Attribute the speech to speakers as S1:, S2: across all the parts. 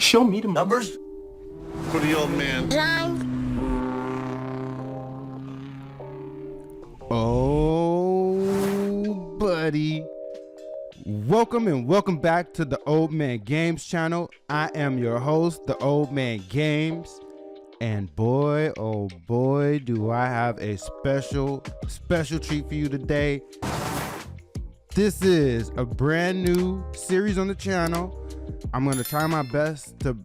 S1: Show me the
S2: Numbers?
S3: For the old man.
S4: Oh, buddy. Welcome back to the Old Man Games channel. I am your host, the Old Man Games. And boy, oh boy, do I have a special treat for you today. This is a brand new series on the channel. I'm going to try my best to,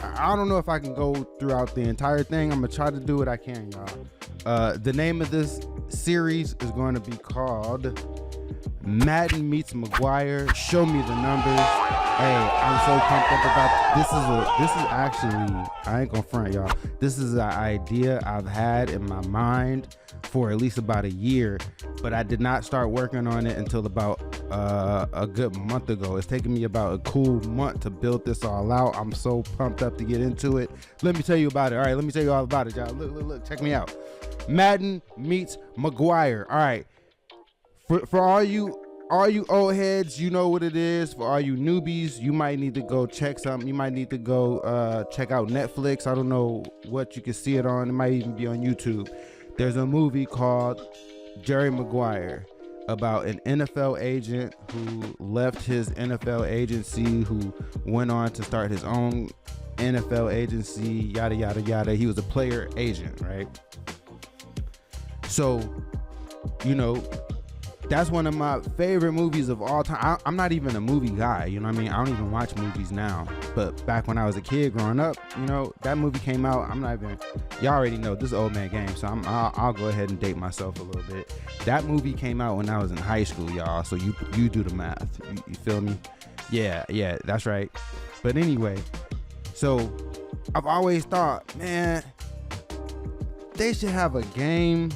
S4: I don't know if I can go throughout the entire thing. I'm going to try to do what I can, y'all. The name of this series is going to be called Madden Meets Maguire. Show me the numbers. Hey, I'm so pumped up about this. This is actually, I ain't gonna front, y'all. This is an idea I've had in my mind for at least about a year, but I did not start working on it until about a good month ago. It's taken me about a cool month to build this all out. I'm so pumped up to get into it. Let me tell you about it. All right, let me tell you all about it, y'all. Look, check me out. Madden Meets Maguire. All right, for all you old heads, you know what it is. For all you newbies, you might need to go check something. You might need to go check out Netflix. I don't know what you can see it on. It might even be on YouTube. There's a movie called Jerry Maguire about an NFL agent who left his NFL agency, who went on to start his own NFL agency, yada, yada, yada. He was a player agent, right? So, you know, that's one of my favorite movies of all time. I'm not even a movie guy, you know what I mean? I don't even watch movies now. But back when I was a kid growing up, you know, that movie came out. I'm not even, y'all already know this is Old Man Game, so I'll go ahead and date myself a little bit. That movie came out when I was in high school, y'all. So you do the math. You feel me? Yeah, that's right. But anyway, so I've always thought, man, they should have a game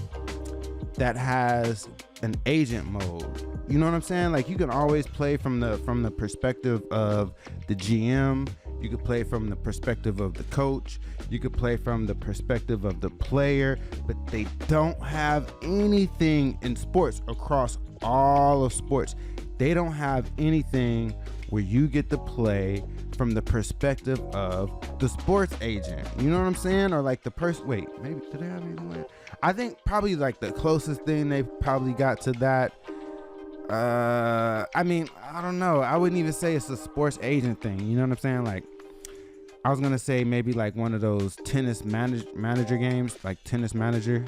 S4: that has an agent mode. You know what I'm saying? Like, you can always play from the perspective of the GM. You could play from the perspective of the coach. You could play from the perspective of the player. But they don't have anything in sports, across all of sports. They don't have anything where you get to play from the perspective of the sports agent. You know what I'm saying? Or like the person, wait, maybe, did they have anything? I think probably like the closest thing they've probably got to that. I mean, I don't know. I wouldn't even say it's a sports agent thing. You know what I'm saying? Like, I was going to say maybe like one of those tennis manager games, like Tennis Manager.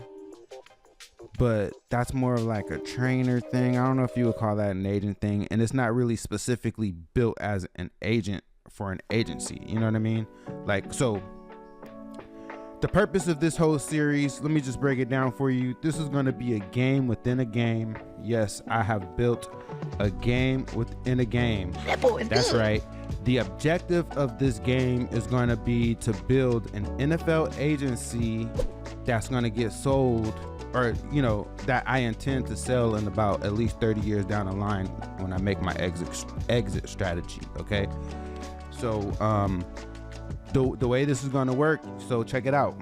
S4: But that's more of like a trainer thing. I don't know if you would call that an agent thing. And it's not really specifically built as an agent for an agency. You know what I mean? Like, so the purpose of this whole series, let me just break it down for you. This is going to be a game within a game. Yes, I have built a game within a game. That's right. The objective of this game is going to be to build an NFL agency that's going to get sold, or, you know, that I intend to sell in about at least 30 years down the line when I make my exit strategy. Okay. So, the way this is going to work, so check it out.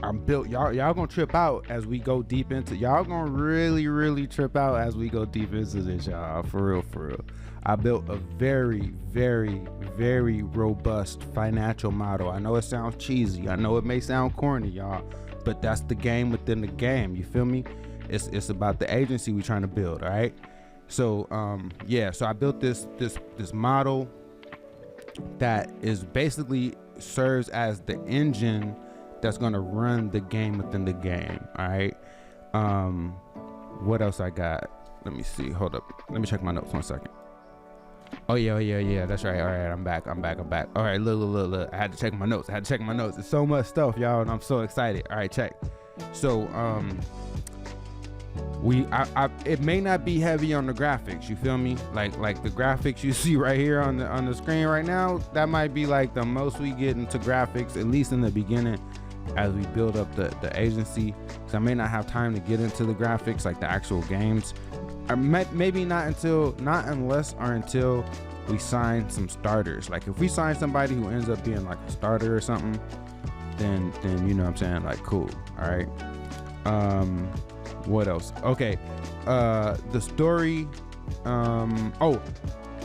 S4: I'm built, y'all gonna trip out as we go deep into, y'all gonna really trip out as we go deep into this, y'all. For real. I built a very robust financial model. I know it sounds cheesy, I know it may sound corny, y'all, but that's the game within the game. You feel me? It's about the agency we're trying to build. All right. So so I built this model that is basically serves as the engine that's going to run the game within the game. All right. What else I got? Let me see. Hold up. Let me check my notes 1 second. Oh yeah. That's right. All right. I'm back. All right. Look. I had to check my notes. It's so much stuff, y'all, and I'm so excited. All right. Check. So, it may not be heavy on the graphics, you feel me? Like the graphics you see right here on the screen right now, that might be like the most we get into graphics, at least in the beginning, as we build up the agency. So I may not have time to get into the graphics, like the actual games, or maybe not unless we sign some starters. Like if we sign somebody who ends up being like a starter or something, then you know what I'm saying, like, cool. All right. What else? Okay. The story.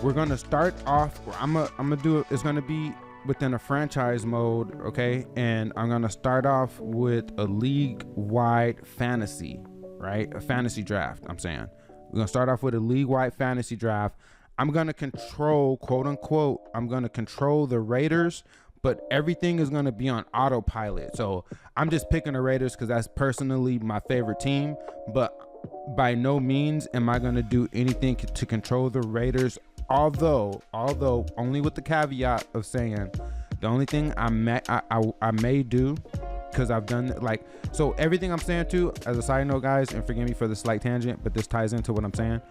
S4: we're gonna start off. I'm gonna do it. It's gonna be within a franchise mode, okay? And I'm gonna start off with a league-wide fantasy, right? A fantasy draft. I'm saying we're gonna start off with a league-wide fantasy draft. I'm gonna control, quote unquote, I'm gonna control the Raiders, but everything is gonna be on autopilot. So I'm just picking the Raiders because that's personally my favorite team, but by no means am I gonna do anything to control the Raiders. Although only with the caveat of saying the only thing I may do, because I've done like, so everything I'm saying too, as a side note, guys, and forgive me for the slight tangent, but this ties into what I'm saying.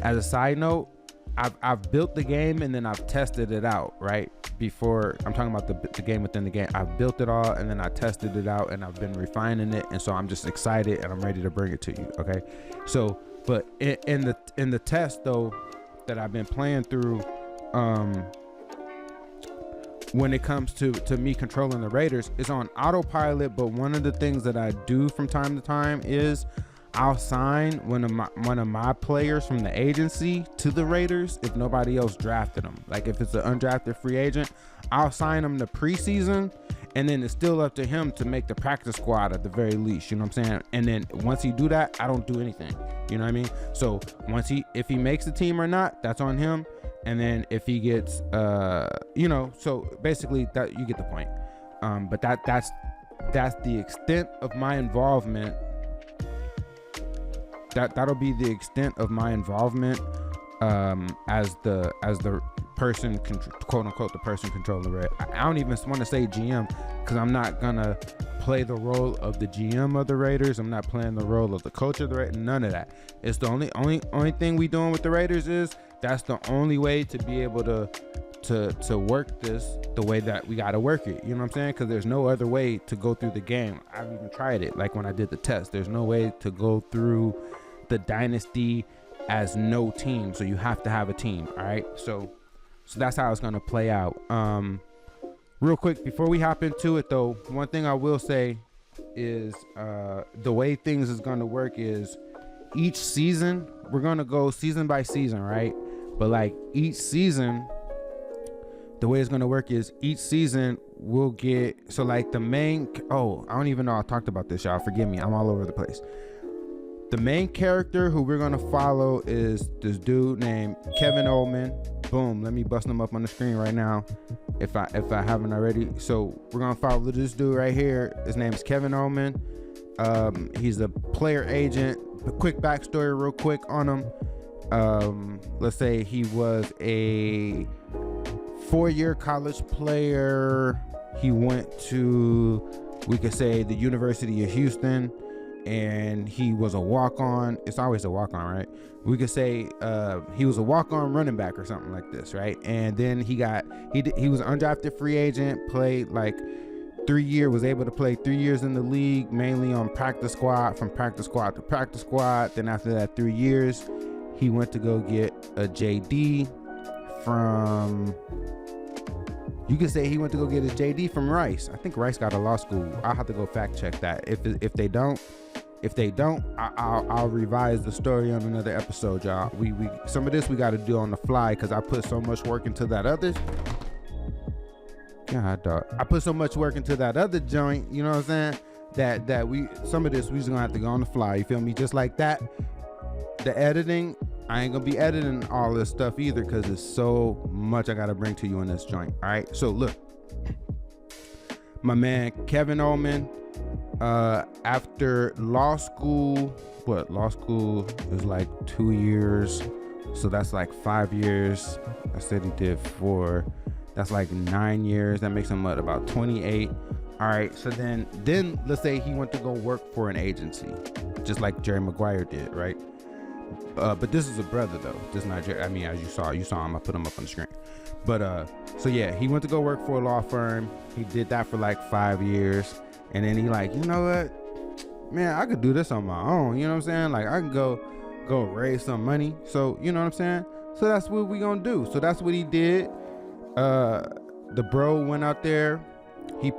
S4: As a side note, I've built the game and then I've tested it out, right? Before I'm talking about the game within the game, I've built it all and then I tested it out and I've been refining it, and so I'm just excited and I'm ready to bring it to you. Okay, so but in the test though that I've been playing through, when it comes to me controlling the Raiders, it's on autopilot. But one of the things that I do from time to time is I'll sign one of my players from the agency to the Raiders if nobody else drafted them. Like if it's an undrafted free agent, I'll sign him the preseason, and then it's still up to him to make the practice squad at the very least. You know what I'm saying? And then once he do that, I don't do anything. You know what I mean? So if he makes the team or not, that's on him. And then if he gets, so basically that you get the point. But that's the extent of my involvement. That'll be the extent of my involvement as the person, quote unquote, the person controlling the I don't even want to say GM, because I'm not gonna play the role of the GM of the Raiders. I'm not playing the role of the coach of the Raiders. None of that. It's the only thing we doing with the Raiders is that's the only way to be able to work this the way that we got to work it. You know what I'm saying? Because there's no other way to go through the game. I've even tried it. Like when I did the test, there's no way to go through the dynasty as no team. So you have to have a team. All right. So that's how it's going to play out. Real quick, before we hop into it though, one thing I will say is the way things is going to work is each season, we're going to go season by season, right? But like each season, the way it's going to work is each season we'll get, so like the main, I don't even know I talked about this, y'all. Forgive me. I'm all over the place. The main character who we're going to follow is this dude named Kevin Oleman. Boom. Let me bust him up on the screen right now if I haven't already. So we're going to follow this dude right here. His name is Kevin Oleman. He's a player agent. A quick backstory real quick on him. Let's say he was a 4-year college player. He went to, we could say, the University of Houston, and he was a walk-on. It's always a walk-on, right? We could say he was a walk-on running back or something like this, right? And then he was an undrafted free agent, played like 3 years, was able to play 3 years in the league, mainly on practice squad, from practice squad to practice squad. Then after that 3 years, he went to go get a JD from, you could say he went to go get his JD from Rice. I think Rice got a law school. I'll have to go fact check that. If they don't, I'll revise the story on another episode, y'all. We some of this we got to do on the fly because I put so much work into that other. God, dog. I put so much work into that other joint. You know what I'm saying? That we, some of this we just gonna have to go on the fly. You feel me? Just like that. The editing, I ain't gonna be editing all this stuff either because there's so much I gotta bring to you in this joint. All right. So look, my man Kevin Oleman, after law school, law school is like 2 years, so that's like 5 years. I said he did 4. That's like 9 years. That makes him about 28. All right. So then let's say he went to go work for an agency, just like Jerry Maguire did, right? But this is a brother though. This is not Jerry. I mean, as you saw him. I put him up on the screen. But so yeah, he went to go work for a law firm. He did that for like 5 years, and then he like, you know what, man, I could do this on my own. You know what I'm saying? Like I can go raise some money. So you know what I'm saying? So that's what we gonna do. So that's what he did. The bro went out there. He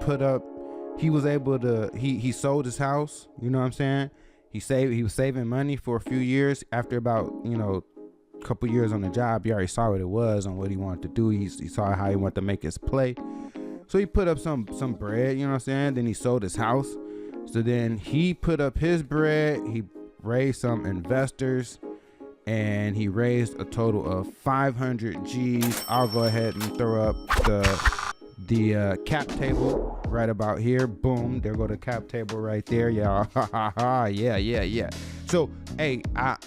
S4: was able to. He sold his house. You know what I'm saying? He was saving money for a few years. After about couple years on the job. He already saw what it was and what he wanted to do. He saw how he wanted to make his play. So he put up some bread, you know what I'm saying? Then he sold his house. So then he put up his bread. He raised some investors, and he raised a total of 500 G's. I'll go ahead and throw up the cap table right about here. Boom, there go the cap table right there, y'all. Yeah. So hey,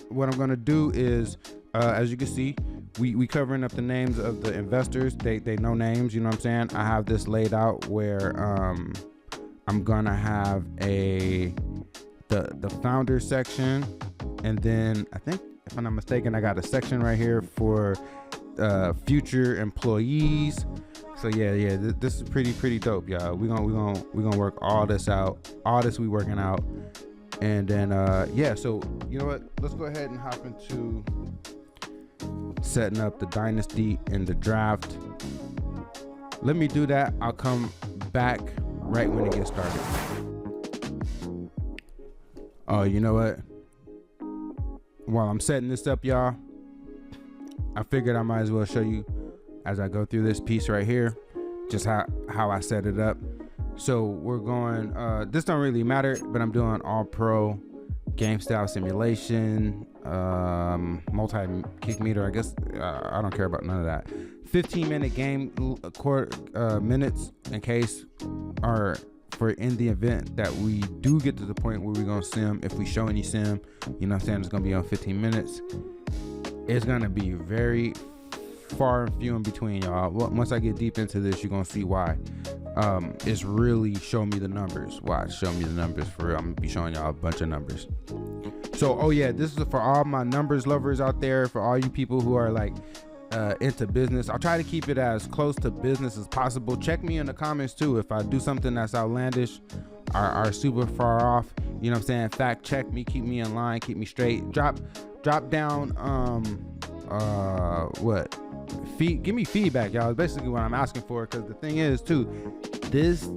S4: what I'm gonna do is, as you can see, we covering up the names of the investors. They know names, you know what I'm saying? I have this laid out where I'm gonna have the founder section, and then I think, if I'm not mistaken, I got a section right here for future employees. So yeah, this is pretty dope, y'all. We gonna work all this out. All this we working out, and then yeah. So you know what? Let's go ahead and hop into setting up the dynasty and the draft. Let me do that. I'll come back right when it gets started. Oh, you know what? While I'm setting this up, y'all, I figured I might as well show you as I go through this piece right here, just how I set it up. So we're going, this don't really matter, but I'm doing all pro game style simulation, multi-kick meter. I guess I don't care about none of that. 15-minute game minutes in case, or for in the event that we do get to the point where we're gonna sim. If we show any sim, you know what I'm saying, it's gonna be on 15 minutes. It's gonna be very far and few in between, y'all. Once I get deep into this, you're gonna see why. It's really show me the numbers. Watch, show me the numbers for real. I'm gonna be showing y'all a bunch of numbers. So, oh yeah, this is for all my numbers lovers out there, for all you people who are like into business. I'll try to keep it as close to business as possible. Check me in the comments too if I do something that's outlandish or super far off. You know what I'm saying? Fact check me, keep me in line, keep me straight. Drop down give me feedback, y'all. It's basically what I'm asking for, because the thing is too, this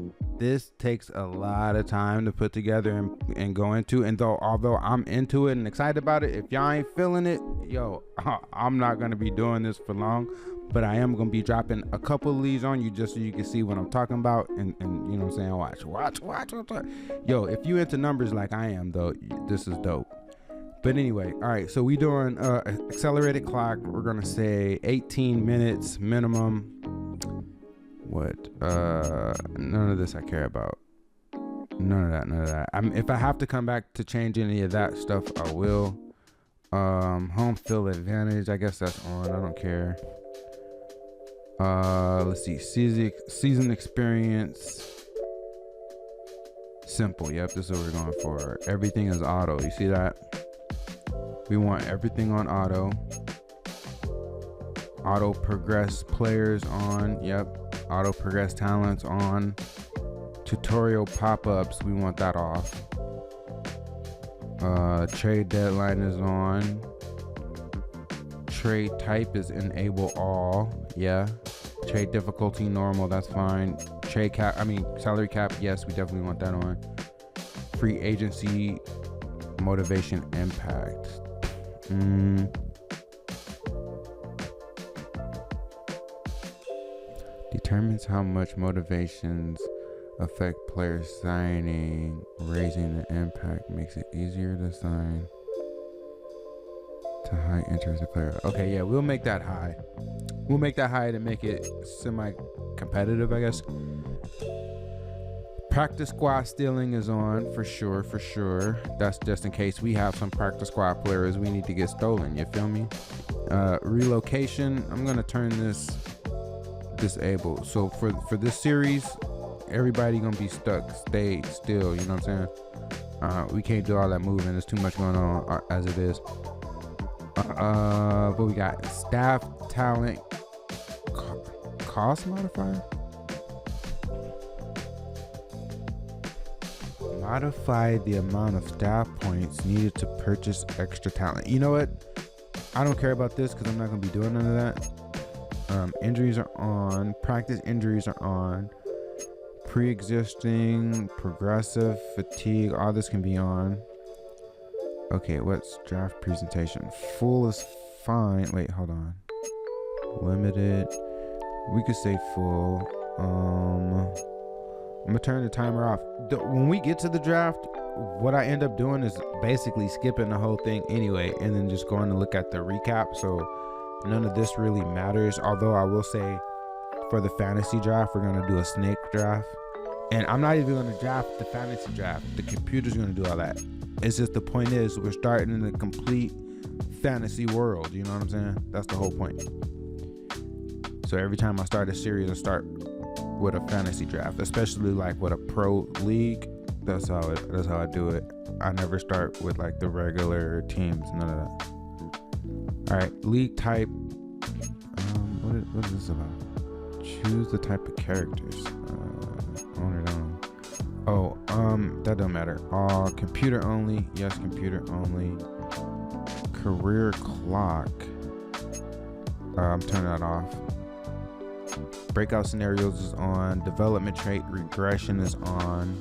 S4: takes a lot of time to put together and go into, and although I'm into it and excited about it, if y'all ain't feeling it, yo, I'm not gonna be doing this for long, but I am gonna be dropping a couple of these on you just so you can see what I'm talking about, and you know what I'm saying, watch. Yo, if you into numbers like I am though, this is dope. But anyway, all right, so we doing accelerated clock. We're gonna say 18 minutes minimum. What? None of this I care about. None of that. If I have to come back to change any of that stuff, I will. Home field advantage, I guess that's on. I don't care. Let's see. Season experience. Simple. Yep, this is what we're going for. Everything is auto. You see that? We want everything on auto. Auto progress players on. Yep. Auto progress talents on. Tutorial pop-ups, we want that off. Trade deadline is on. Trade type is enable all. Yeah. Trade difficulty normal, that's fine. Trade cap, salary cap, yes, we definitely want that on. Free agency motivation impact. Determines how much motivations affect players signing. Raising the impact makes it easier to sign to high interest player. Okay, yeah, we'll make that high. We'll make that high to make it semi-competitive, I guess. Practice squad stealing is on for sure. That's just in case we have some practice squad players we need to get stolen. You feel me? Relocation. I'm gonna turn this disabled. So for this series, everybody gonna be stuck, stay still. You know what I'm saying? We can't do all that moving. There's too much going on as it is. But we got staff talent cost modifier. Modify the amount of staff points needed to purchase extra talent. You know what? I don't care about this because I'm not going to be doing none of that. Injuries are on. Practice injuries are on. Pre-existing, progressive, fatigue. All this can be on. Okay, what's draft presentation? Full is find, wait, hold on. Limited. We could say full. I'm gonna turn the timer off. When we get to the draft, what I end up doing is basically skipping the whole thing anyway, and then just going to look at the recap. So none of this really matters. Although I will say, for the fantasy draft, we're gonna do a snake draft, and I'm not even gonna draft the fantasy draft. The computer's gonna do all that. It's just, the point is, we're starting in a complete fantasy world. You know what I'm saying? That's the whole point. So every time I start a series, I start with a fantasy draft, especially like with a pro league. That's how I do it. I never start with like the regular teams, none of that. All right, league type. What is this about? Choose the type of characters. On it on. Oh, that don't matter. Computer only. Yes, computer only. Career clock. I'm turning that off. Breakout scenarios is on. Development trait regression is on.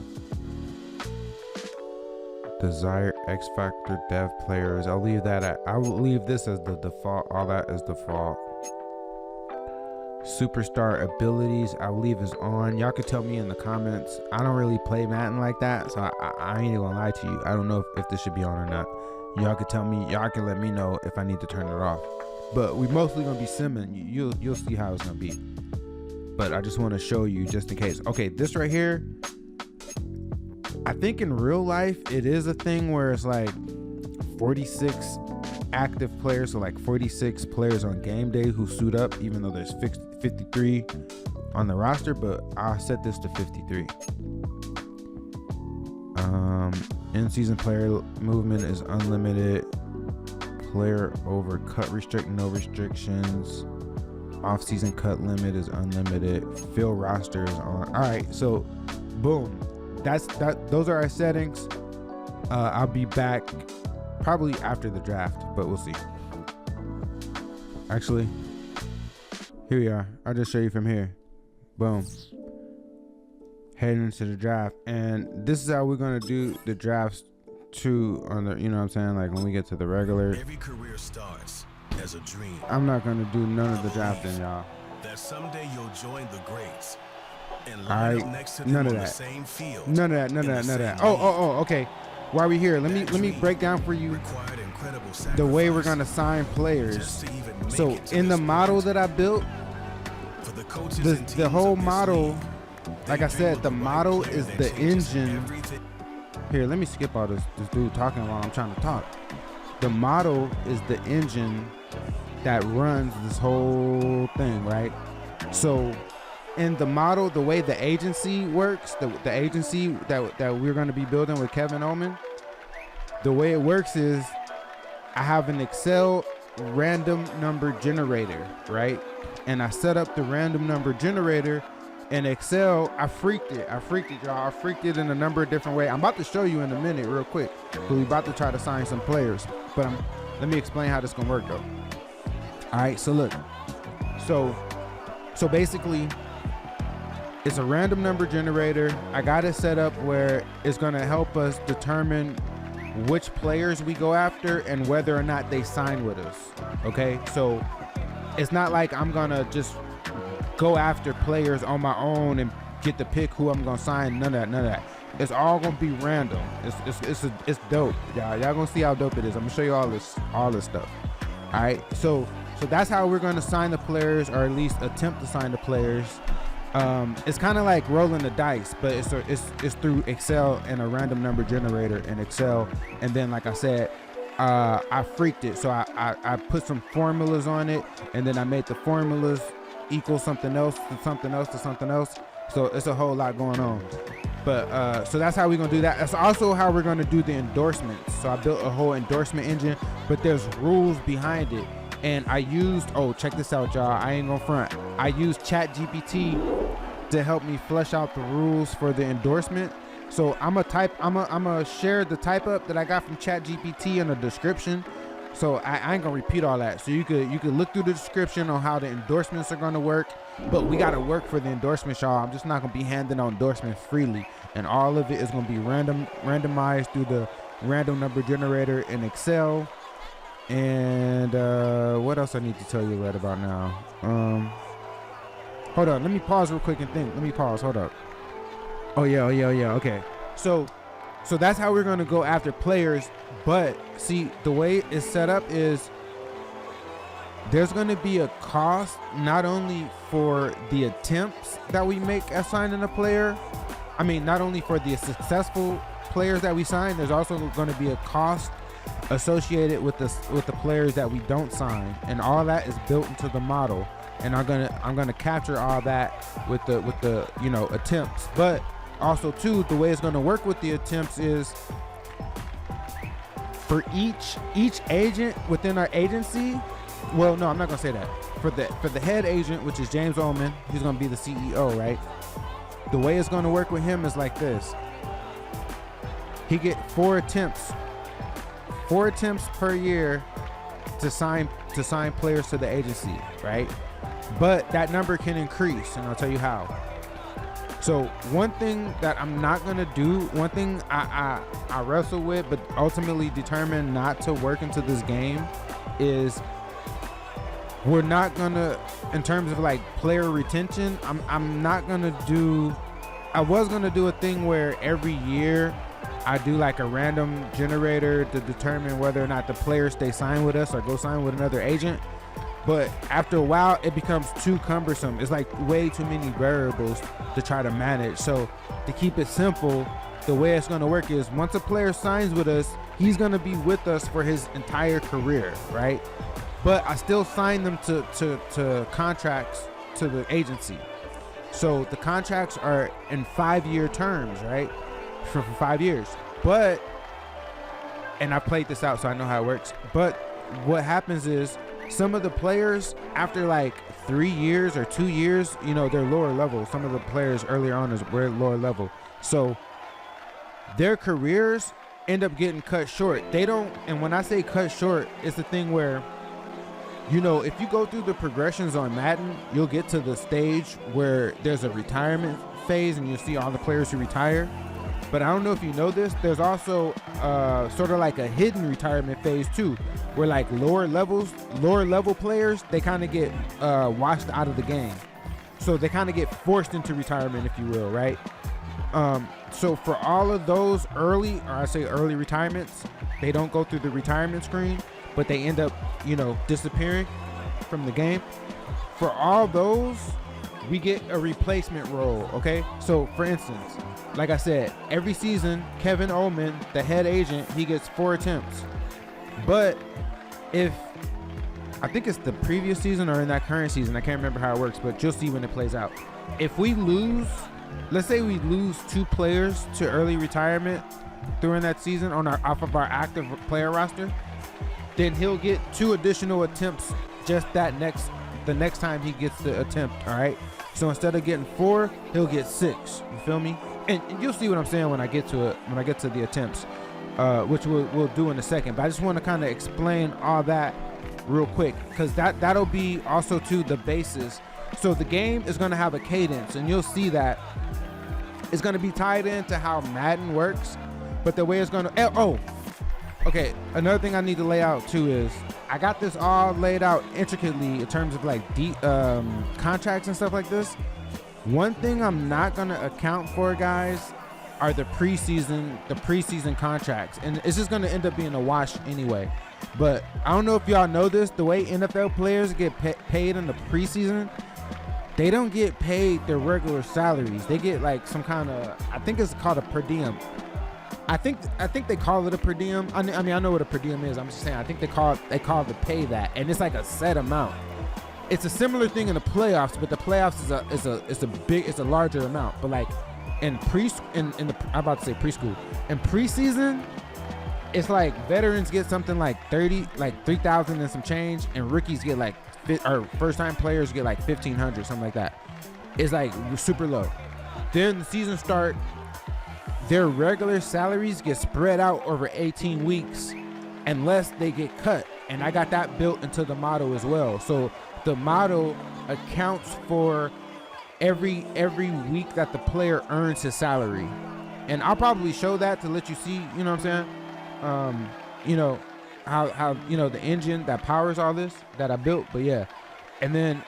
S4: Desired X Factor dev players. I'll leave that at. I will leave this as the default. All that is default. Superstar abilities, I will leave is on. Y'all could tell me in the comments. I don't really play Madden like that, so I ain't even gonna lie to you. I don't know if this should be on or not. Y'all could tell me. Y'all can let me know if I need to turn it off. But we mostly gonna be simming. You'll see how it's gonna be. But I just want to show you just in case. Okay, this right here, I think in real life it is a thing where it's like 46 active players, so like 46 players on game day who suit up, even though there's 53 on the roster. But I'll set this to 53. In-season player movement is unlimited. Player over cut restrict, no restrictions. Off-season cut limit is unlimited. Fill roster is on. All right, so boom, those are our settings. I'll be back probably after the draft, but we'll see. Actually, here we are. I'll just show you from here. Boom. Heading into the draft, and this is how we're gonna do the drafts too. On the, you know what I'm saying, like when we get to the regular.
S1: Every career starts as a dream.
S4: I'm not gonna do none of the drafting, y'all.
S1: That someday you'll join the greats and
S4: All
S1: line
S4: right,
S1: up next to them
S4: none of
S1: on
S4: that.
S1: the same field.
S4: None of that. Oh, okay. While we here, let me break down for you
S1: Required incredible
S4: the way we're
S1: sacrifice
S4: gonna sign players.
S1: just to even make
S4: So
S1: it to
S4: in the
S1: this
S4: model
S1: point.
S4: that I built,
S1: For the coaches
S4: the
S1: and teams
S4: whole
S1: of this
S4: model,
S1: league,
S4: like
S1: they
S4: I
S1: dream
S4: said,
S1: of
S4: the
S1: right
S4: model
S1: player
S4: is
S1: that
S4: the
S1: changes
S4: engine.
S1: everything.
S4: Here, let me skip all this dude talking while I'm trying to talk. The model is the engine that runs this whole thing, right? So in the model, the way the agency works, the agency that we're going to be building with Kevin Oleman, the way it works is I have an Excel random number generator, right? And I set up the random number generator in Excel. I freaked it, y'all. I freaked it in a number of different ways. I'm about to show you in a minute real quick, but we're about to try to sign some players. But let me explain how this gonna work though. All right, so look. So basically, it's a random number generator. I got it set up where it's gonna help us determine which players we go after and whether or not they sign with us. Okay, so it's not like I'm gonna just go after players on my own and get to pick who I'm gonna sign. None of that. It's all gonna be random. It's dope, y'all. Y'all gonna see how dope it is. I'm gonna show you all this stuff. All right, so that's how we're gonna sign the players, or at least attempt to sign the players. It's kind of like rolling the dice, but it's through Excel and a random number generator in Excel. And then, like I said, I freaked it, so I put some formulas on it, and then I made the formulas equal something else to something else to something else. So it's a whole lot going on. But so that's how we're gonna do that. That's also how we're gonna do the endorsements. So I built a whole endorsement engine, but there's rules behind it. And I used, check this out, y'all. I ain't gonna front. I used ChatGPT to help me flesh out the rules for the endorsement. So I'm gonna share the type up that I got from ChatGPT in the description. So I ain't gonna repeat all that. So you could look through the description on how the endorsements are gonna work. But we gotta work for the endorsements, y'all. I'm just not gonna be handing out endorsements freely. And all of it is gonna be randomized through the random number generator in Excel. And what else I need to tell you right about now? Hold on, let me pause real quick and think. Let me pause. Hold up. Oh yeah. Okay. So that's how we're gonna go after players. But see, the way it's set up is there's gonna be a cost not only for the attempts that we make at signing a player. I mean, not only for the successful players that we sign. There's also going to be a cost associated with the players that we don't sign, and all that is built into the model. And I'm gonna capture all that with the attempts. But also too, the way it's going to work with the attempts is for each agent within our agency. Well, no, I'm not gonna say that. For the head agent, which is James Oleman, he's gonna be the CEO, right? The way it's gonna work with him is like this. He get 4 attempts per year to sign players to the agency, right? But that number can increase, and I'll tell you how. So one thing that I'm not gonna do, one thing I wrestle with, but ultimately determined not to work into this game, is we're not gonna, in terms of like player retention, I'm not gonna do. I was gonna do a thing where every year I do like a random generator to determine whether or not the players stay signed with us or go sign with another agent. But after a while, it becomes too cumbersome. It's like way too many variables to try to manage. So to keep it simple, the way it's going to work is once a player signs with us, he's going to be with us for his entire career, right? But I still sign them to contracts to the agency. So the contracts are in 5-year terms, right? For 5 years. But, and I played this out so I know how it works. But what happens is some of the players after like 3 years or 2 years, they're lower level. Some of the players earlier on were lower level. So their careers end up getting cut short. They don't, and when I say cut short, it's the thing where, if you go through the progressions on Madden, you'll get to the stage where there's a retirement phase and you'll see all the players who retire. But I don't know if you know this, there's also sort of like a hidden retirement phase too, where like lower level players, they kind of get washed out of the game. So they kind of get forced into retirement, if you will, right? So for all of those early retirements, they don't go through the retirement screen, but they end up, disappearing from the game. For all those, we get a replacement role, okay? So for instance, like I said, every season, Kevin Oleman, the head agent, he gets 4 attempts. But if, I think it's the previous season or in that current season, I can't remember how it works, but you'll see when it plays out. If we lose, let's say we lose 2 players to early retirement during that season off of our active player roster, then he'll get 2 additional attempts just the next time he gets the attempt, all right? So instead of getting 4, he'll get 6, you feel me? And you'll see what I'm saying when I get to it, when I get to the attempts, which we'll do in a second. But I just want to kind of explain all that real quick, because that'll be also to the basis. So the game is going to have a cadence, and you'll see that it's going to be tied into how Madden works. But the way it's going to, okay, another thing I need to lay out too is I got this all laid out intricately in terms of like contracts and stuff like this. One thing I'm not going to account for, guys, are the preseason contracts. And it's just going to end up being a wash anyway. But I don't know if y'all know this, the way NFL players get paid in the preseason, they don't get paid their regular salaries. They get like some kind of, I think it's called a per diem. I think they call it a per diem. I mean, I know what a per diem is. I'm just saying, I think they call it to pay that. And it's like a set amount. It's a similar thing in the playoffs, but the playoffs is a larger amount. But like I'm about to say preschool. In preseason, it's like veterans get something like 3,000 and some change, and rookies get like, or first time players get like 1,500, something like that. It's like super low. Then the season start, their regular salaries get spread out over 18 weeks unless they get cut. And I got that built into the model as well. So the model accounts for every week that the player earns his salary. And I'll probably show that to let you see, you know what I'm saying? how the engine that powers all this that I built. But yeah, and then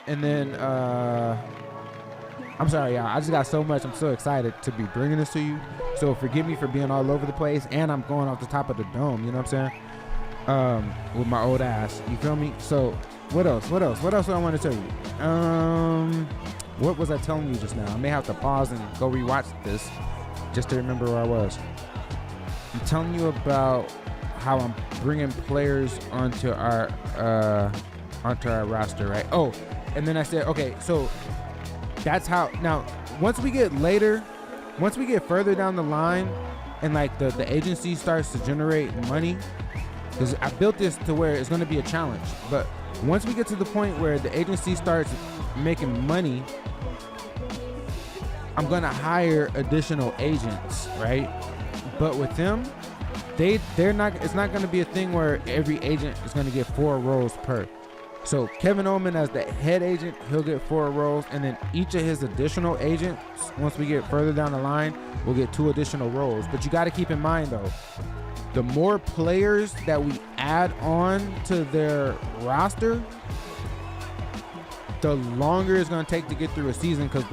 S4: I'm sorry, y'all. I just got so much. I'm so excited to be bringing this to you. So forgive me for being all over the place, and I'm going off the top of the dome. You know what I'm saying? With my old ass. You feel me? So what else do I want to tell you? What was I telling you just now? I may have to pause and go rewatch this just to remember where I was. I'm telling you about how I'm bringing players onto our roster, right? Oh, and then I said, okay, so that's how. Now, once we get further down the line, and like the agency starts to generate money, because I built this to where it's going to be a challenge. But once we get to the point where the agency starts making money, I'm going to hire additional agents, right? But with them, they're not. It's not going to be a thing where every agent is going to get 4 roles per. So Kevin Oleman as the head agent, he'll get 4 roles, and then each of his additional agents, once we get further down the line, will get 2 additional roles. But you got to keep in mind though, the more players that we add on to their roster, the longer it's going to take to get through a season, because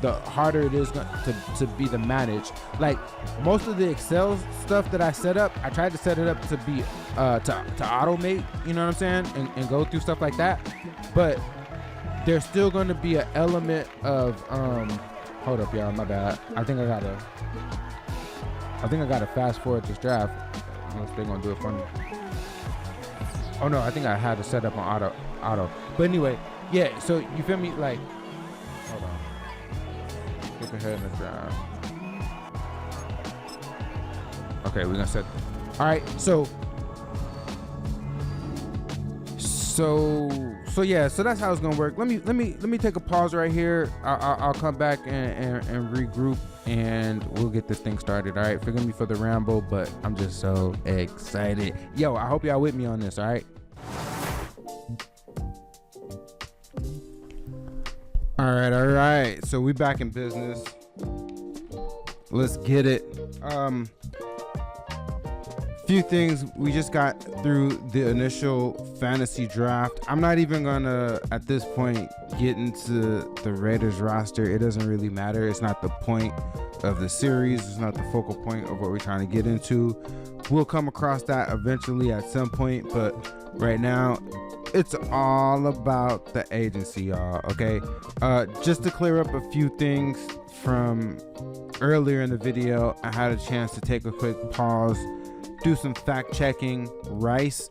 S4: the harder it is to be the manage. Like most of the Excel stuff that I set up, I tried to set it up to be to automate, you know what I'm saying, and go through stuff like that. But there's still going to be an element of hold up, y'all, my bad. I think I gotta fast forward this draft unless they're gonna do it for me. Oh no, I think I had to set up on auto. But anyway. Yeah, so you feel me? Like, hold on. Skip ahead in the drive. Okay, we're gonna set. All right, so yeah, so that's how it's gonna work. Let me take a pause right here. I'll come back and regroup, and we'll get this thing started. All right, forgive me for the ramble, but I'm just so excited. Yo, I hope y'all with me on this. All right. All right. So we back in business. Let's get it. Few things. We just got through the initial fantasy draft. I'm not even gonna, at this point, get into the Raiders roster. It doesn't really matter. It's not the point of the series. It's not the focal point of what we're trying to get into. We'll come across that eventually at some point, but right now, it's all about the agency, y'all. Okay, just to clear up a few things from earlier in the video, I had a chance to take a quick pause, do some fact checking. Rice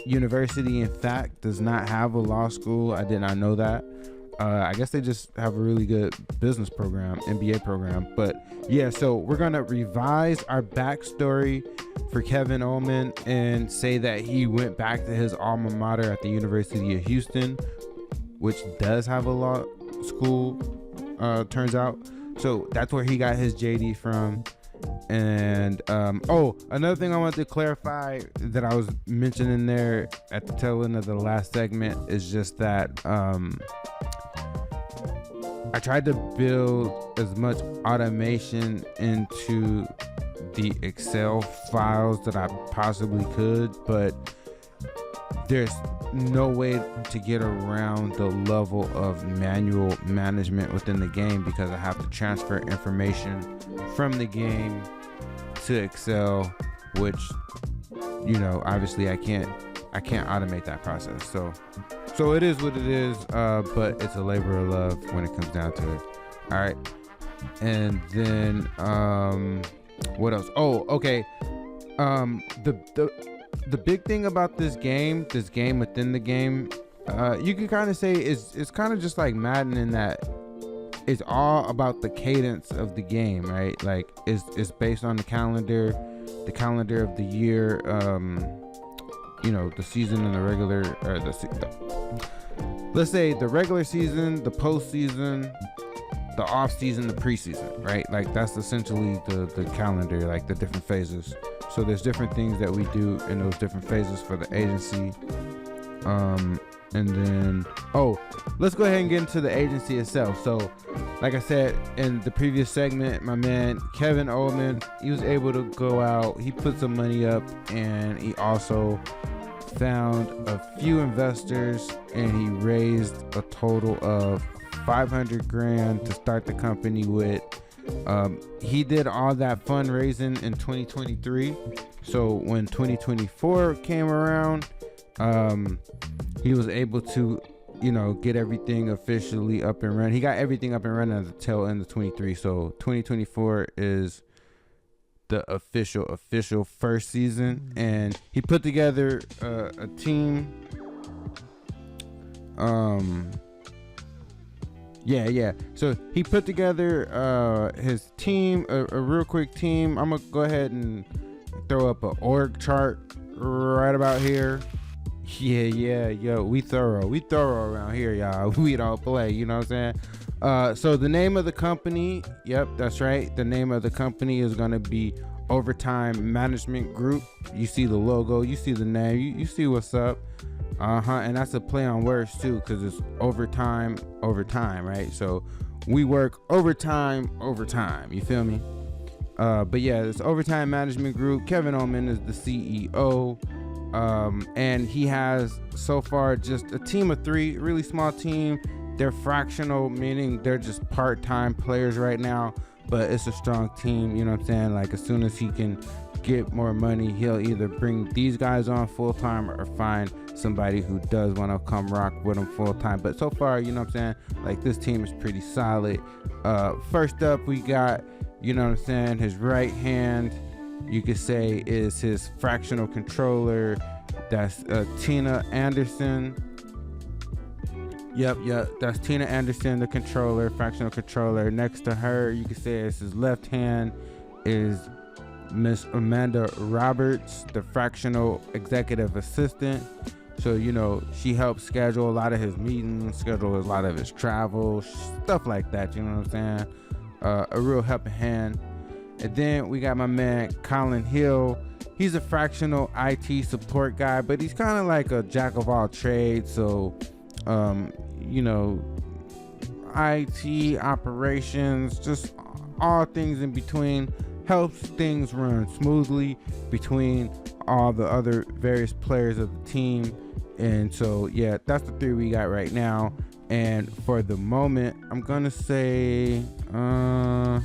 S4: University, in fact, does not have a law school. I did not know that. I guess they just have a really good business program, MBA program. But yeah, so we're gonna revise our backstory for Kevin Oleman and say that he went back to his alma mater at the University of Houston, which does have a law school, turns out. So that's where he got his JD from. And another thing I wanted to clarify that I was mentioning there at the tail end of the last segment is just that I tried to build as much automation into the Excel files that I possibly could, but there's no way to get around the level of manual management within the game, because I have to transfer information from the game to Excel, which, you know, obviously I can't automate that process. So it is what it is, but it's a labor of love when it comes down to it. All right. And then what else? Oh, okay. The big thing about this game within the game, you can kind of say it's kind of just like Madden in that it's all about the cadence of the game, right? Like it's based on the calendar of the year, you know, the season and the regular, or let's say the regular season, the postseason, the off season, the preseason, right? Like that's essentially the calendar, like the different phases. So there's different things that we do in those different phases for the agency. And then, let's go ahead and get into the agency itself. So like I said in the previous segment, my man Kevin Oleman, he was able to go out, he put some money up, and he also found a few investors, and he raised a total of 500 grand to start the company with. He did all that fundraising in 2023. So when 2024 came around, he was able to, get everything officially up and running. He got everything up and running at the tail end of 23. So 2024 is the official first season, and he put together a team. So he put together his team, a real quick team. I'm gonna go ahead and throw up an org chart right about here. Yo, we thorough around here, y'all. We don't play, you know what I'm saying? So the name of the company, yep, that's right. The name of the company is gonna be Overtime Management Group. You see the logo, you see the name, you see what's up. And that's a play on words too, because it's overtime, right? So we work overtime, you feel me? But yeah, it's Overtime Management Group. Kevin Oleman is the CEO. And he has so far just a team of 3, really small team. They're fractional, meaning they're just part-time players right now, but it's a strong team, you know what I'm saying? Like, as soon as he can get more money, he'll either bring these guys on full-time or find somebody who does want to come rock with him full-time. But so far, you know what I'm saying, like, this team is pretty solid. First up, we got, you know what I'm saying, his right hand, you could say, is his fractional controller. That's Tina Anderson. Yep, that's Tina Anderson, the controller, fractional controller. Next to her, you could say, it's his left hand, is Miss Amanda Roberts, the fractional executive assistant. So, she helps schedule a lot of his meetings, schedule a lot of his travel, stuff like that, you know what I'm saying? A real helping hand. And then we got my man Colin Hill. He's a fractional IT support guy, but he's kind of like a jack of all trades. So, IT, operations, just all things in between, helps things run smoothly between all the other various players of the team. And so, yeah, that's the 3 we got right now. And for the moment, I'm going to say, are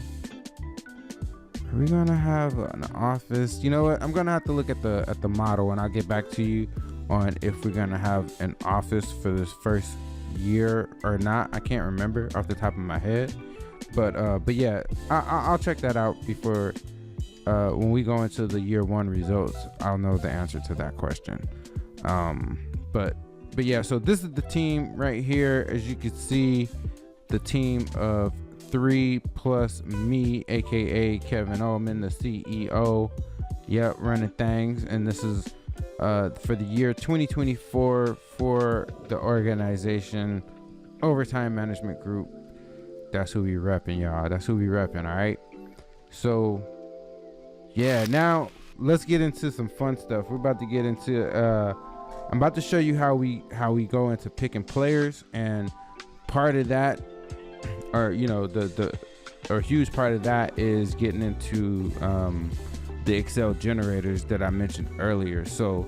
S4: we gonna have an office? You know what? I'm gonna have to look at the model, and I'll get back to you on if we're gonna have an office for this first year or not. I can't remember off the top of my head, but yeah, I'll check that out before when we go into the year 1 results. I'll know the answer to that question. But yeah, so this is the team right here. As you can see, the team of 3 plus me, aka Kevin Oleman, the CEO. Yep, running things. And this is for the year 2024 for the organization Overtime Management Group. That's who we repping, y'all. That's who we repping, all right? So, yeah, now let's get into some fun stuff. We're about to get into I'm about to show you how we go into picking players, and part of that, or a huge part of that, is getting into the Excel generators that I mentioned earlier. So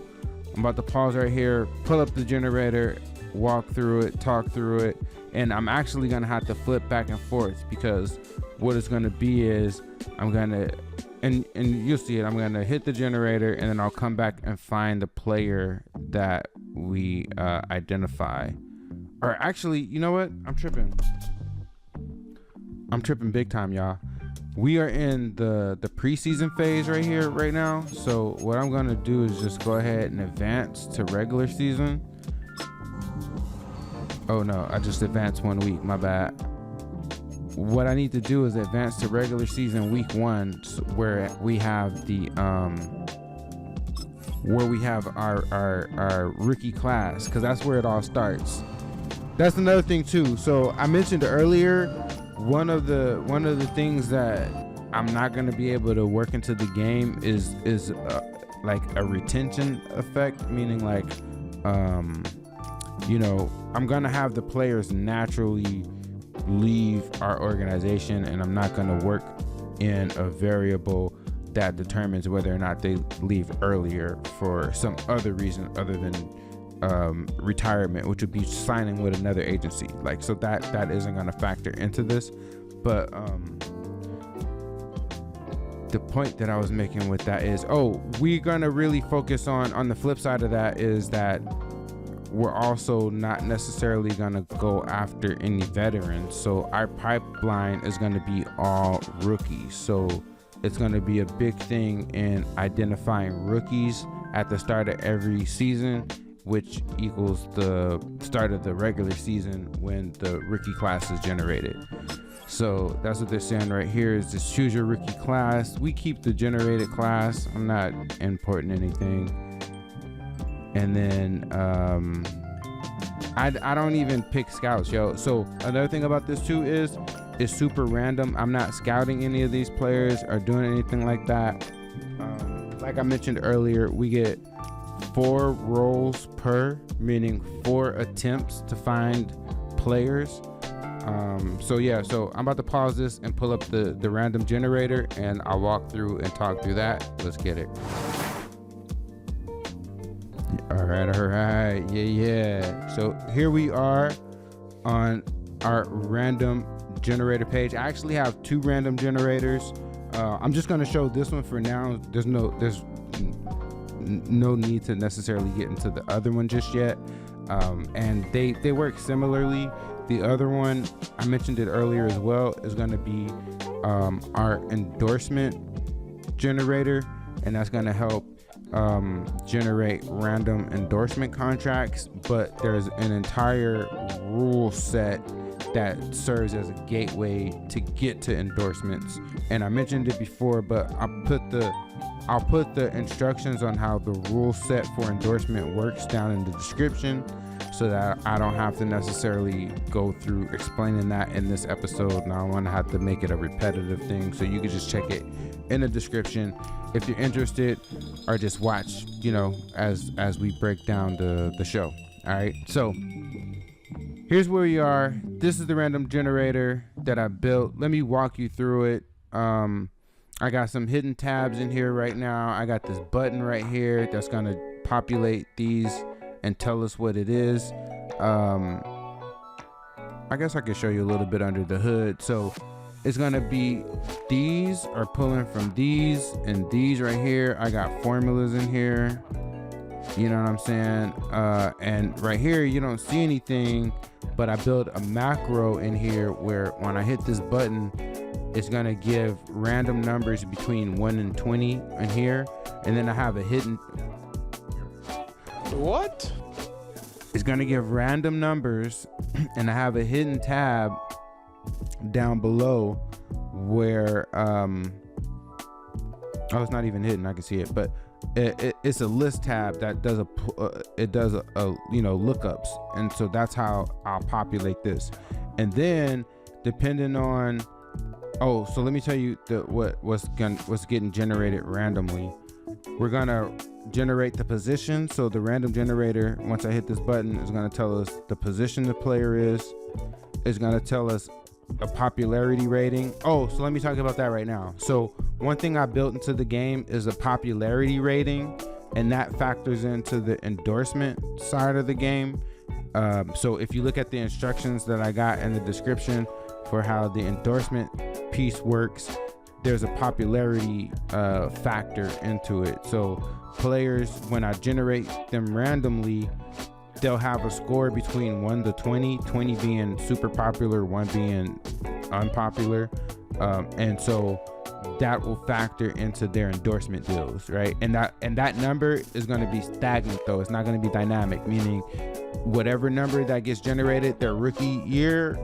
S4: I'm about to pause right here, pull up the generator, walk through it, talk through it, and I'm actually gonna have to flip back and forth, because what it's gonna be is I'm gonna, and you'll see it, I'm gonna hit the generator, and then I'll come back and find the player that we identify. Or actually, you know what? I'm tripping big time, y'all. We are in the preseason phase right here, right now. So what I'm gonna do is just go ahead and advance to regular season. Oh no, I just advanced 1 week, my bad. What I need to do is advance to regular season week 1, where we have the our rookie class, because that's where it all starts. That's another thing too. So I mentioned earlier, one of the things that I'm not going to be able to work into the game is like a retention effect, meaning like I'm going to have the players naturally leave our organization, and I'm not going to work in a variable that determines whether or not they leave earlier for some other reason other than retirement, which would be signing with another agency. Like, so that isn't going to factor into this. But the point that I was making with that is, we're going to really focus on the flip side of that is that we're also not necessarily going to go after any veterans. So our pipeline is going to be all rookies. So it's going to be a big thing in identifying rookies at the start of every season, which equals the start of the regular season when the rookie class is generated. So that's what they're saying right here is just choose your rookie class. We keep the generated class. I'm not importing anything. And then I don't even pick scouts, yo. So another thing about this too is it's super random. I'm not scouting any of these players or doing anything like that. Like I mentioned earlier, we get 4 rolls per, meaning 4 attempts to find players. So I'm about to pause this and pull up the random generator, and I'll walk through and talk through that. Let's get it. All right. Yeah. So here we are on our random generator page. I actually have 2 random generators. I'm just going to show this one for now. There's no need to necessarily get into the other one just yet. And they work similarly. The other one, I mentioned it earlier as well, is going to be our endorsement generator, and that's going to help generate random endorsement contracts. But there's an entire rule set that serves as a gateway to get to endorsements. And I mentioned it before, but I'll put the instructions on how the rule set for endorsement works down in the description, so that I don't have to necessarily go through explaining that in this episode. And I don't want to have to make it a repetitive thing. So you can just check it in the description if you're interested, or just watch, as we break down the show. All right. So here's where we are. This is the random generator that I built. Let me walk you through it. I got some hidden tabs in here right now. I got this button right here that's going to populate these and tell us what it is. I guess I could show you a little bit under the hood. So it's gonna be, these are pulling from these, and these right here, I got formulas in here, you know what I'm saying? And right here you don't see anything, but I built a macro in here where when I hit this button, it's gonna give random numbers between 1 and 20 in here, and then I have a hidden,
S3: What?
S4: it's gonna give random numbers, and I have a hidden tab down below where it's not even hidden, I can see it, but it's a list tab that does lookups, and so that's how I'll populate this. And then depending on so let me tell you what's getting generated randomly. We're gonna generate the position. So the random generator, once I hit this button, is going to tell us the position the player is. It's going to tell us a popularity rating. So let me talk about that right now. So one thing I built into the game is a popularity rating, and that factors into the endorsement side of the game. So if you look at the instructions that I got in the description for how the endorsement piece works, there's a popularity factor into it. So players, when I generate them randomly, they'll have a score between 1 to 20, 20 being super popular, 1 being unpopular. And so that will factor into their endorsement deals, right? And that number is going to be stagnant, though. It's not going to be dynamic, meaning whatever number that gets generated their rookie year,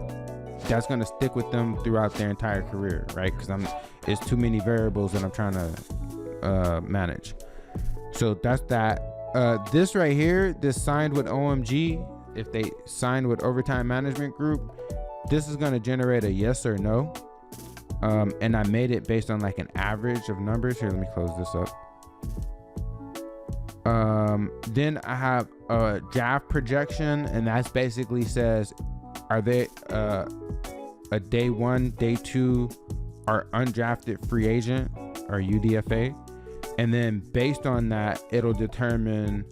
S4: that's going to stick with them throughout their entire career, right? Because it's too many variables that I'm trying to manage. So that's that. This right here, this signed with OMG, if they signed with Overtime Management Group, this is going to generate a yes or no. And I made it based on like an average of numbers. Here, let me close this up. Then I have a draft projection, and that's basically says, are they a day 1, day 2, or undrafted free agent? or UDFA. And then based on that, it'll determine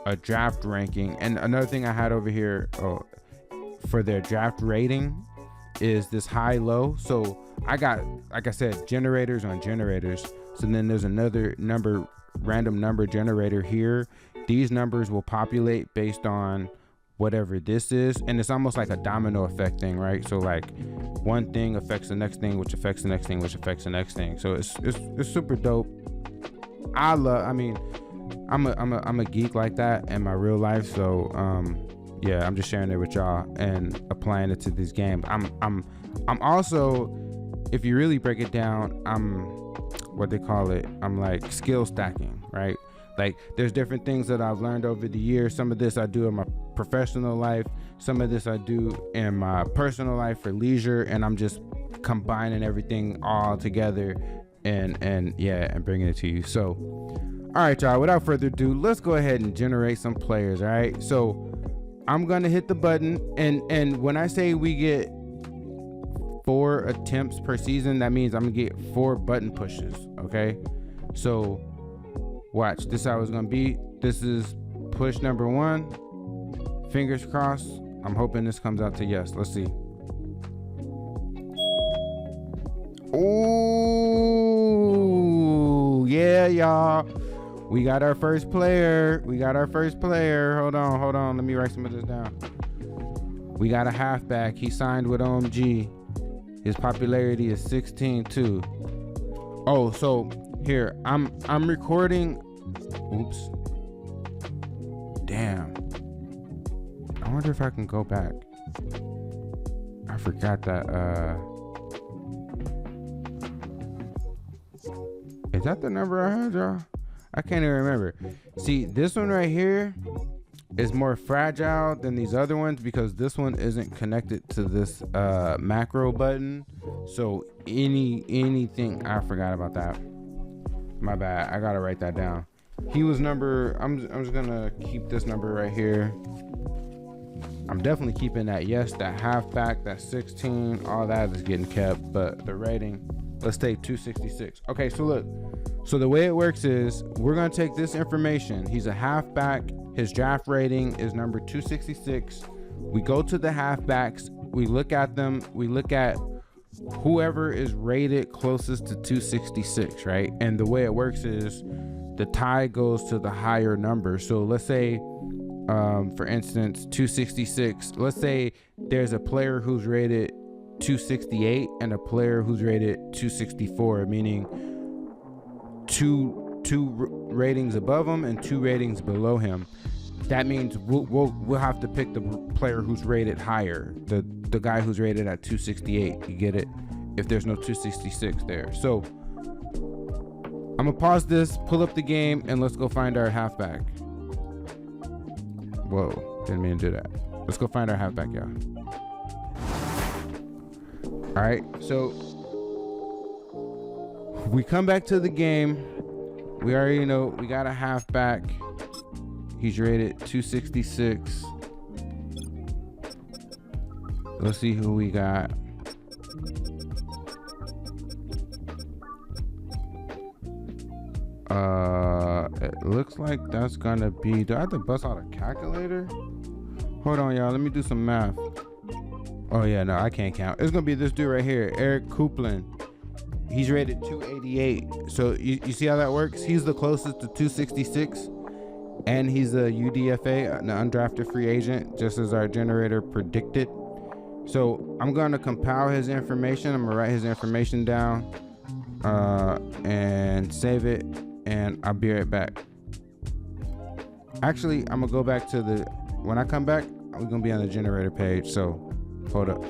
S4: a draft ranking. And another thing I had over here for their draft rating is this high low. So I got, like I said, generators on generators. So then there's another random number generator here. These numbers will populate based on whatever this is, and it's almost like a domino effect thing, right? So like one thing affects the next thing, which affects the next thing, which affects the next thing. So it's super dope. I'm a geek like that in my real life. So yeah, I'm just sharing it with y'all and applying it to these games. I'm also, if you really break it down, I'm what they call it, I'm like skill stacking, right? Like there's different things that I've learned over the years. Some of this I do in my professional life, some of this I do in my personal life for leisure, and I'm just combining everything all together and bringing it to you. So all right, y'all, without further ado, let's go ahead and generate some players. All right, so I'm gonna hit the button, and when I say we get 4 attempts per season, that means I'm gonna get 4 button pushes. Okay, so watch, this is how it's gonna be. This is push number 1. Fingers crossed. I'm hoping this comes out to yes. Let's see. Ooh, yeah, y'all. We got our first player. Hold on. Let me write some of this down. We got a halfback. He signed with OMG. His popularity is 16 too. Oh, so here, I'm recording. Oops. Damn. I wonder if I can go back. I forgot that. Is that the number I had, y'all? I can't even remember. See, this one right here is more fragile than these other ones because this one isn't connected to this macro button. So anything, I forgot about that. My bad. I gotta write that down. He was number. I'm just gonna keep this number right here. I'm definitely keeping that. Yes, that halfback, that 16, all that is getting kept. But the rating, let's take 266. Okay, so look. So the way it works is we're gonna take this information. He's a halfback. His draft rating is number 266. We go to the halfbacks. We look at them. We look at whoever is rated closest to 266, right? And the way it works is the tie goes to the higher number. So let's say, for instance, 266. Let's say there's a player who's rated 268 and a player who's rated 264, meaning two ratings above him and 2 ratings below him. That means we'll have to pick the player who's rated higher, the guy who's rated at 268. You get it? If there's no 266 there. So I'm gonna pause this, pull up the game, and let's go find our halfback. Whoa, didn't mean to do that. Let's go find our halfback, y'all. All right, so we come back to the game. We already know we got a halfback. He's rated 266. Let's see who we got. It looks like that's gonna be. Do I have to bust out a calculator? Hold on, y'all. Let me do some math. Oh yeah, no, I can't count. It's gonna be this dude right here, Eric Coupland. He's rated 288. So you see how that works? He's the closest to 266, and he's a UDFA, an undrafted free agent, just as our generator predicted. So I'm gonna compile his information. I'm gonna write his information down and save it, and I'll be right back. Actually, I'm gonna go back to the, when I come back, we're gonna be on the generator page, so hold up.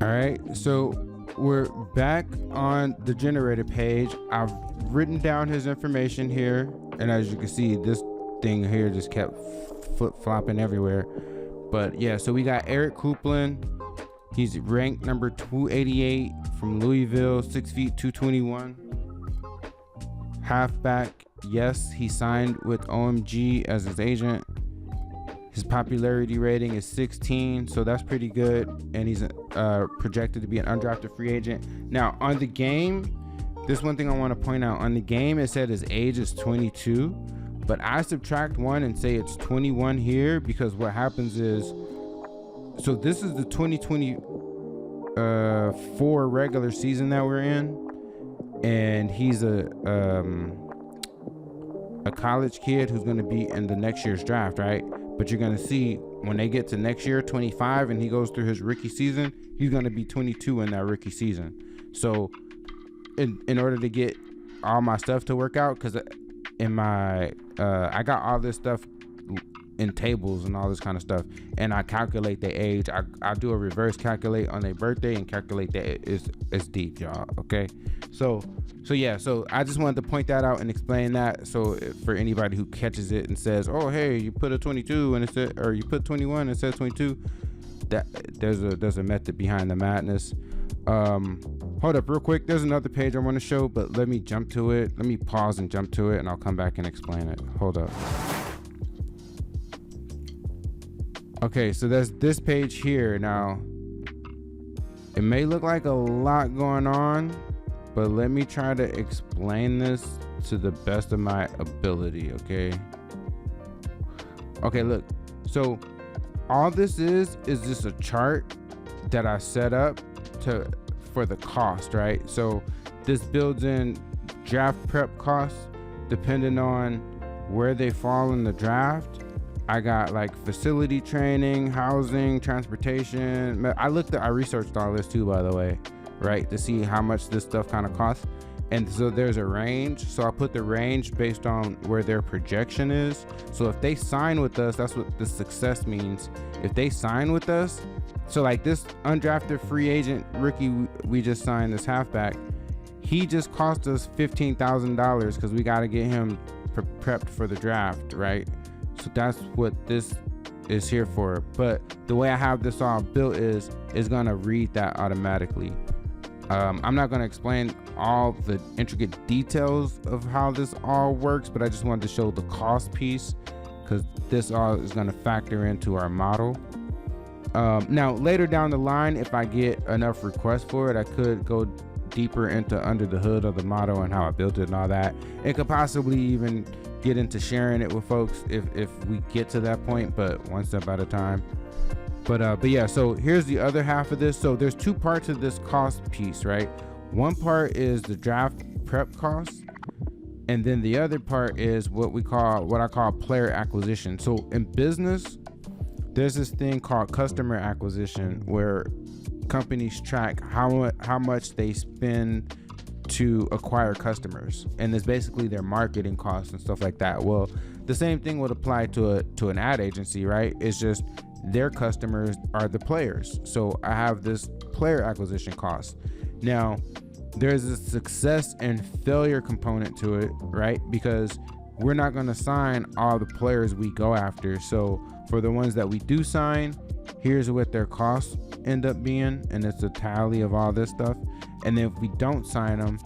S4: All right, so we're back on the generator page. I've written down his information here, and as you can see, this thing here just kept flip-flopping everywhere. But yeah, so we got Eric Coupland. He's ranked number 288 from Louisville, 6 feet 221. Halfback, yes, he signed with OMG as his agent. His popularity rating is 16, so that's pretty good. And he's projected to be an undrafted free agent. Now on the game, this one thing I want to point out, on the game it said his age is 22, but I subtract 1 and say it's 21 here, because what happens is, so this is the 2024 regular season that we're in, and he's a college kid who's going to be in the next year's draft, right? But you're going to see when they get to next year, 25, and he goes through his rookie season, he's going to be 22 in that rookie season. So in order to get all my stuff to work out, because in my I got all this stuff in tables and all this kind of stuff, and I calculate their age. I do a reverse calculate on their birthday and calculate that. It's deep, y'all. Okay, so yeah, so I just wanted to point that out and explain that, so for anybody who catches it and says, oh hey, you put a 22 and it said, or you put 21 and it says 22, that there's a method behind the madness. Hold up real quick, there's another page I want to show, but let me jump to it. Let me pause and jump to it, and I'll come back and explain it. Hold up. Okay, so there's this page here. Now it may look like a lot going on, but let me try to explain this to the best of my ability. Okay, look, so all this is just a chart that I set up for the cost, right? So this builds in draft prep costs depending on where they fall in the draft. I got like facility training, housing, transportation. I researched all this too, by the way, right, to see how much this stuff kind of costs. And so there's a range, so I put the range based on where their projection is. So if they sign with us, that's what the success means. If they sign with us, so like this undrafted free agent rookie we just signed, this halfback, he just cost us $15,000 because we got to get him prepped for the draft, right? So that's what this is here for. But the way I have this all built is gonna read that automatically. I'm not gonna explain all the intricate details of how this all works, but I just wanted to show the cost piece, because this all is gonna factor into our model. Now later down the line, if I get enough requests for it, I could go deeper into under the hood of the model and how I built it and all that. It could possibly even get into sharing it with folks if we get to that point, but one step at a time. But yeah, so here's the other half of this. So there's two parts of this cost piece, right? One part is the draft prep costs, and then the other part is what I call player acquisition. So in business, there's this thing called customer acquisition, where companies track how much they spend to acquire customers, and it's basically their marketing costs and stuff like that. Well, the same thing would apply to an ad agency, right? It's just their customers are the players. So I have this player acquisition cost. Now there's a success and failure component to it, right? Because we're not going to sign all the players we go after. So for the ones that we do sign, here's what their costs end up being, and it's a tally of all this stuff. And then if we don't sign them,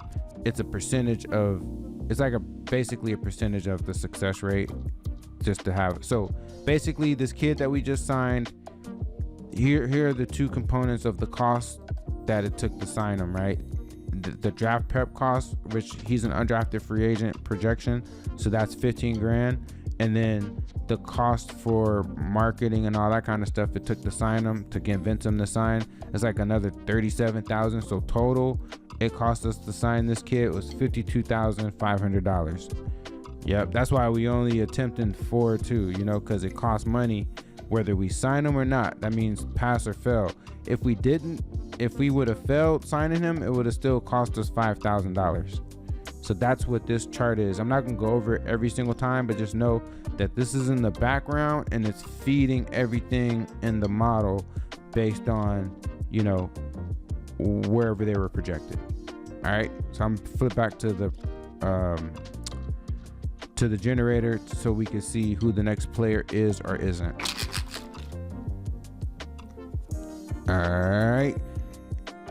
S4: it's a percentage of, it's like basically a percentage of the success rate, just to have. So basically this kid that we just signed, here are the two components of the cost that it took to sign him, right? The draft prep cost, which he's an undrafted free agent projection, so that's 15 grand. And then the cost for marketing and all that kind of stuff it took to sign him, to convince him to sign, it's like another 37,000. So total it cost us to sign this kid was $52,500. Yep, that's why we only attempting 4 too, because it costs money whether we sign him or not. That means pass or fail. If we would have failed signing him, it would have still cost us $5,000. So that's what this chart is. I'm not gonna go over it every single time, but just know that this is in the background and it's feeding everything in the model based on, wherever they were projected. All right, so I'm gonna flip back to the generator so we can see who the next player is or isn't. All right,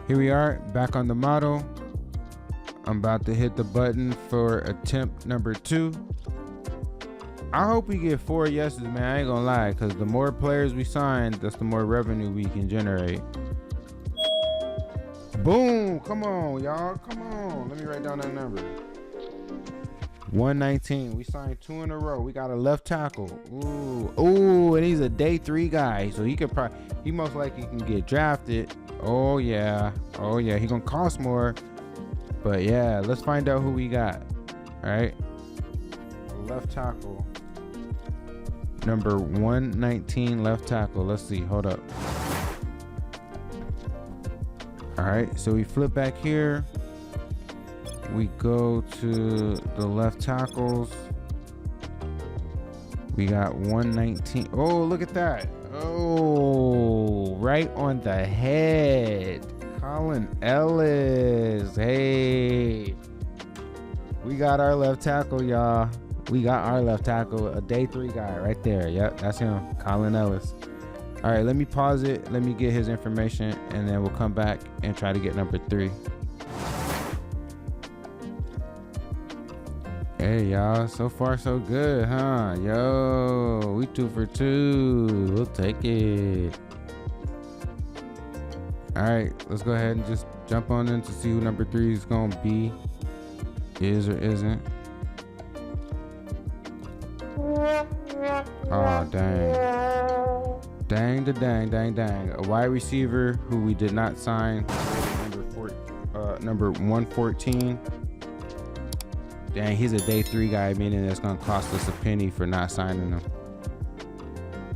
S4: here we are back on the model. I'm about to hit the button for attempt number 2. I hope we get 4 yeses, man. I ain't gonna lie, because the more players we sign, that's the more revenue we can generate. Boom. Come on, y'all. Come on. Let me write down that number. 119. We signed 2 in a row. We got a left tackle. Ooh, and he's a day 3 guy, so he most likely can get drafted. Oh yeah, he gonna cost more, but yeah, let's find out who we got. All right, left tackle, number 119, left tackle. Let's see, hold up. All right, so we flip back here. We go to the left tackles. We got 119. Oh, look at that. Oh, right on the head. Colin Ellis. Hey. We got our left tackle, y'all. We got our left tackle. A day 3 guy right there. Yep, that's him. Colin Ellis. All right, let me pause it. Let me get his information, and then we'll come back and try to get number 3. Hey y'all, so far so good, huh? Yo, we 2 for 2. We'll take it. All right, let's go ahead and just jump on in to see who number 3 is gonna be. Is or isn't. Oh dang. Dang. A wide receiver who we did not sign. Number 114. Dang, he's a day 3 guy, meaning it's gonna cost us a penny for not signing him.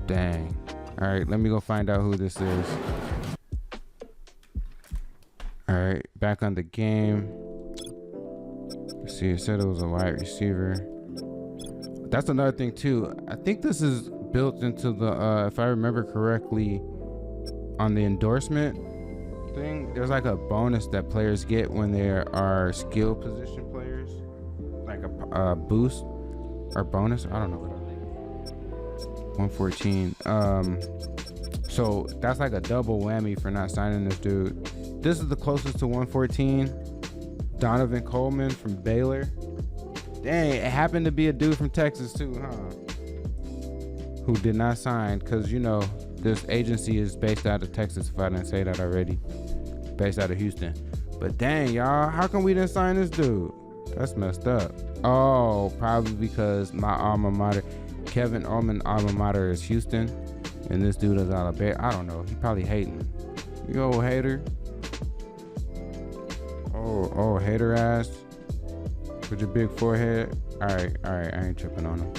S4: Dang. All right, let me go find out who this is. All right, back on the game. Let's see, it said it was a wide receiver. That's another thing too. I think this is built into the, if I remember correctly, on the endorsement thing, there's like a bonus that players get when there are skill position players. Like a boost or bonus, I don't know what 114. So that's like a double whammy for not signing this dude. This is the closest to 114. Donovan Coleman from Baylor. Dang, it happened to be a dude from Texas too, huh? Who did not sign, because you know this agency is based out of Texas, if I didn't say that already. Based out of Houston. But dang, y'all, how come we didn't sign this dude? That's messed up. Oh, probably because my alma mater, Kevin Oleman alma mater, is Houston, and this dude is Alabama. I don't know. He probably hating. You old hater. Oh, hater ass. With your big forehead. All right. I ain't tripping on him.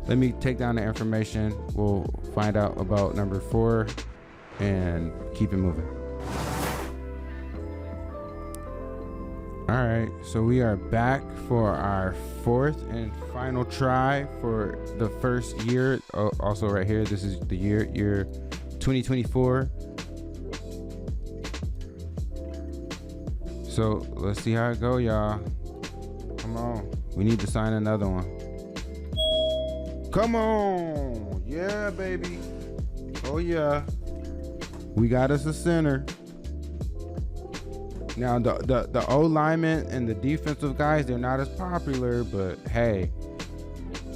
S4: Let me take down the information. We'll find out about number 4 and keep it moving. All right, so we are back for our 4th and final try for the first year. Oh, also right here, this is the year 2024. So let's see how it go, y'all. Come on, we need to sign another one. Come on, yeah, baby. Oh yeah, we got us a center. Now the O linemen and the defensive guys, they're not as popular, but hey,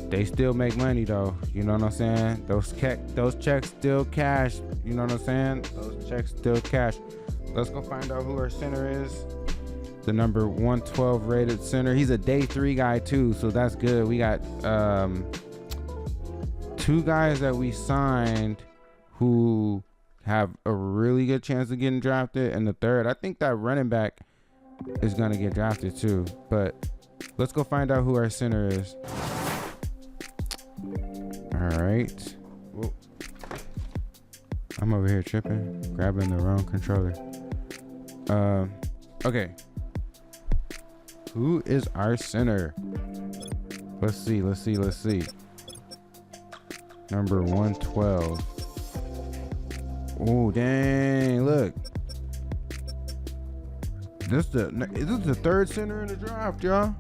S4: they still make money though. You know what I'm saying? Those checks still cash. You know what I'm saying? Those checks still cash. Let's go find out who our center is. The number 112 rated center. He's a day 3 guy too, so that's good. We got 2 guys that we signed who have a really good chance of getting drafted, and the third, I think that running back is gonna get drafted too. But let's go find out who our center is. All right. Whoa. I'm over here tripping, grabbing the wrong controller. Okay. Who is our center? Let's see. Number 112. Oh dang! Look, this is the 3rd center in the draft, y'all.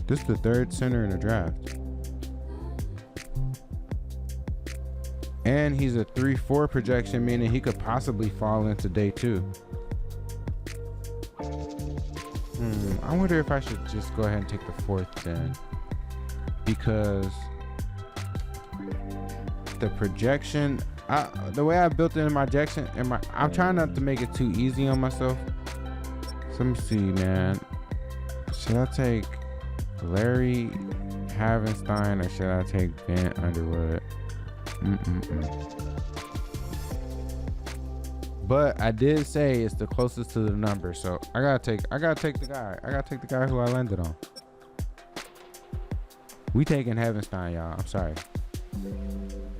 S4: This is the 3rd center in the draft, and he's a 3-4 projection, meaning he could possibly fall into day 2. I wonder if I should just go ahead and take the 4th then, because the projection The way I built it in my injection, I'm trying not to make it too easy on myself. So let me see, man. Should I take Larry Havenstein or should I take Ben Underwood? But I did say it's the closest to the number, so I gotta take the guy. I gotta take the guy who I landed on. We taking Havenstein, y'all. I'm sorry.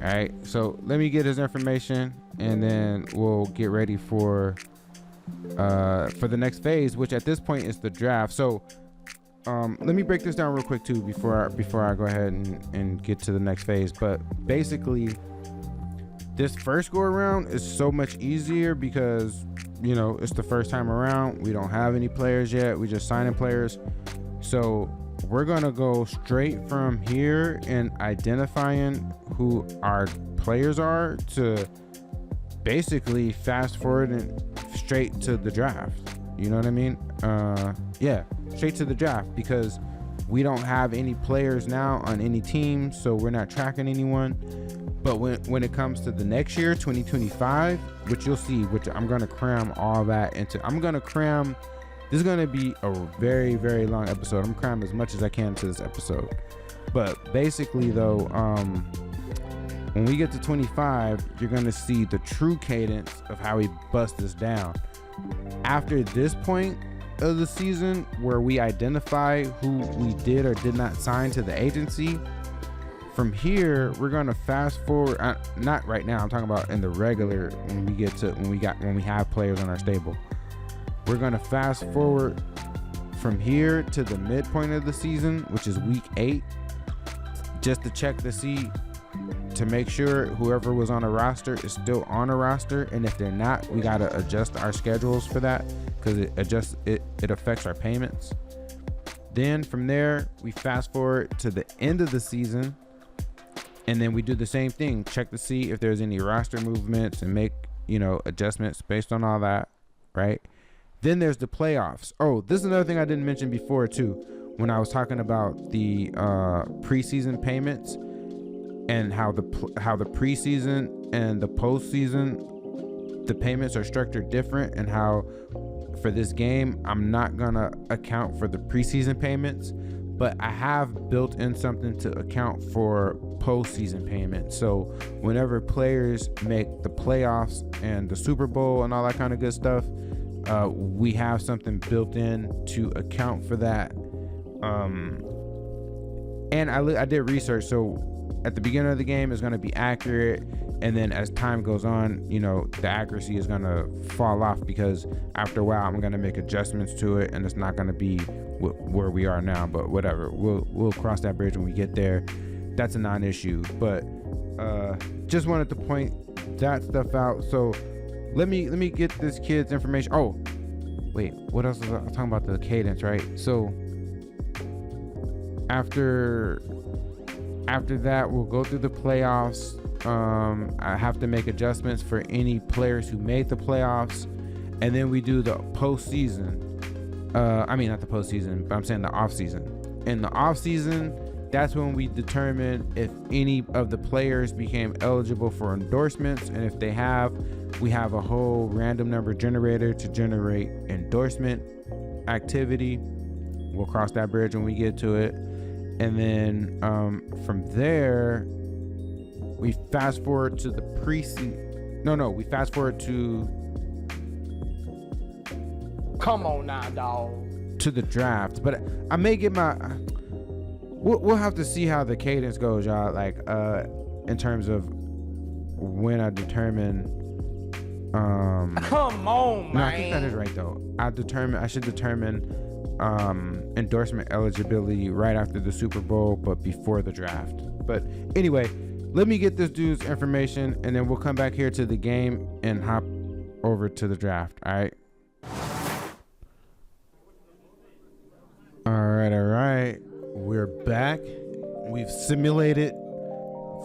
S4: All right, so let me get his information, and then we'll get ready for the next phase, which at this point is the draft. So let me break this down real quick too before I go ahead and get to the next phase. But basically, this first go around is so much easier because, you know, it's the first time around. We don't have any players yet. We just signing players. So we're going to go straight from here and identifying who our players are to basically fast forward and straight to the draft. You know what I mean? Yeah, straight to the draft because we don't have any players now on any team. So we're not tracking anyone. But when it comes to the next year, 2025, which you'll see, which I'm going to cram all that into, this is going to be a very, very long episode. I'm going to cram as much as I can to this episode. But basically though, when we get to 25, you're going to see the true cadence of how we bust this down. After this point of the season where we identify who we did or did not sign to the agency, from here we're going to fast forward, not right now, I'm talking about in the regular, when we have players on our stable. We're going to fast forward from here to the midpoint of the season, which is week 8, just to check to see, to make sure whoever was on a roster is still on a roster, and if they're not, we got to adjust our schedules for that because it affects our payments. Then from there we fast forward to the end of the season, and then we do the same thing, check to see if there's any roster movements and make, you know, adjustments based on all that, right? Then there's the playoffs. Oh, this is another thing I didn't mention before too, when I was talking about the preseason payments and how the preseason and the postseason, the payments are structured different, and how for this game I'm not gonna account for the preseason payments, but I have built in something to account for postseason payments. So whenever players make the playoffs and the Super Bowl and all that kind of good stuff, we have something built in to account for that. And I did research, so at the beginning of the game is going to be accurate, and then as time goes on, you know, the accuracy is going to fall off because after a while I'm going to make adjustments to it, and it's not going to be where we are now. But whatever, we'll cross that bridge when we get there. That's a non-issue, but just wanted to point that stuff out. So let me get this kid's information. Oh wait, what else was I talking about? The cadence, right? So after that, we'll go through the playoffs. I have to make adjustments for any players who made the playoffs, and then we do the postseason. I mean, not the postseason, but I'm saying the off season. In the off season, that's when we determine if any of the players became eligible for endorsements, and if they have, we have a whole random number generator to generate endorsement activity. We'll cross that bridge when we get to it. And then from there, we fast forward to the preseason. No, we fast forward to.
S2: Come on now, dog.
S4: To the draft, but I may get my. We'll have to see how the cadence goes, y'all. Like, in terms of when I determine.
S2: Come on, man.
S4: No, I think that is right though. I should determine endorsement eligibility right after the Super Bowl, but before the draft. But anyway, let me get this dude's information, and then we'll come back here to the game and hop over to the draft. All right. We're back. We've simulated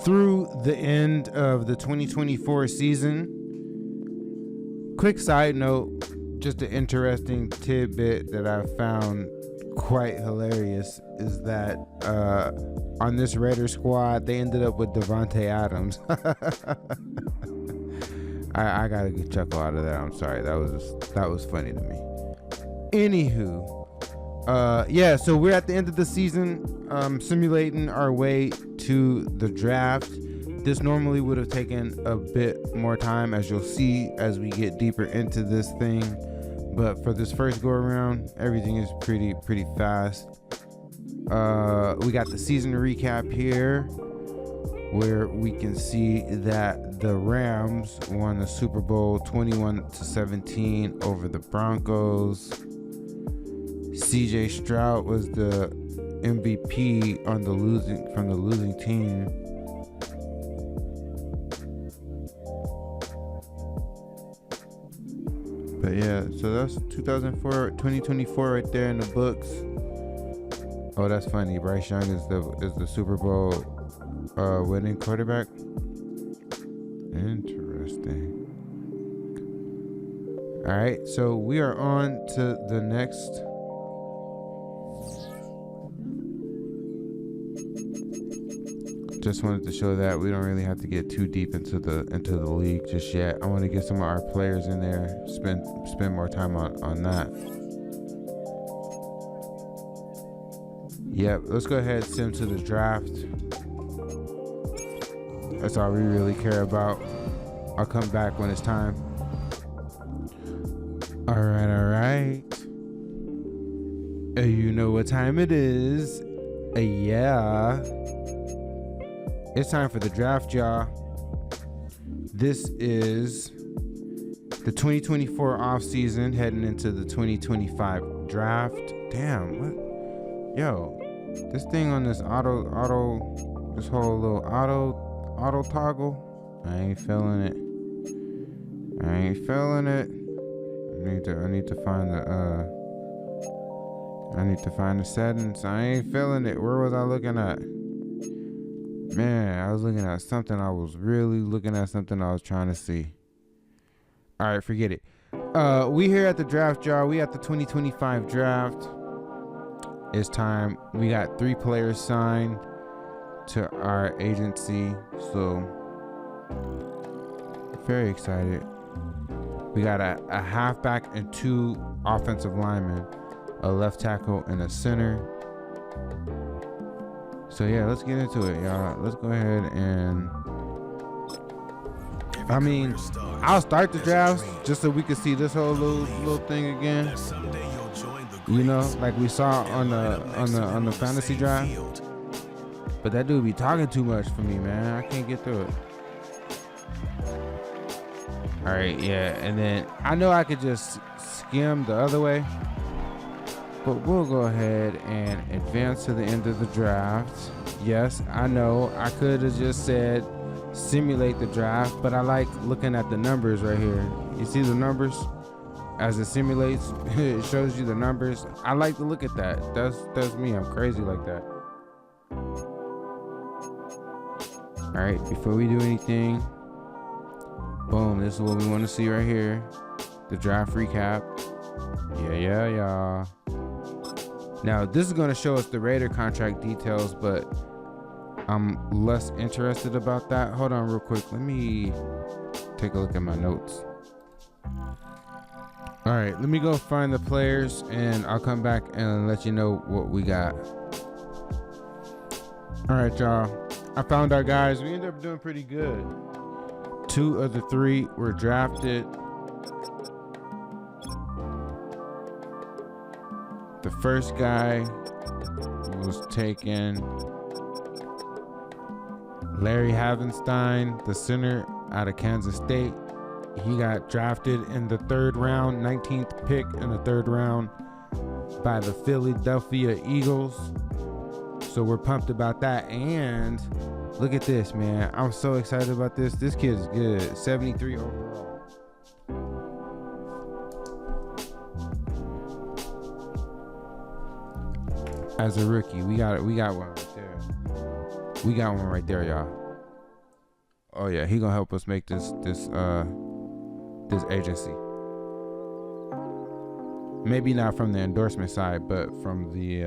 S4: through the end of the 2024 season. Quick side note, just an interesting tidbit that I found quite hilarious is that on this Raider squad, they ended up with Devontae Adams. I got a good chuckle out of that. I'm sorry. That was funny to me. Anywho, yeah, so we're at the end of the season, simulating our way to the draft. This normally would have taken a bit more time, as you'll see as we get deeper into this thing. But for this first go around, everything is pretty fast. We got the season recap here, where we can see that the Rams won the Super Bowl 21-17 over the Broncos. CJ Stroud was the MVP from the losing team. But yeah, so that's 2024 right there in the books. Oh, that's funny. Bryce Young is the Super Bowl winning quarterback. Interesting. All right, so we are on to the next. Just wanted to show that we don't really have to get too deep into the league just yet. I want to get some of our players in there, spend more time on that. Yep, let's go ahead and sim to the draft. That's all we really care about. I'll come back when it's time. All right. You know what time it is. Yeah. It's time for the draft, y'all. This is the 2024 offseason heading into the 2025 draft. Damn, what? Yo, this thing on this this whole little auto toggle, I ain't feeling it. I need to find the settings. I ain't feeling it. Where was I looking at? Man, I was looking at something. I was really looking at something I was trying to see. All right, forget it. We here at the draft, y'all. We at the 2025 draft. It's time. We got 3 players signed to our agency, so very excited. We got a halfback and 2 offensive linemen, a left tackle and a center. So yeah, let's get into it, y'all. Let's go ahead and I'll start the draft just so we can see this whole little thing again. You know, like we saw on the fantasy draft. But that dude be talking too much for me, man. I can't get through it. All right, yeah, and then I know I could just skim the other way. But we'll go ahead and advance to the end of the draft. Yes, I know I could have just said simulate the draft, but I like looking at the numbers right here. You see the numbers? As it simulates, it shows you the numbers. I like to look at that. That's me. I'm crazy like that. All right, before we do anything, boom, this is what we want to see right here. The draft recap. Yeah. Now, this is going to show us the Raider contract details, but I'm less interested about that. Hold on real quick. Let me take a look at my notes. All right, let me go find the players, and I'll come back and let you know what we got. All right, y'all. I found our guys. We ended up doing pretty good. 2 of the 3 were drafted. The first guy was taken. Larry Havenstein, the center out of Kansas State. He got drafted in the 3rd round, 19th pick in the 3rd round by the Philadelphia Eagles. So we're pumped about that. And look at this, man. I'm so excited about this. This kid is good. 73 overall. As a rookie, we got one right there. We got one right there, y'all. Oh yeah, he gonna help us make this agency. Maybe not from the endorsement side, but from the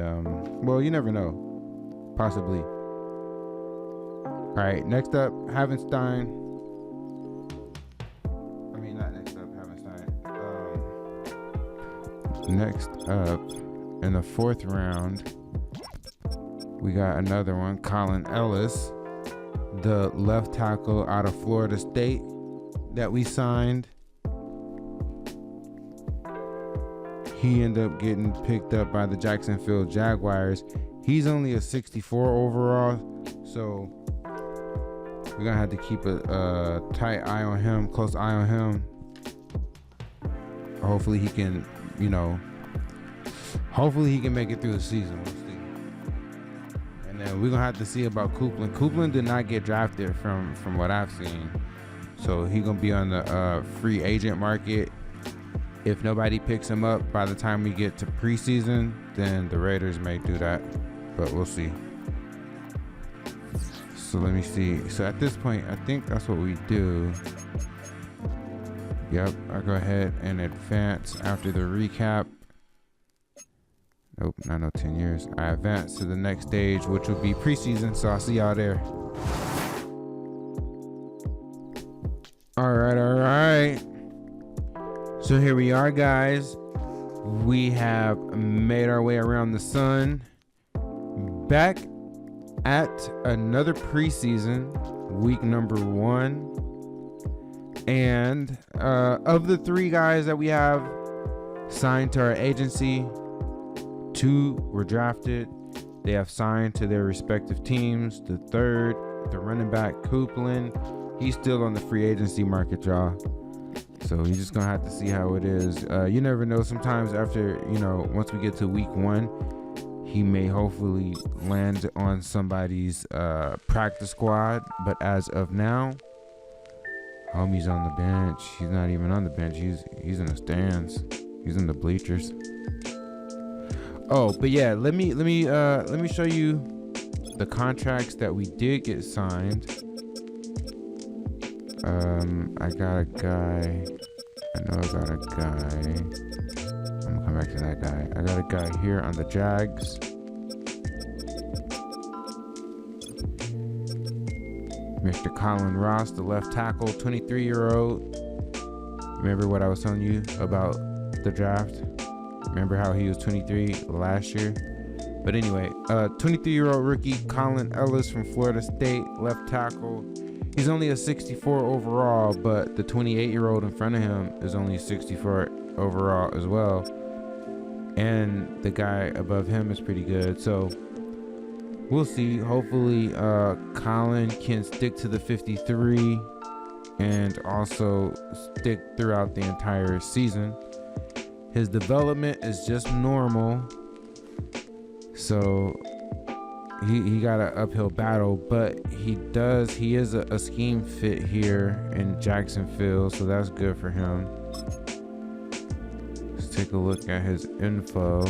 S4: well, you never know, possibly. All right, next up, Havenstein. I mean, not next up, Havenstein. Next up, in the 4th round, we got another one, Colin Ellis, the left tackle out of Florida State that we signed. He ended up getting picked up by the Jacksonville Jaguars. He's only a 64 overall, so we're gonna have to keep a tight eye on him, close eye on him. Hopefully he can, hopefully he can make it through the season. We'll see. And then we're gonna have to see about Copeland. Copeland did not get drafted from what I've seen, so he's gonna be on the free agent market. If nobody picks him up by the time we get to preseason, then the Raiders may do that, but we'll see. So let me see. So at this point, I think that's what we do. Yep, I go ahead and advance after the recap. Nope, not no 10 years. I advance to the next stage, which will be preseason, so I'll see y'all there. All right. So here we are, guys. We have made our way around the sun. Back at another preseason, week number 1. And of the 3 guys that we have signed to our agency, 2 were drafted. They have signed to their respective teams. The 3rd, the running back, Copeland, he's still on the free agency market, y'all. So he's just gonna have to see how it is. You never know. Sometimes after, once we get to week 1, he may hopefully land on somebody's practice squad. But as of now, homie's on the bench. He's not even on the bench. He's in the stands. He's in the bleachers. Oh, but yeah, let me show you the contracts that we did get signed. I got a guy. I'm gonna come back to that guy. I got a guy here on the Jags. Mr. Colin Ross, the left tackle, 23-year-old. Remember what I was telling you about the draft? Remember how he was 23 last year? But anyway, 23-year-old rookie Colin Ellis from Florida State, left tackle. He's only a 64 overall, but the 28-year-old in front of him is only 64 overall as well. And the guy above him is pretty good. So we'll see. Hopefully, Colin can stick to the 53 and also stick throughout the entire season. His development is just normal. So he got an uphill battle, but he is a scheme fit here in Jacksonville, so that's good for him. Let's take a look at his info.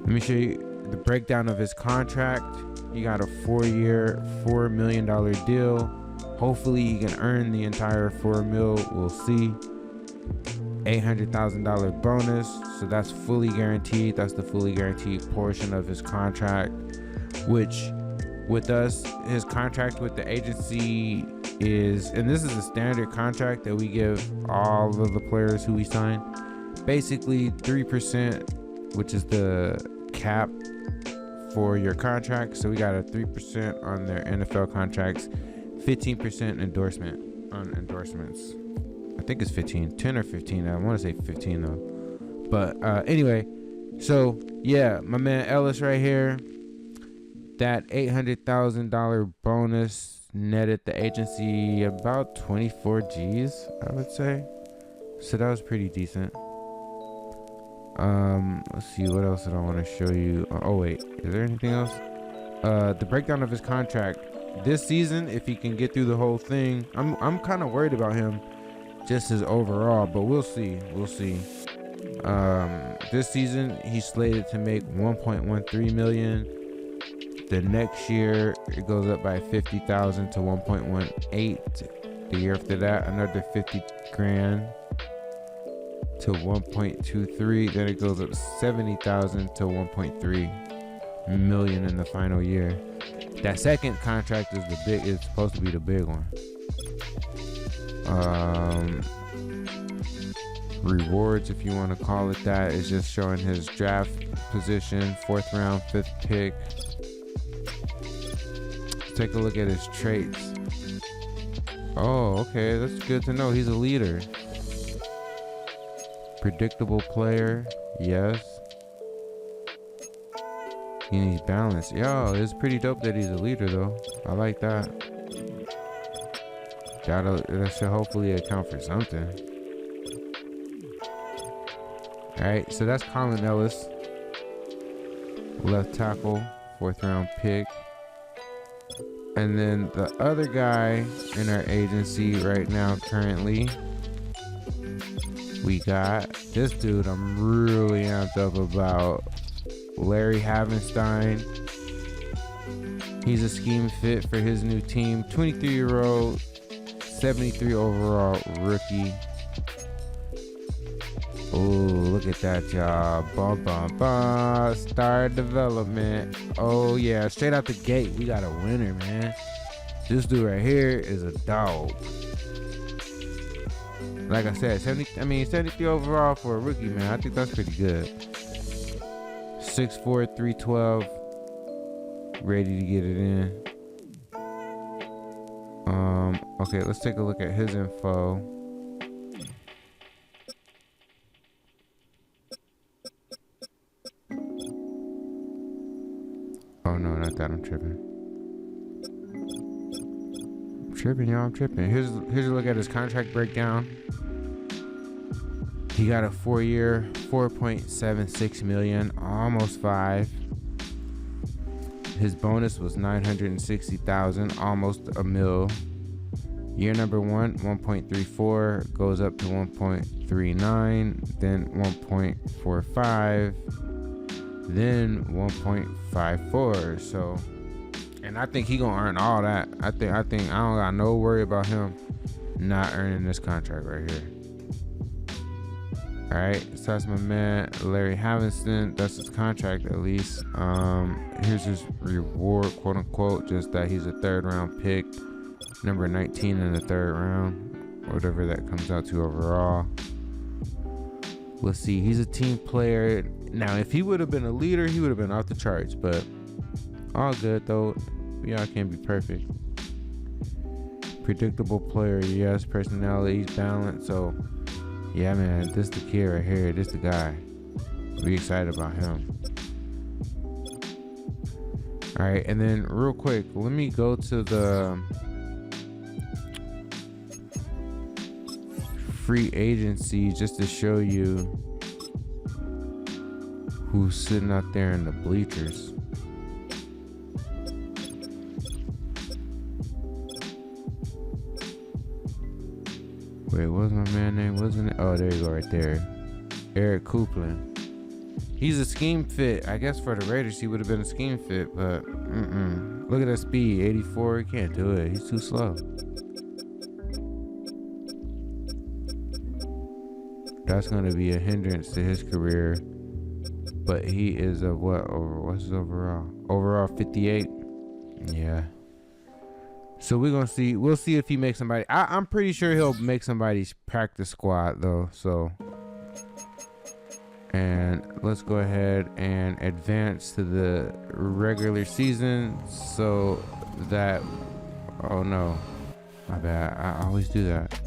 S4: Let me show you the breakdown of his contract. He got a 4-year, $4 million deal. Hopefully he can earn the entire $4 million. We'll see. $800,000 bonus, so that's fully guaranteed. That's the fully guaranteed portion of his contract, which with us, his contract with the agency is, and this is a standard contract that we give all of the players who we sign, basically 3%, which is the cap for your contract. So we got a 3% on their NFL contracts, 15% endorsement on endorsements. I think it's 10 or 15. I want to say 15 though. But anyway, so yeah, my man Ellis right here, that $800,000 bonus netted the agency about 24 G's, I would say. So that was pretty decent. Let's see, what else did I want to show you? Oh wait, is there anything else? The breakdown of his contract this season, if he can get through the whole thing. I'm kind of worried about him, just his overall, but we'll see. This season he's slated to make 1.13 million. The next year it goes up by 50,000 to 1.18. The year after that, another 50 grand. to 1.23. Then it goes up 70,000 to 1.3 million in the final year. That second contract is it's supposed to be the big one. Rewards, if you want to call it that, is just showing his draft position, 4th round, 5th pick. Let's take a look at his traits. Oh, okay, that's good to know. He's a leader. Predictable player, yes. He needs balance. Yo, it's pretty dope that he's a leader, though. I like that. That should hopefully account for something. Alright, so that's Colin Ellis. Left tackle, 4th round pick. And then the other guy in our agency right now currently, we got this dude I'm really amped up about. Larry Havenstein. He's a scheme fit for his new team. 23-year-old, 73 overall rookie. Oh, look at that job. Bum, bum, bum. Star development. Oh, yeah. Straight out the gate, we got a winner, man. This dude right here is a dog. Like I said, 73 overall for a rookie, man. I think that's pretty good. 6'4", 312. Ready to get it in. Okay, let's take a look at his info. Oh no, not that. I'm tripping. Y'all. I'm tripping. Here's a look at his contract breakdown. He got a 4-year, 4.76 million, almost 5. His bonus was 960,000, almost a mil. Year number 1, 1.34, goes up to 1.39, then 1.45, then 1.54. So, and I think he gonna earn all that. I think I don't got no worry about him not earning this contract right here. All right, so that's my man Larry Havenstein. That's his contract, at least. Here's his reward, quote unquote, just that he's a 3rd round pick, number 19 in the 3rd round, whatever that comes out to overall. Let's see, he's a team player. Now, if he would have been a leader, he would have been off the charts, but all good though. Y'all can't be perfect. Predictable player, yes. Personality, he's balanced. So yeah, man, this the kid right here. This the guy. We excited about him. All right, and then real quick, let me go to the free agency just to show you who's sitting out there in the bleachers. Wait, what was my man name? Wasn't it? Oh, there you go, right there. Eric Copeland. He's a scheme fit. I guess for the Raiders, he would have been a scheme fit, but look at that speed, 84. He can't do it. He's too slow. That's going to be a hindrance to his career. But he is a what's his overall? Overall 58. Yeah. So we're gonna see. We'll see if he makes somebody. I'm pretty sure he'll make somebody's practice squad though. So, and let's go ahead and advance to the regular season. So that, oh no, my bad. I always do that.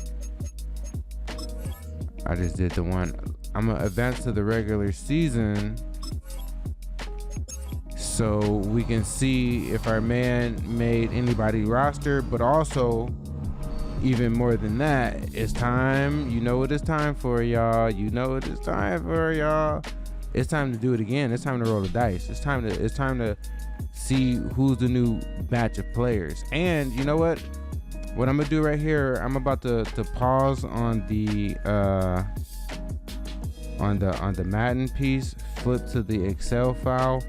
S4: I just did the one. I'm gonna advance to the regular season so we can see if our man made anybody roster, but also even more than that, it's time. You know what it's time for, y'all. You know what it's time for, y'all. It's time to do it again. It's time to roll the dice. It's time to see who's the new batch of players. And you know what? What I'm gonna do right here, I'm about to pause on the Madden piece, flip to the Excel file.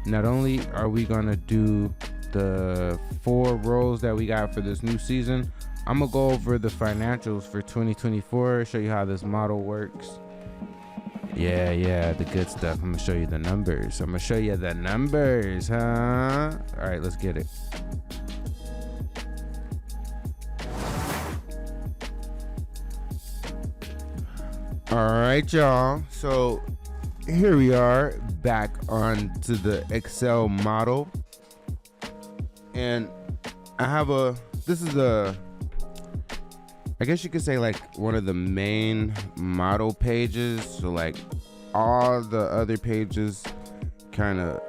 S4: Not only are we gonna do the 4 roles that we got for this new season, I'm gonna go over the financials for 2024, show you how this model works. Yeah, the good stuff. I'm gonna show you the numbers. Huh? All right, let's get it. All right, y'all. So here we are back onto the Excel model. And I have I guess you could say like one of the main model pages. So like all the other pages kind of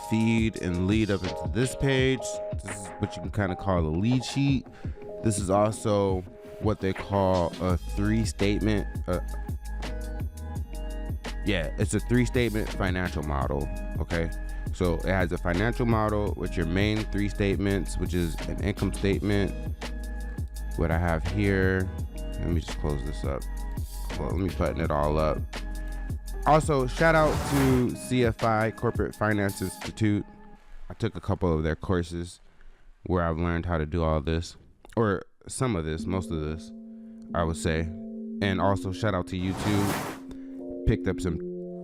S4: feed and lead up into this page. This is what you can kind of call the lead sheet. This is also what they call a three-statement. It's a three-statement financial model. Okay. So it has a financial model with your main three statements, which is an income statement. What I have here, let me just close this up. Well, let me button it all up. Also, shout out to CFI, Corporate Finance Institute. I took a couple of their courses where I've learned how to do all this, or some of this, most of this, I would say. And also shout out to YouTube. Picked up some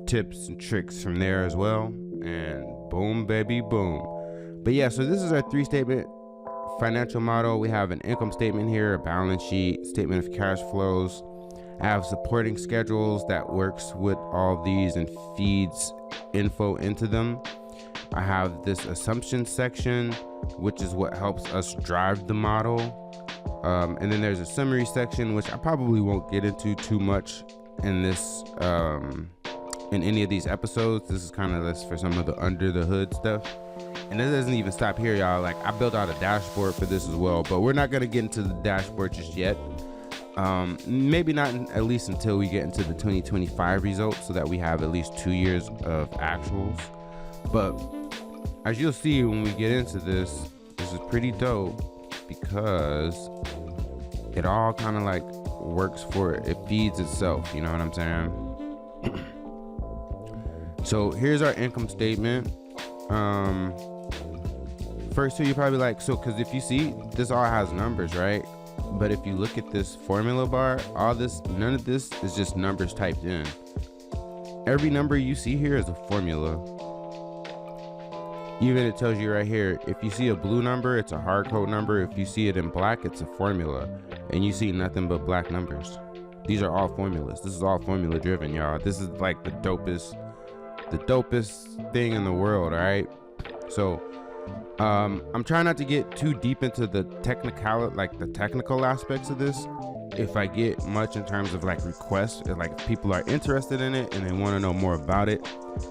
S4: tips and tricks from there as well. And boom, baby, boom. But yeah, so this is our three-statement financial model. We have an income statement here, a balance sheet, statement of cash flows. I have supporting schedules that works with all these and feeds info into them. I have this assumption section, which is what helps us drive the model. And then there's a summary section, which I probably won't get into too much in this in any of these episodes. This is kind of this for some of the under the hood stuff. And it doesn't even stop here, y'all. Like, I built out a dashboard for this as well, but we're not gonna get into the dashboard just yet. Maybe not at least until we get into the 2025 results, so that we have at least 2 years of actuals. But as you'll see when we get into this is pretty dope because it all kind of like works for it. It feeds itself, you know what I'm saying? So here's our income statement. First two, you're probably like, so, because if you see, this all has numbers, right? But if you look at this formula bar, none of this is just numbers typed in. Every number you see here is a formula. Even it tells you right here, if you see a blue number, it's a hard code number. If you see it in black, it's a formula. And you see nothing but black numbers. These are all formulas. This is all formula driven, y'all. This is like the dopest thing in the world, all right? So I'm trying not to get too deep into the technical aspects of this. If I get much in terms of like requests, like if people are interested in it and they want to know more about it,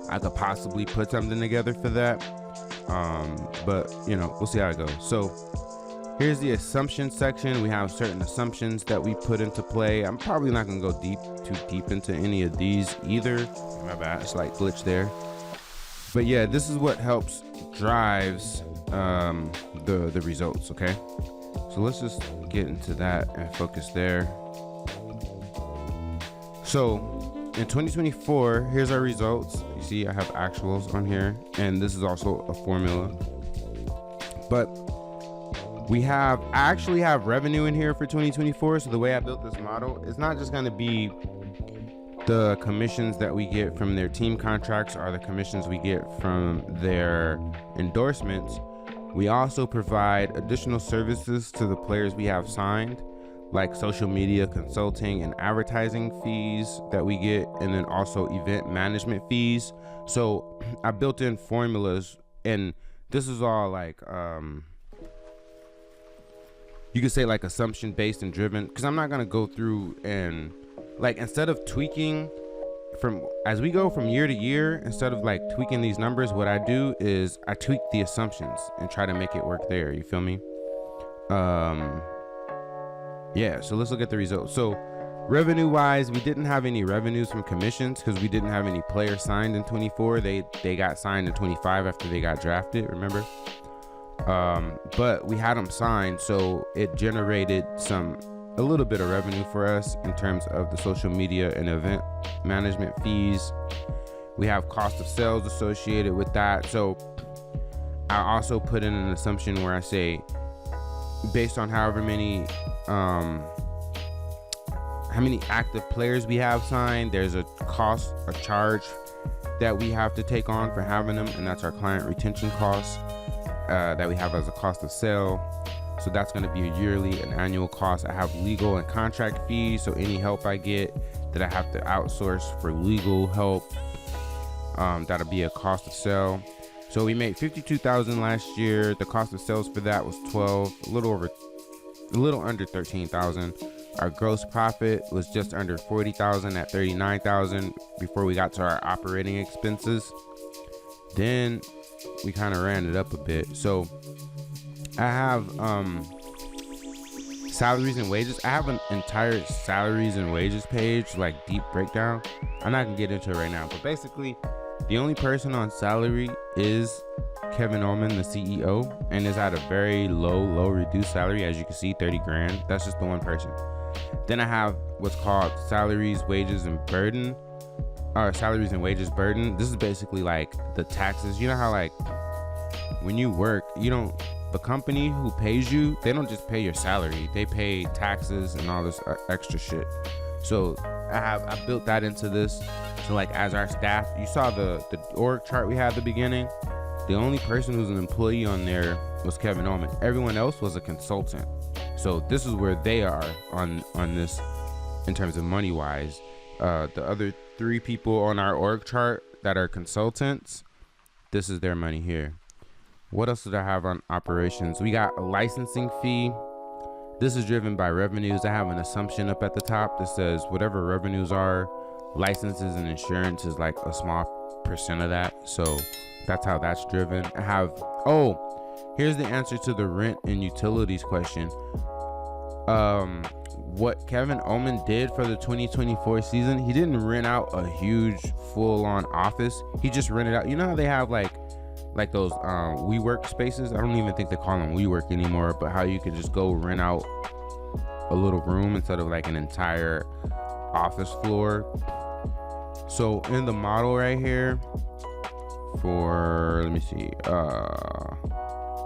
S4: I could possibly put something together for that. But you know, we'll see how it goes. So here's the assumption section. We have certain assumptions that we put into play. I'm probably not gonna go too deep into any of these either. My bad, slight glitch there. But yeah, this is what drives the results. Okay, so let's just get into that and focus there. So in 2024, here's our results. You see I have actuals on here, and this is also a formula. But I actually have revenue in here for 2024. So the way I built this model, it's not just going to be the commissions that we get from their team contracts or the commissions we get from their endorsements. We also provide additional services to the players we have signed, like social media consulting and advertising fees that we get, and then also event management fees. So I built in formulas, and this is all like you could say like assumption based and driven, because I'm not going to go through and like, instead of tweaking as we go from year to year, instead of like tweaking these numbers, what I do is I tweak the assumptions and try to make it work there. You feel me? Yeah, so let's look at the results. So revenue wise, we didn't have any revenues from commissions because we didn't have any players signed in 24. They got signed in 25 after they got drafted, remember? But we had them signed, so it generated a little bit of revenue for us in terms of the social media and event management fees. We have cost of sales associated with that. So I also put in an assumption where I say, based on however how many active players we have signed. There's a charge that we have to take on for having them, and that's our client retention costs that we have as a cost of sale. So that's going to be a yearly and annual cost. I have legal and contract fees, so any help I get that I have to outsource for legal help, that'll be a cost of sale. So we made $52,000 last year. The cost of sales for that was $12,000, a little under $13,000. Our gross profit was just under $40,000 at $39,000 before we got to our operating expenses. Then we kind of ran it up a bit. So I have salaries and wages. I have an entire salaries and wages page, like deep breakdown. I'm not gonna get into it right now, but basically the only person on salary is Kevin Oleman, the CEO, and is at a very low reduced salary. As you can see, 30 grand. That's just the one person. Then I have what's called salaries, wages, and burden. Salaries and wages burden. This is basically like the taxes. You know how like when you work, the company who pays you, they don't just pay your salary. They pay taxes and all this extra shit. So I built that into this. So like as our staff, you saw the org chart we had at the beginning. The only person who's an employee on there was Kevin Oleman. Everyone else was a consultant. So this is where they are on this in terms of money wise. The other 3 people on our org chart that are consultants, this is their money here. What else did I have on operations? We got a licensing fee. This is driven by revenues. I have an assumption up at the top that says whatever revenues are, licenses and insurance is like a small percent of that. So that's how that's driven. I have, here's the answer to the rent and utilities question. What Kevin Oleman did for the 2024 season, he didn't rent out a huge full-on office. He just rented out, you know how they have like those WeWork spaces? I don't even think they call them WeWork anymore, but how you could just go rent out a little room instead of like an entire office floor. So in the model right here for, let me see,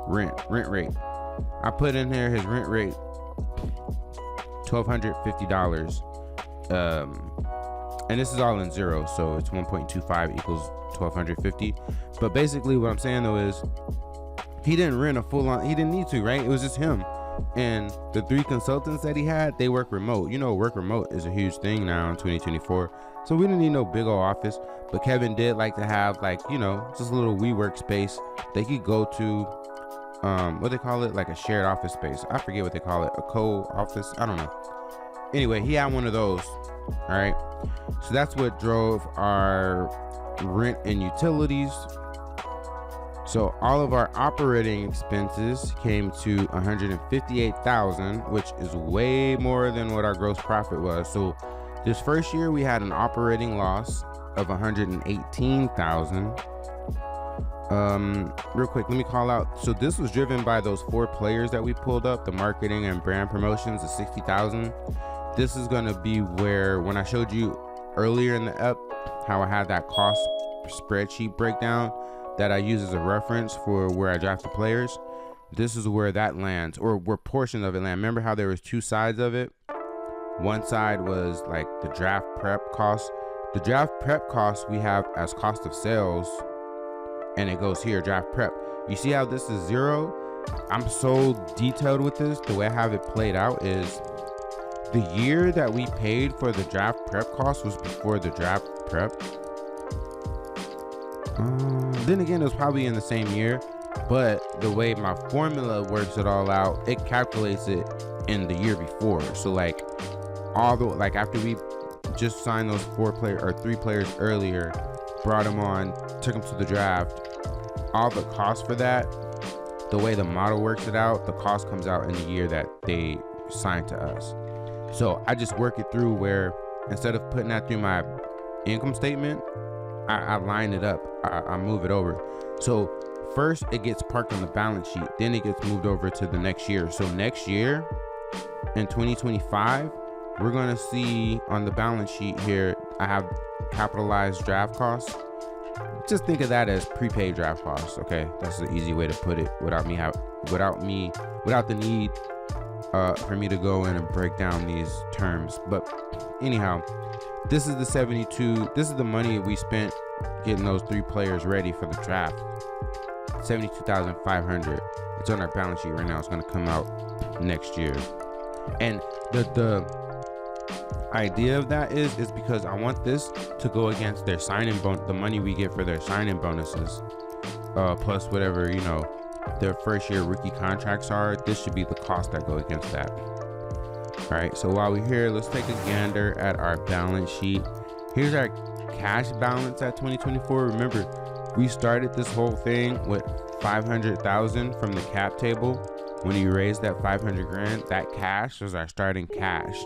S4: rent rate, I put in here his rent rate, $1,250. And this is all in zero, so it's 1.25 equals 1,250. But basically what I'm saying though is he didn't rent a full on, he didn't need to, right? It was just him. And the 3 consultants that he had, they work remote. You know, work remote is a huge thing now in 2024. So we didn't need no big old office. But Kevin did like to have like, you know, just a little WeWork space they could go to, what they call it, like a shared office space. I forget what they call it, a co-office, I don't know. Anyway, he had one of those. All right, so that's what drove our rent and utilities. So all of our operating expenses came to $158,000, which is way more than what our gross profit was. So this first year we had an operating loss of $118,000. Real quick, let me call out. So this was driven by those 4 players that we pulled up, the marketing and brand promotions of $60,000. This is gonna be where, when I showed you earlier in the ep how I had that cost spreadsheet breakdown that I use as a reference for where I draft the players, this is where that lands, or where portions of it land. Remember how there was 2 sides of it? One side was like the draft prep cost. The draft prep cost we have as cost of sales, and it goes here, draft prep. You see how this is 0? I'm so detailed with this. The way I have it played out is the year that we paid for the draft prep cost was before the draft prep. Then again, it was probably in the same year, but the way my formula works it all out, it calculates it in the year before. So like after we just signed those 3 players earlier, brought them on, took them to the draft, all the cost for that, the way the model works it out, the cost comes out in the year that they signed to us. So I just work it through where instead of putting that through my income statement, I line it up, I move it over. So first it gets parked on the balance sheet, then it gets moved over to the next year. So next year in 2025, we're gonna see on the balance sheet here, I have capitalized draft costs. Just think of that as prepaid draft costs, okay? That's the easy way to put it without the need for me to go in and break down these terms. But anyhow, this is the 72. This is the money we spent getting those 3 players ready for the draft. 72,500. It's on our balance sheet right now. It's going to come out next year. And the idea of that is because I want this to go against their signing the money we get for their signing bonuses, plus whatever, you know, their first year rookie contracts are. This should be the cost that go against that. All right, so while we're here, let's take a gander at our balance sheet. Here's our cash balance at 2024. Remember, we started this whole thing with 500,000 from the cap table. When you raised that 500 grand, that cash was our starting cash.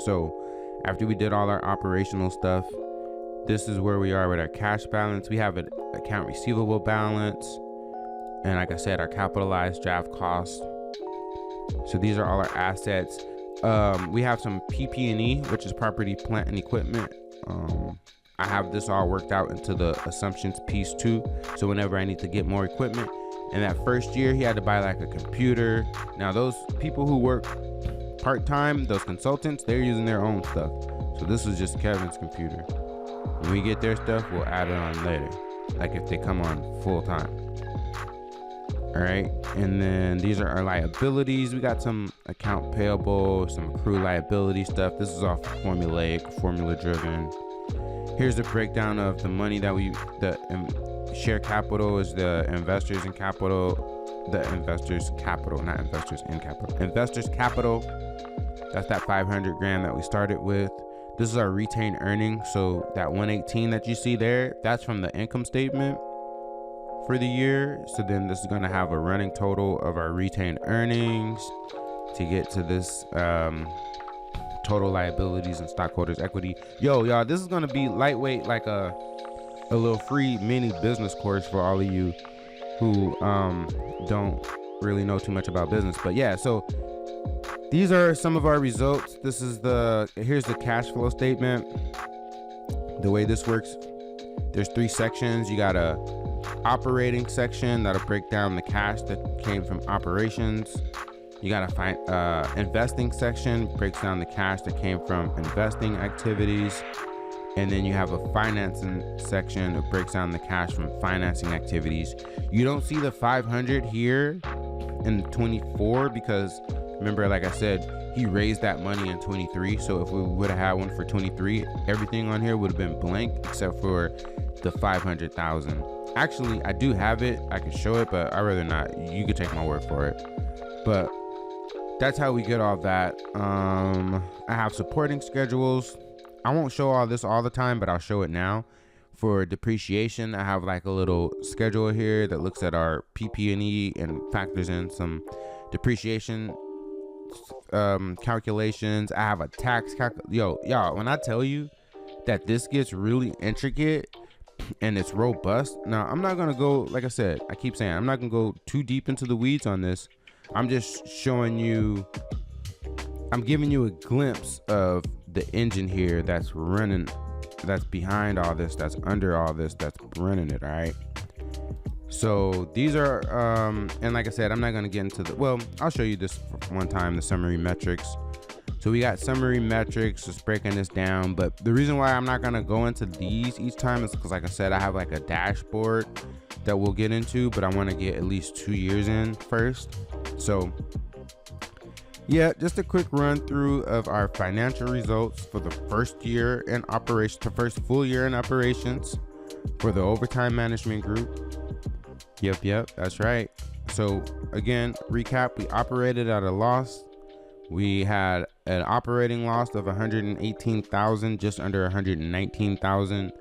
S4: So after we did all our operational stuff, this is where we are with our cash balance. We have an account receivable balance, and like I said, our capitalized draft costs. So these are all our assets. We have some PP&E, which is property, plant, and equipment. I have this all worked out into the assumptions piece too. So whenever I need to get more equipment, and that first year he had to buy like a computer. Now those people who work part-time, those consultants, they're using their own stuff. So this is just Kevin's computer. When we get their stuff, we'll add it on later, like if they come on full-time. All right, and then these are our liabilities. We got some account payable, some accrued liability stuff. This is all formulaic, formula-driven. Here's the breakdown of the money that share capital is the investors in capital, the investors capital, not investors in capital. Investors capital, that's that 500 grand that we started with. This is our retained earnings. So that 118 that you see there, that's from the income statement for the year. So then this is going to have a running total of our retained earnings to get to this total liabilities and stockholders equity. Yo, y'all, this is going to be lightweight, like a little free mini business course for all of you who don't really know too much about business. But yeah, so these are some of our results. This is here's the cash flow statement. The way this works, there's 3 sections. You got a operating section that'll break down the cash that came from operations. You got a investing section, breaks down the cash that came from investing activities. And then you have a financing section that breaks down the cash from financing activities. You don't see the 500 here in 24 because remember, like I said, he raised that money in 23. So if we would have had one for 23, everything on here would have been blank except for the 500,000. Actually, I do have it. I can show it, but I'd rather not. You could take my word for it. But that's how we get all that. I have supporting schedules. I won't show all this all the time, but I'll show it now. For depreciation, I have like a little schedule here that looks at our PP&E and factors in some depreciation calculations. I have a tax y'all, when I tell you that this gets really intricate and it's robust. Now, I'm not gonna go, like I said, I keep saying I'm not gonna go too deep into the weeds on this. I'm just showing you, I'm giving you a glimpse of the engine here that's running, that's behind all this, that's under all this, that's running it. All right, so these are and like I said, I'm not going to get into I'll show you this one time, the summary metrics. So we got summary metrics, just breaking this down. But the reason why I'm not going to go into these each time is because, like I said, I have like a dashboard that we'll get into, but I want to get at least 2 years in first. So yeah, just a quick run through of our financial results for the first year in operation, the first full year in operations for the overtime management group. Yep, that's right. So again, recap, we operated at a loss. We had an operating loss of 118,000, just under 119,000.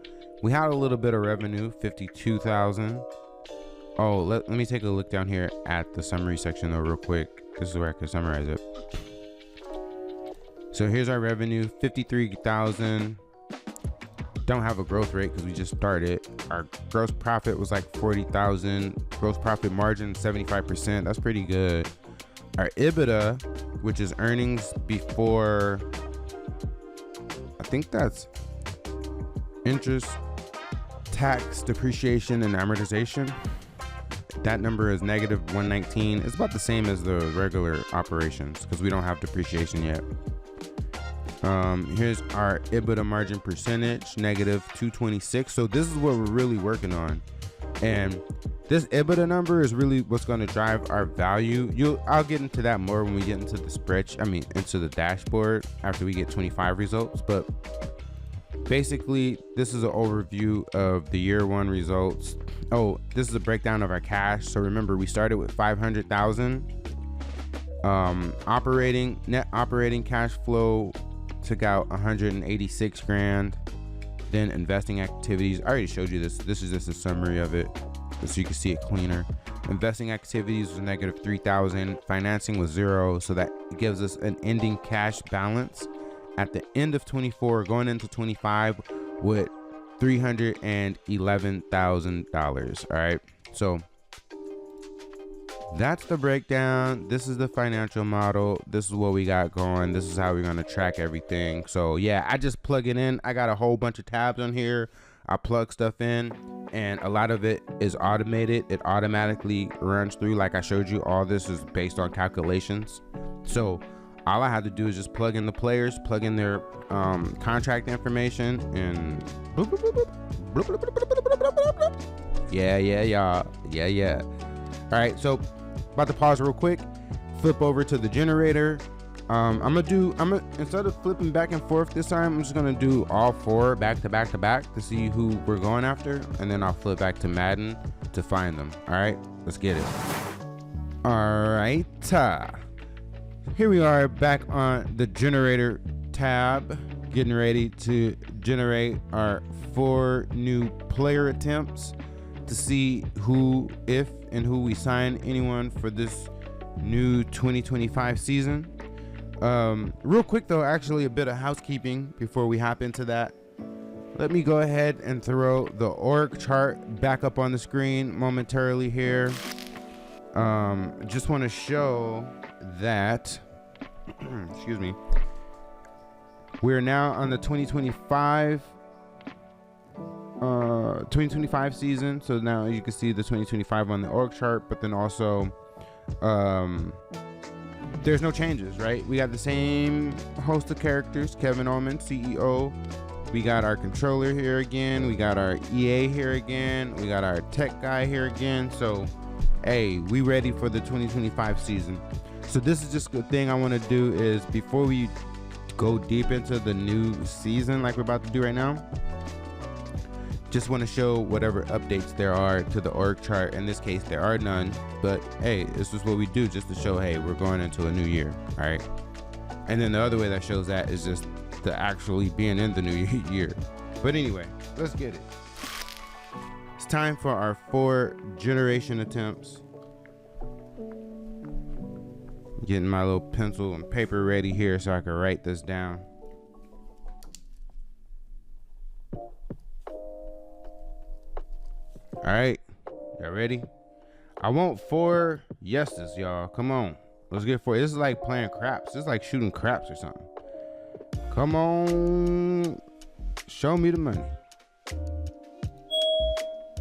S4: We had a little bit of revenue, 52,000. Oh, let me take a look down here at the summary section though real quick. This is where I can summarize it. So here's our revenue, 53,000. Don't have a growth rate because we just started. Our gross profit was like 40,000. Gross profit margin 75%. That's pretty good. Our EBITDA, which is earnings before, I think that's interest, tax, depreciation, and amortization. that number is negative 119. It's about the same as the regular operations because we don't have depreciation yet. Here's our EBITDA margin percentage, negative 226. So this is what we're really working on. And this EBITDA number is really what's going to drive our value. I'll get into that more when we get into the spreadsheet. I mean, into the dashboard after we get 25 results. But basically, this is an overview of the year one results. Oh, this is a breakdown of our cash. So remember, we started with 500,000. Net operating cash flow took out 186 grand. Then investing activities, I already showed you this. This is just a summary of it, so you can see it cleaner. Investing activities was negative 3,000. Financing was 0, so that gives us an ending cash balance at the end of 24, going into 25 with $311,000. All right, so that's the breakdown. This is the financial model. This is what we got going. This is how we're going to track everything. So yeah, I just plug it in. I got a whole bunch of tabs on here. I plug stuff in, and a lot of it is automated. It automatically runs through. Like I showed you, all this is based on calculations. So all I have to do is just plug in the players, plug in their contract information, and yeah. All right, so about to pause real quick, flip over to the generator. I'm gonna instead of flipping back and forth this time, I'm just gonna do all 4 back to back to see who we're going after, and then I'll flip back to Madden to find them. All right, let's get it. All right, here we are back on the generator tab, getting ready to generate our 4 new player attempts to see who, if and who we sign anyone for this new 2025 season. Real quick though, actually a bit of housekeeping before we hop into that. Let me go ahead and throw the org chart back up on the screen momentarily here. Just want to show that excuse me, we're now on the 2025 season. So now you can see the 2025 on the org chart, but then also there's no changes, right? We got the same host of characters. Kevin Oleman, CEO. We got our controller here again. We got our EA here again. We got our tech guy here again. So hey, we ready for the 2025 season. So this is just a thing I want to do is before we go deep into the new season like we're about to do right now, just want to show whatever updates there are to the org chart. In this case, there are none, but hey, this is what we do just to show, hey, we're going into a new year. All right. And then the other way that shows that is just to actually being in the new year. But anyway, let's get it. It's time for our 4 generation attempts. Getting my little pencil and paper ready here so I can write this down. All right, y'all ready? I want 4 yeses, y'all. Come on, let's get 4. This is like playing craps. This is like shooting craps or something. Come on, show me the money.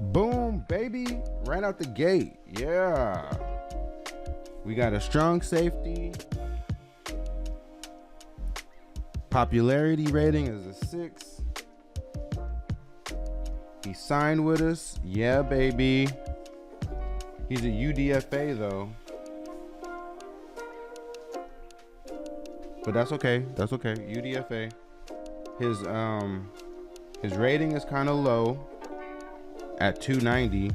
S4: Boom, baby, right out the gate. Yeah, we got a strong safety. Popularity rating is a 6. He signed with us. Yeah, baby. He's a UDFA though. But that's okay. That's okay. UDFA. His rating is kind of low at 290.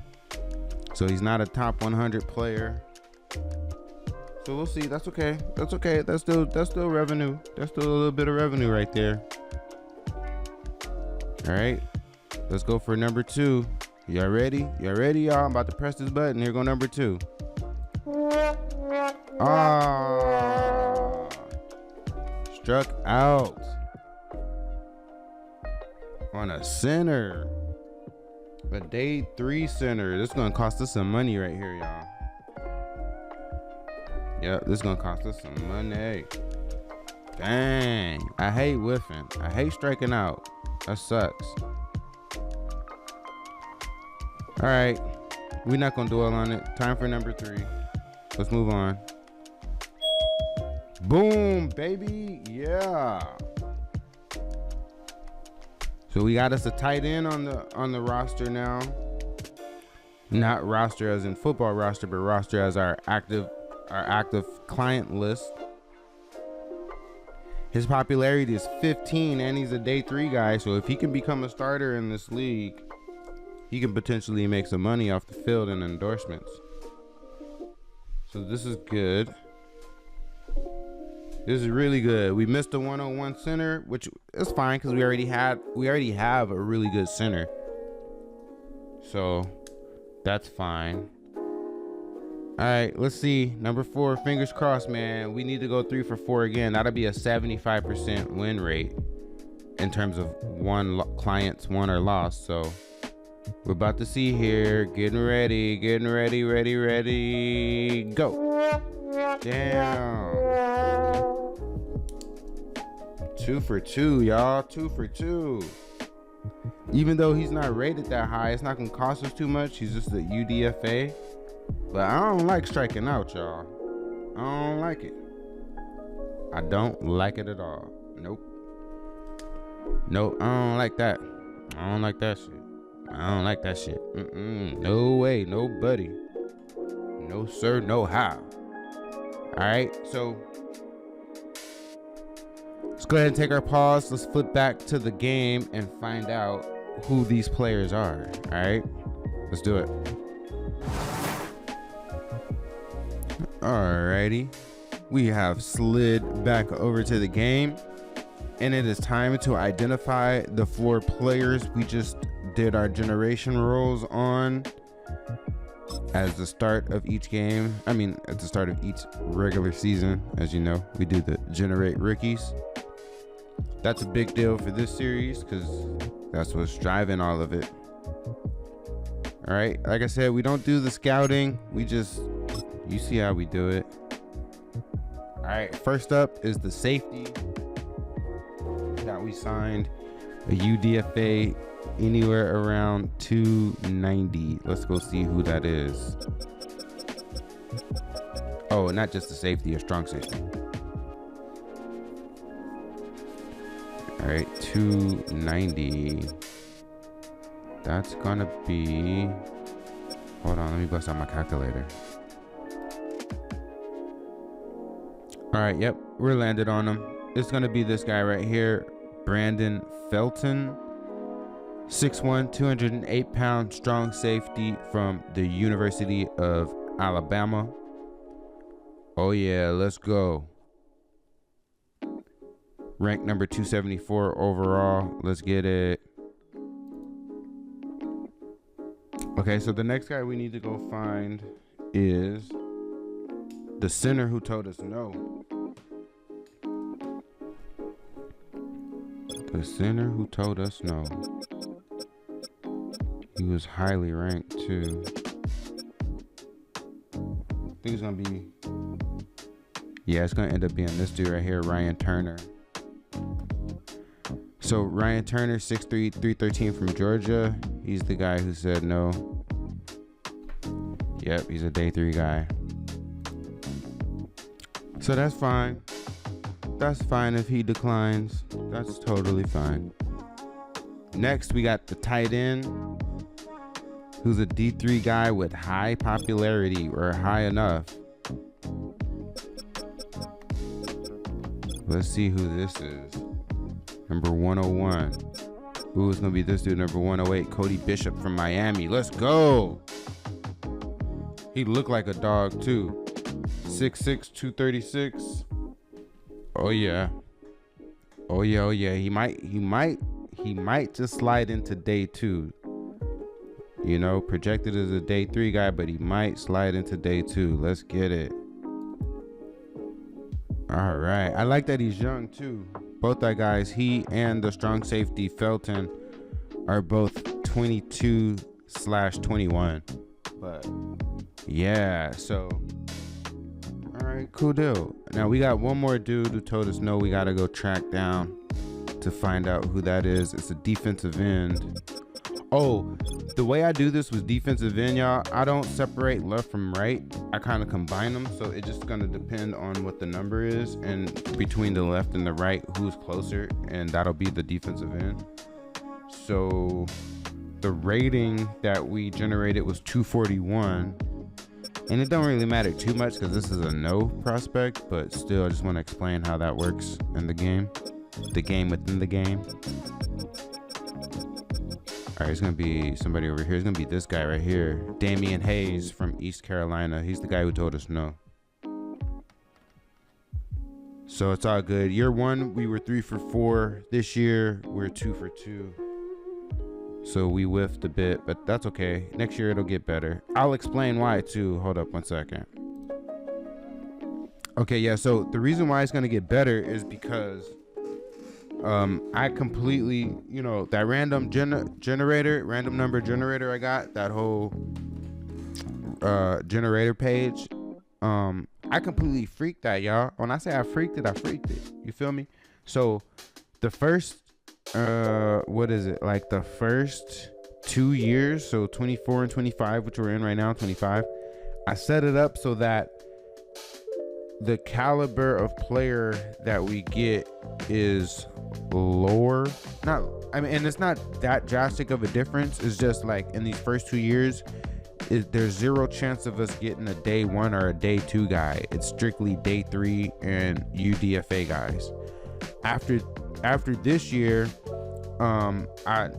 S4: So he's not a top 100 player. So we'll see. That's okay. That's okay. That's still revenue. That's still a little bit of revenue right there. All right. Let's go for number 2. Y'all ready? Y'all ready, y'all? I'm about to press this button. Here go number 2. Ah, struck out on a center, a day 3 center. This is gonna cost us some money right here, y'all. Yep, this is gonna cost us some money. Dang, I hate whiffing. I hate striking out. That sucks. All right, We're not gonna dwell on it. Time for number 3. Let's move on. Boom, baby. Yeah. So we got us a tight end on the roster now. Not roster as in football roster, but roster as our active client list. His popularity is 15 and he's a day 3 guy, so if he can become a starter in this league, he can potentially make some money off the field and endorsements. So this is good. This is really good. We missed a 101 center, which is fine because we already have a really good center. So that's fine. All right, let's see. Number 4, fingers crossed, man. We need to go 3 for 4 again. That'll be a 75% win rate in terms of clients won or lost. So we're about to see here. Getting ready, ready, go. Damn. 2 for 2, y'all. 2 for 2. Even though he's not rated that high, it's not gonna cost us too much. He's just a UDFA. But I don't like striking out, y'all. I don't like it. I don't like it at all. Nope. I don't like that. I don't like that shit. No way, no buddy. No sir, no how. Alright, so let's go ahead and take our pause. Let's flip back to the game and find out who these players are. Alright, let's do it. Alrighty, we have slid back over to the game, and it is time to identify the 4 players we just did our generation rolls on as the start of each game. I mean, at the start of each regular season. As you know, we do the generate rookies. That's a big deal for this series because that's what's driving all of it. All right, like I said, we don't do the scouting. We just, you see how we do it. All right, first up is the safety that we signed, a UDFA anywhere around 290. Let's go see who that is. Oh, not just the safety, a strong safety. All right, 290. That's gonna be, hold on, let me bust out my calculator. All right, yep, we're landed on him. It's gonna be this guy right here, Brandon Felton. 6'1", 208-pound strong safety from the University of Alabama. Oh yeah, let's go. Ranked number 274 overall. Let's get it. Okay, so the next guy we need to go find is the center who told us no. The center who told us no. He was highly ranked too. I think it's gonna be, yeah, it's gonna end up being this dude right here, Ryan Turner. So Ryan Turner, 6'3", 313 from Georgia. He's the guy who said no. Yep, he's a day 3 guy. So that's fine. That's fine if he declines. That's totally fine. Next, we got the tight end, who's a D3 guy with high popularity, or high enough. Let's see who this is. Number 101. Ooh, it's gonna be this dude, number 108, Cody Bishop from Miami. Let's go. He looked like a dog too. 6'6", 236. Oh yeah. Oh yeah. He might just slide into day 2. You know, projected as a day 3 guy, but he might slide into day 2. Let's get it. All right. I like that he's young too. Both that guys, he and the strong safety Felton, are both 22/21. But yeah, so all right, cool deal. Now we got one more dude who told us no. We gotta go track down to find out who that is. It's a defensive end. Oh, the way I do this with defensive end, y'all, I don't separate left from right. I kind of combine them, so it's just gonna depend on what the number is, and between the left and the right, who's closer, and that'll be the defensive end. So the rating that we generated was 241, and it don't really matter too much because this is a no prospect, but still, I just want to explain how that works in the game within the game. All right, it's gonna be somebody over here. It's gonna be this guy right here, Damian Hayes from East Carolina. He's the guy who told us no. So it's all good. Year one, we were 3 for 4. This year, we're 2 for 2. So we whiffed a bit, but that's okay. Next year, it'll get better. I'll explain why too. Hold up one second. Okay, yeah, so the reason why it's gonna get better is because I completely, that random number generator I got, that whole generator page, I completely freaked that, y'all. When I say I freaked it. You feel me? So the first, the first 2 years, so 24 and 25, which we're in right now, 25, I set it up so that the caliber of player that we get is lower. And it's not that drastic of a difference. It's just like in these first 2 years, there's zero chance of us getting a day 1 or a day 2 guy. It's strictly day 3 and UDFA guys. After this year, I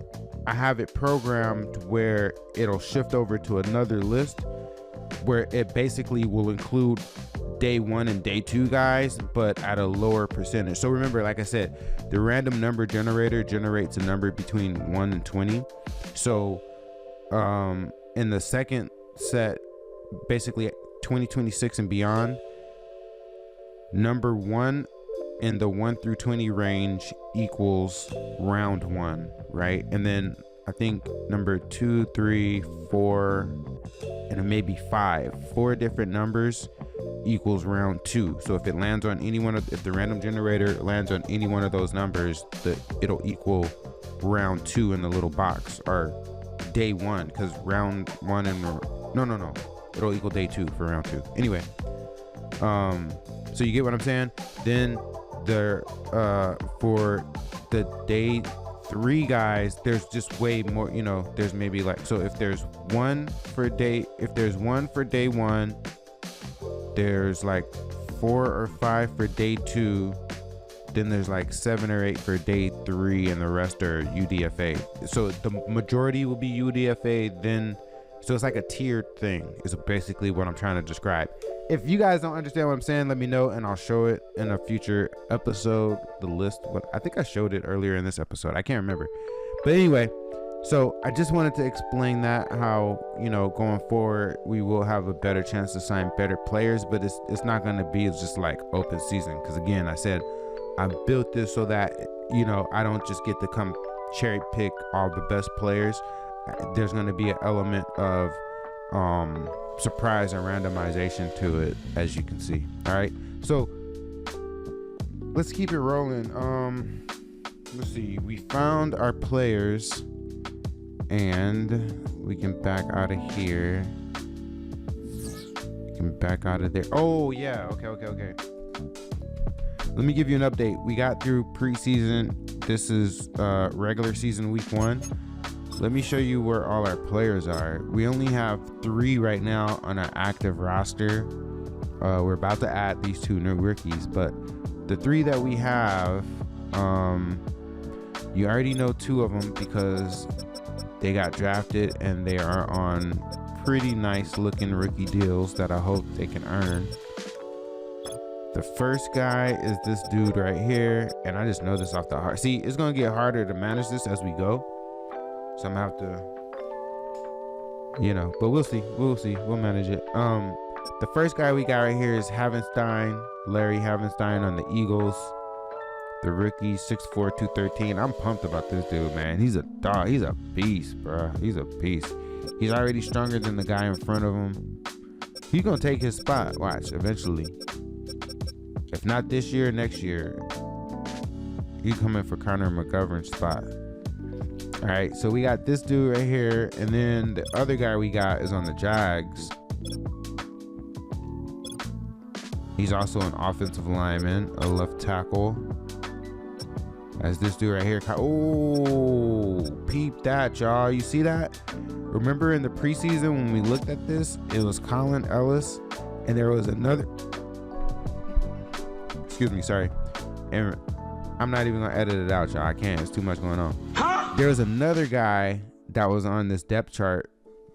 S4: have it programmed where it'll shift over to another list where it basically will include day 1 and day 2 guys, but at a lower percentage. So remember, like I said, the random number generator generates a number between 1 and 20. So in the second set, basically 2026 and beyond, number 1 in the 1 through 20 range equals round 1, right? And then I think number 2, 3, 4, and maybe 4 different numbers equals round 2. So if it lands on if the random generator lands on any one of those numbers, it'll equal round 2 in the little box, or day 1, because round 1 and no, it'll equal day 2 for round 2. Anyway, so you get what I'm saying? Then for the day 3 guys, there's just way more, there's maybe so if there's one for day 1, there's 4 or 5 for day 2, then there's 7 or 8 for day 3, and the rest are UDFA. So the majority will be UDFA, then, so it's like a tiered thing is basically what I'm trying to describe. If you guys don't understand what I'm saying, let me know and I'll show it in a future episode, the list. I think I showed it earlier in this episode, I can't remember. But anyway, so I just wanted to explain that, how, going forward, we will have a better chance to sign better players, but it's not going to be just open season. Because again, I said, I built this so that, I don't just get to come cherry pick all the best players. There's going to be an element of surprise and randomization to it, as you can see. All right, so let's keep it rolling. Let's see, we found our players, and we can back out of here. We can back out of there. Oh yeah, okay. Let me give you an update. We got through preseason. This is regular season week 1. Let me show you where all our players are. We only have 3 right now on our active roster. We're about to add these 2 new rookies, but the 3 that we have, you already know 2 of them because they got drafted and they are on pretty nice looking rookie deals that I hope they can earn. The first guy is this dude right here, and I just know this off the heart. See, it's gonna get harder to manage this as we go, so I'm gonna have to, but we'll see. We'll manage it. The first guy we got right here is Larry Havenstein on the Eagles. The rookie, 6'4", 213. I'm pumped about this dude, man. He's a dog. He's a beast, bro. He's a beast. He's already stronger than the guy in front of him. He's gonna take his spot. Watch, eventually. If not this year, next year, he's coming for Connor McGovern's spot. All right, so we got this dude right here, and then the other guy we got is on the Jags. He's also an offensive lineman, a left tackle. As this dude right here. Oh, peep that, y'all. You see that? Remember in the preseason when we looked at this, it was Colin Ellis, and there was another. Excuse me, sorry. And I'm not even gonna edit it out, y'all. I can't. It's too much going on. There was another guy that was on this depth chart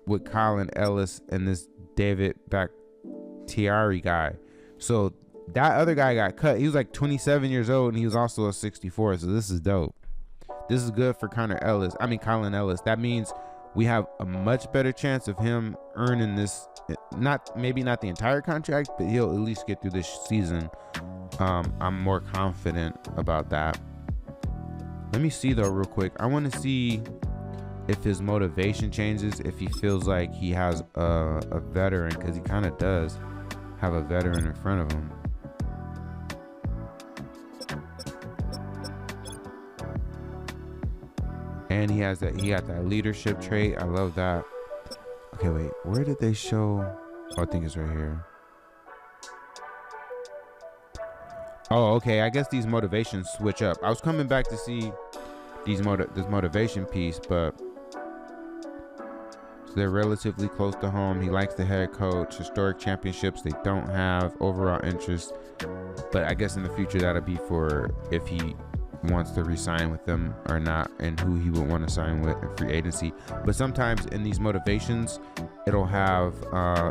S4: with Colin Ellis and this David Bakhtiari guy. So that other guy got cut. He was like 27 years old, and he was also a 64. So this is dope. This is good for Colin Ellis. That means we have a much better chance of him earning this. Maybe not the entire contract, but he'll at least get through this season. I'm more confident about that. Let me see though real quick. I want to see if his motivation changes, if he feels like he has a veteran, because he kind of does have a veteran in front of him. And he got that leadership trait. I love that. Okay, wait, where did they show? Oh, I think it's right here. Oh, okay. I guess these motivations switch up. I was coming back to see this motivation piece, but so they're relatively close to home. He likes the head coach. Historic championships they don't have. Overall interest, but I guess in the future that'll be for if he wants to re-sign with them or not, and who he would want to sign with in free agency. But sometimes in these motivations, it'll have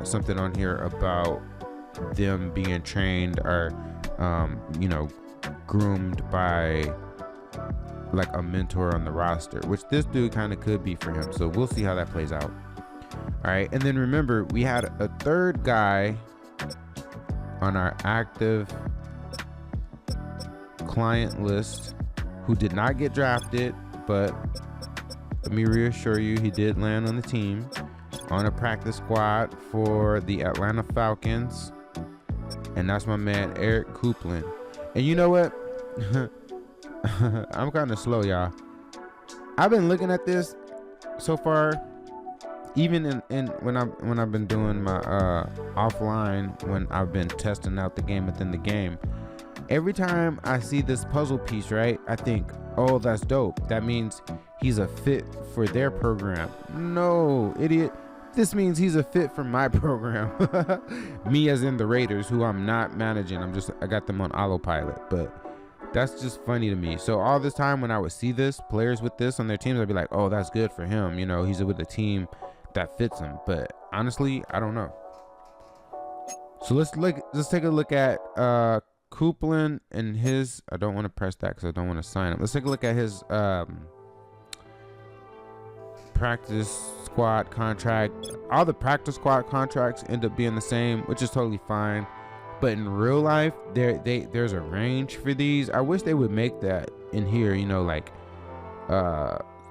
S4: something on here about them being trained or groomed by like a mentor on the roster, which this dude kind of could be for him. So we'll see how that plays out. All right, and then remember we had a third guy on our active client list who did not get drafted, but let me reassure you, he did land on the team on a practice squad for the Atlanta Falcons, and that's my man Eric Copeland. And you know what? I'm kind of slow, y'all. I've been looking at this so far, even in when I've been doing my offline, when I've been testing out the game within the game. Every time I see this puzzle piece, right, I think, oh, that's dope. That means he's a fit for their program. No, idiot. This means he's a fit for my program. Me as in the Raiders, who I'm not managing. I got them on autopilot, but that's just funny to me. So all this time when I would see this, players with this on their teams, I'd be like, oh, that's good for him. He's with a team that fits him. But honestly, I don't know. So let's take a look at Copeland and his. I don't want to press that because I don't want to sign him. Let's take a look at his practice squad contract. All the practice squad contracts end up being the same, which is totally fine. But in real life, there's a range for these. I wish they would make that in here,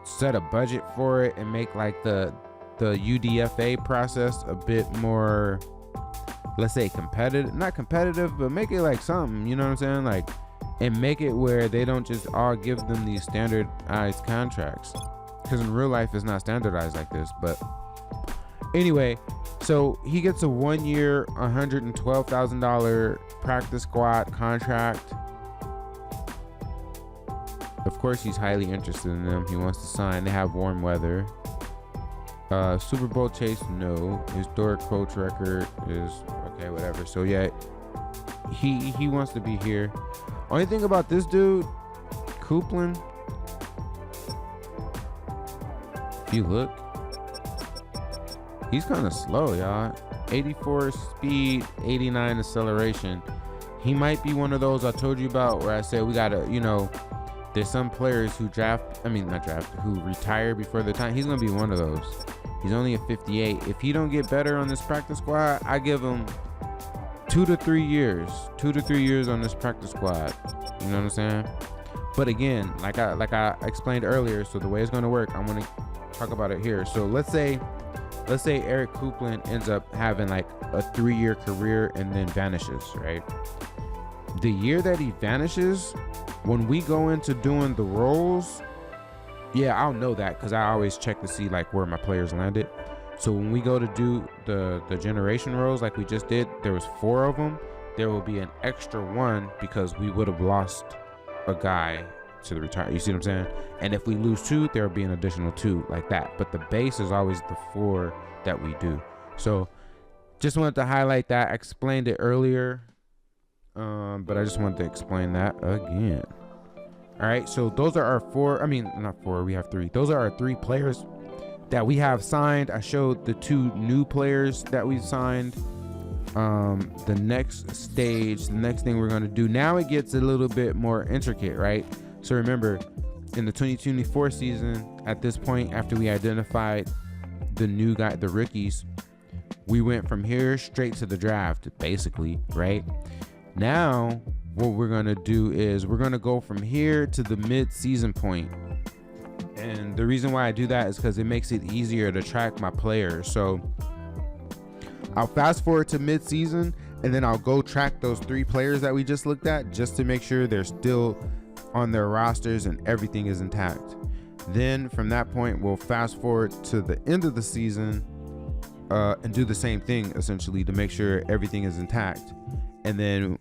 S4: set a budget for it and make like the UDFA process a bit more, let's say competitive, not competitive, but make it like something, you know what I'm saying? Like, and make it where they don't just all give them these standardized contracts. Because in real life, it's not standardized like this. But anyway, so he gets a 1 year, $112,000 practice squad contract. Of course, he's highly interested in them. He wants to sign. They have warm weather. Super Bowl chase, no. Historic coach record is okay, whatever. So yeah, he wants to be here. Only thing about this dude, Copeland, if you look, he's kind of slow, y'all. 84 speed, 89 acceleration. He might be one of those I told you about where I said we gotta, there's some players who who retire before their time. He's gonna be one of those. He's only a 58. If he don't get better on this practice squad, I give him 2 to 3 years. 2 to 3 years on this practice squad. You know what I'm saying? But again, like I explained earlier, so the way it's gonna work, I'm gonna talk about it here. So let's say Eric Copeland ends up having like a 3-year career and then vanishes, right? The year that he vanishes, when we go into doing the roles, Yeah, I'll know that because I always check to see like where my players landed. So when we go to do the generation rows like we just did, there was 4 of them. There will be an extra 1 because we would have lost a guy to the retire. You see what I'm saying? And if we lose 2, there will be an additional 2 like that. But the base is always the 4 that we do. So just wanted to highlight that. I explained it earlier, but I just wanted to explain that again. All right, so those are our 4. I mean, not 4. We have 3. Those are our 3 players that we have signed. I showed the 2 new players that we've signed. The next stage, the next thing we're going to do, now it gets a little bit more intricate, right? So remember, in the 2024 season, at this point, after we identified the new guy, the rookies, we went from here straight to the draft, basically, right? Now, what we're going to do is we're going to go from here to the mid-season point. And the reason why I do that is because it makes it easier to track my players. So I'll fast forward to mid-season, and then I'll go track those 3 players that we just looked at just to make sure they're still on their rosters and everything is intact. Then from that point, we'll fast forward to the end of the season and do the same thing essentially to make sure everything is intact. And then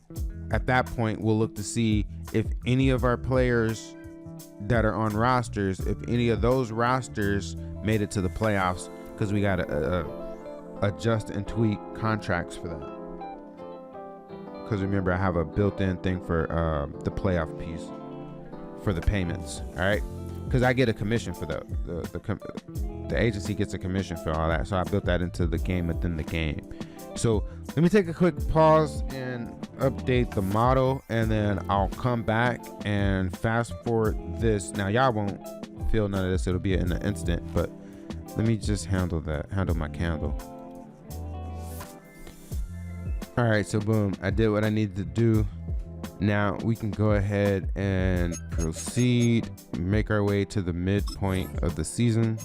S4: at that point, we'll look to see if any of our players that are on rosters, if any of those rosters made it to the playoffs, because we got to adjust and tweak contracts for that. Because remember, I have a built-in thing for the playoff piece for the payments. All right, because I get a commission for the agency gets a commission for all that, so I built that into the game within the game. So let me take a quick pause and update the model, and then I'll come back and fast forward this. Now y'all won't feel none of this, it'll be in an instant, but let me just handle my candle. All right, so boom, I did what I needed to do. Now we can go ahead and proceed, make our way to the midpoint of the season.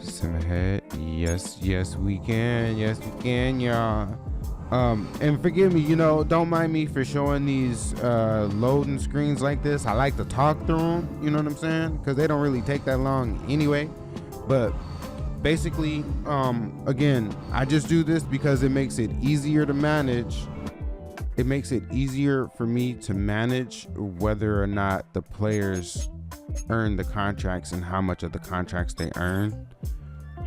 S4: Sim ahead. Yes, we can. Yes, we can, y'all. And forgive me, don't mind me for showing these loading screens like this. I like to talk through them, you know what I'm saying? Because they don't really take that long anyway. But basically, again, I just do this because it makes it easier to manage. It makes it easier for me to manage whether or not the players earn the contracts and how much of the contracts they earn.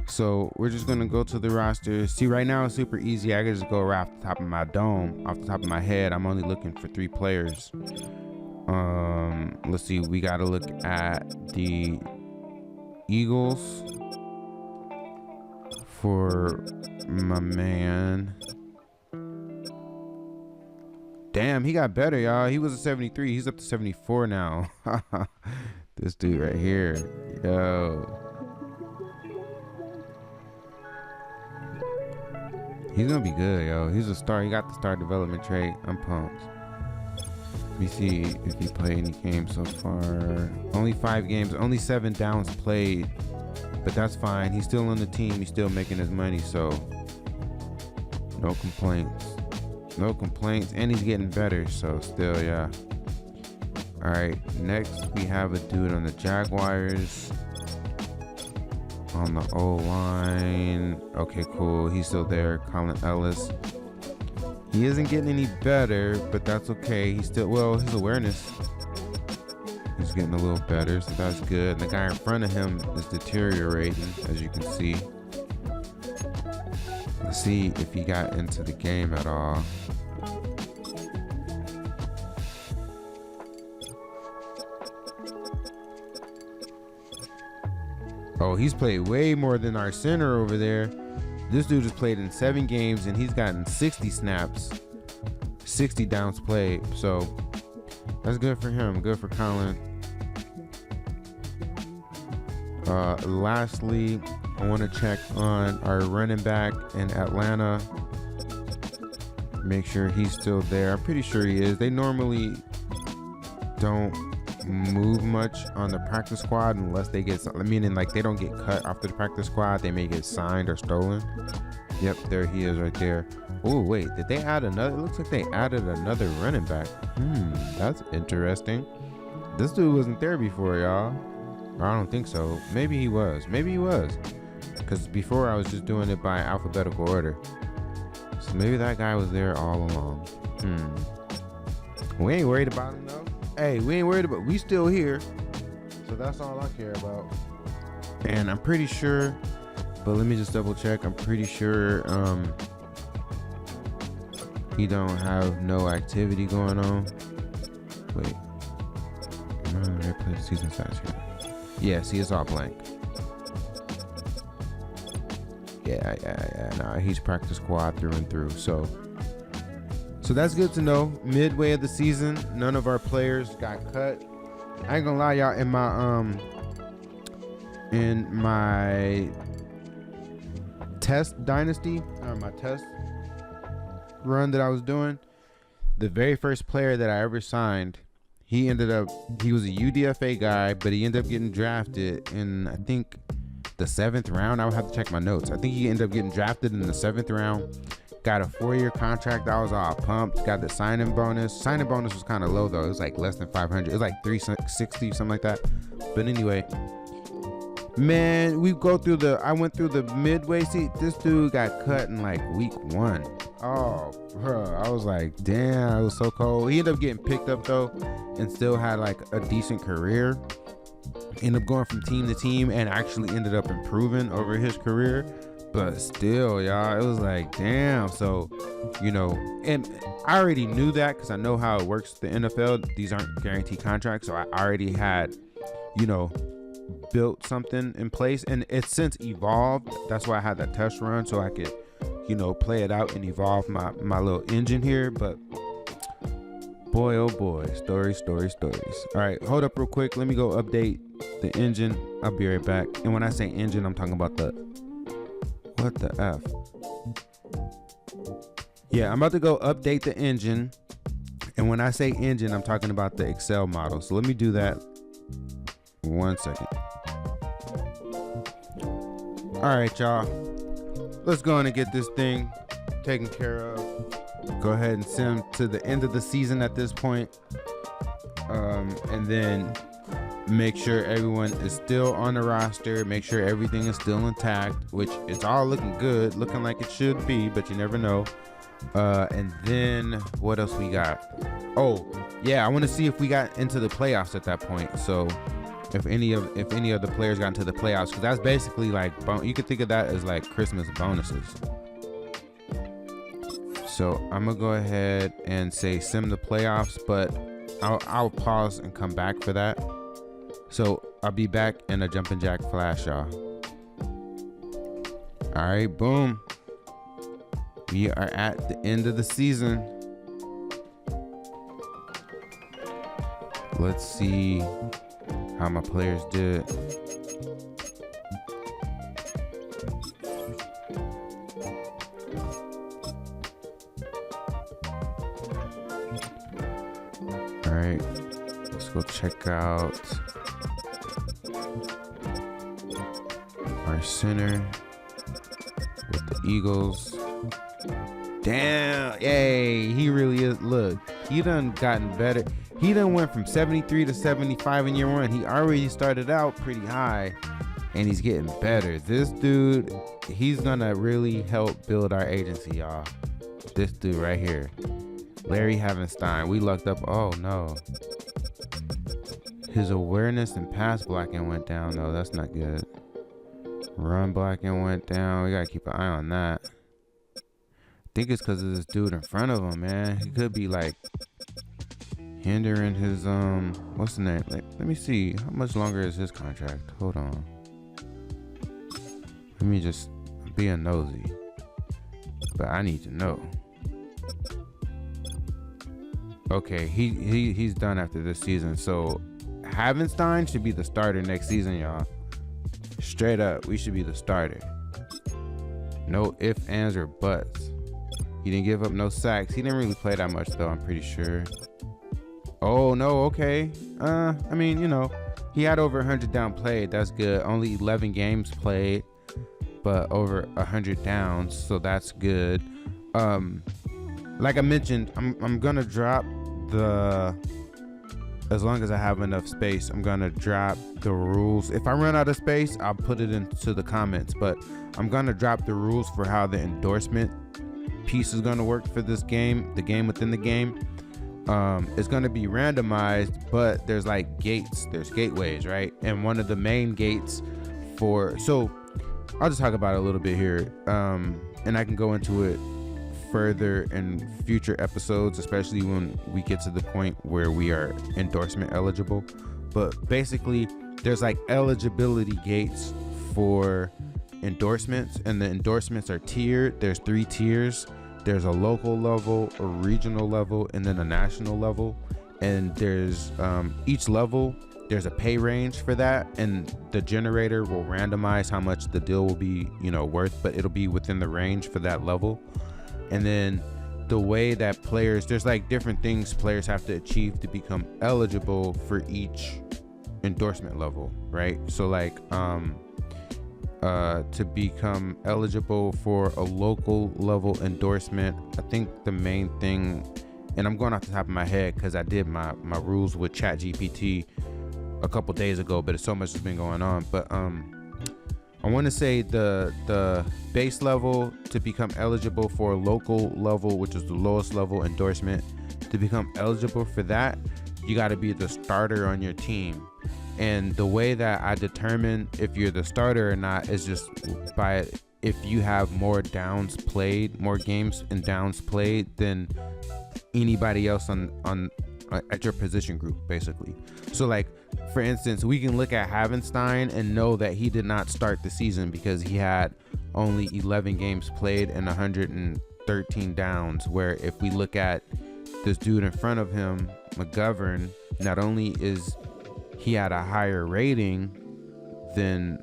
S4: So we're just gonna go to the roster. See, right now it's super easy. I can just go right off the top of my dome, off the top of my head. I'm only looking for 3 players. Let's see, we gotta look at the Eagles for my man. Damn, he got better, y'all. He was a 73. He's up to 74 now. This dude right here. Yo. He's gonna be good, yo. He's a star. He got the star development trait. I'm pumped. Let me see if he played any games so far. Only 5 games. Only 7 downs played. But that's fine. He's still on the team. He's still making his money, so no complaints. No complaints. And he's getting better, so still, yeah. All right, next we have a dude on the Jaguars. On the O-line. Okay, cool. He's still there. Colin Ellis. He isn't getting any better, but that's okay. He's still, well, his awareness is getting a little better, so that's good. And the guy in front of him is deteriorating, as you can see. Let's see if he got into the game at all. Oh, he's played way more than our center over there. This dude has played in 7 games and he's gotten 60 snaps, 60 downs played. So that's good for him. Good for Colin. Lastly, I want to check on our running back in Atlanta. Make sure he's still there. I'm pretty sure he is. They normally don't move much on the practice squad unless they get, meaning like they don't get cut off the practice squad. They may get signed or stolen. Yep, there he is right there. Oh wait, did they add another? It looks like they added another running back. That's interesting. This dude wasn't there before, y'all. Or I don't think so. Maybe he was. Because before I was just doing it by alphabetical order. So maybe that guy was there all along. We ain't worried about him though. Hey, we ain't worried about. We still here. So that's all I care about. And I'm pretty sure, but let me just double check. I'm pretty sure he don't have no activity going on. Wait. They play season stats here. Yeah, see, it's all blank. Yeah. Nah, he's practice squad through and through. So that's good to know. Midway of the season, none of our players got cut. I ain't gonna lie, y'all. In my test dynasty, or my test run that I was doing, the very first player that I ever signed, he was a UDFA guy, but he ended up getting drafted in, I think, the 7th round. I would have to check my notes. I think he ended up getting drafted in the 7th round. Got a 4-year contract. I was all pumped. Got the signing bonus. Signing bonus was kind of low though. It was like less than 500. It was like 360, something like that. But anyway, man, I went through the midway. See, this dude got cut in like week 1. Oh, bro. I was like, damn, it was so cold. He ended up getting picked up though and still had like a decent career. Ended up going from team to team and actually ended up improving over his career. But still, y'all, it was like, damn. So, and I already knew that because I know how it works with the NFL. These aren't guaranteed contracts. So I already had, built something in place. And it's since evolved. That's why I had that test run so I could, play it out and evolve my little engine here. But boy, oh boy, stories. All right, hold up real quick. Let me go update the engine. I'll be right back. And when I say engine, I'm talking about what the F? Yeah, I'm about to go update the engine. And when I say engine, I'm talking about the Excel model. So let me do that. 1 second. All right, y'all. Let's go on and get this thing taken care of. Go ahead and sim to the end of the season at this point. And then make sure everyone is still on the roster. Make sure everything is still intact, which it's all looking good, looking like it should be, but you never know. And then what else we got? Oh, yeah, I want to see if we got into the playoffs at that point. So if any of the players got into the playoffs, because that's basically like, you could think of that as like Christmas bonuses. So I'm gonna go ahead and say sim the playoffs, but I'll pause and come back for that. So I'll be back in a jumping jack flash, y'all. All right, boom. We are at the end of the season. Let's see how my players did. All right, let's go check out our center with the Eagles. Damn, yay, he really is. Look, he done gotten better. He done went from 73 to 75 in year 1. He already started out pretty high and he's getting better. This dude, he's gonna really help build our agency, y'all. This dude right here, Larry Havenstein. We lucked up. Oh no, his awareness and pass blocking went down though. That's not good. Run blocking went down. We gotta keep an eye on that. I think it's because of this dude in front of him, man. He could be like hindering his what's the name? Like, let me see, how much longer is his contract? Hold on. Let me just be a nosy. But I need to know. Okay, he's done after this season. So Havenstein should be the starter next season, y'all. Straight up, we should be the starter. No ifs, ands, or buts. He didn't give up no sacks. He didn't really play that much though, I'm pretty sure. Oh no, okay. I mean, he had over 100 down played. That's good. Only 11 games played, but over 100 downs, so that's good. Like I mentioned, I'm gonna drop the as long as I have enough space, I'm gonna drop the rules. If I run out of space, I'll put it into the comments, but I'm gonna drop the rules for how the endorsement piece is gonna work for this game, the game within the game. It's gonna be randomized, but there's like gates, there's gateways, right? And one of the main gates so I'll just talk about it a little bit here, and I can go into it further in future episodes, especially when we get to the point where we are endorsement eligible. But basically, there's like eligibility gates for endorsements, and the endorsements are tiered. There's 3 tiers. There's a local level, a regional level, and then a national level. And there's each level, there's a pay range for that, and the generator will randomize how much the deal will be, worth, but it'll be within the range for that level. And then the way that players, there's like different things players have to achieve to become eligible for each endorsement level, right? So like to become eligible for a local level endorsement, I think the main thing, and I'm going off the top of my head because I did my rules with ChatGPT a couple days ago, but so much has been going on. But I want to say the base level to become eligible for a local level, which is the lowest level endorsement, to become eligible for that, you got to be the starter on your team. And the way that I determine if you're the starter or not is just by if you have more downs played, more games and downs played than anybody else on at your position group, basically. So like, for instance, we can look at Havenstein and know that he did not start the season because he had only 11 games played and 113 downs, where if we look at this dude in front of him, McGovern, not only is he had a higher rating than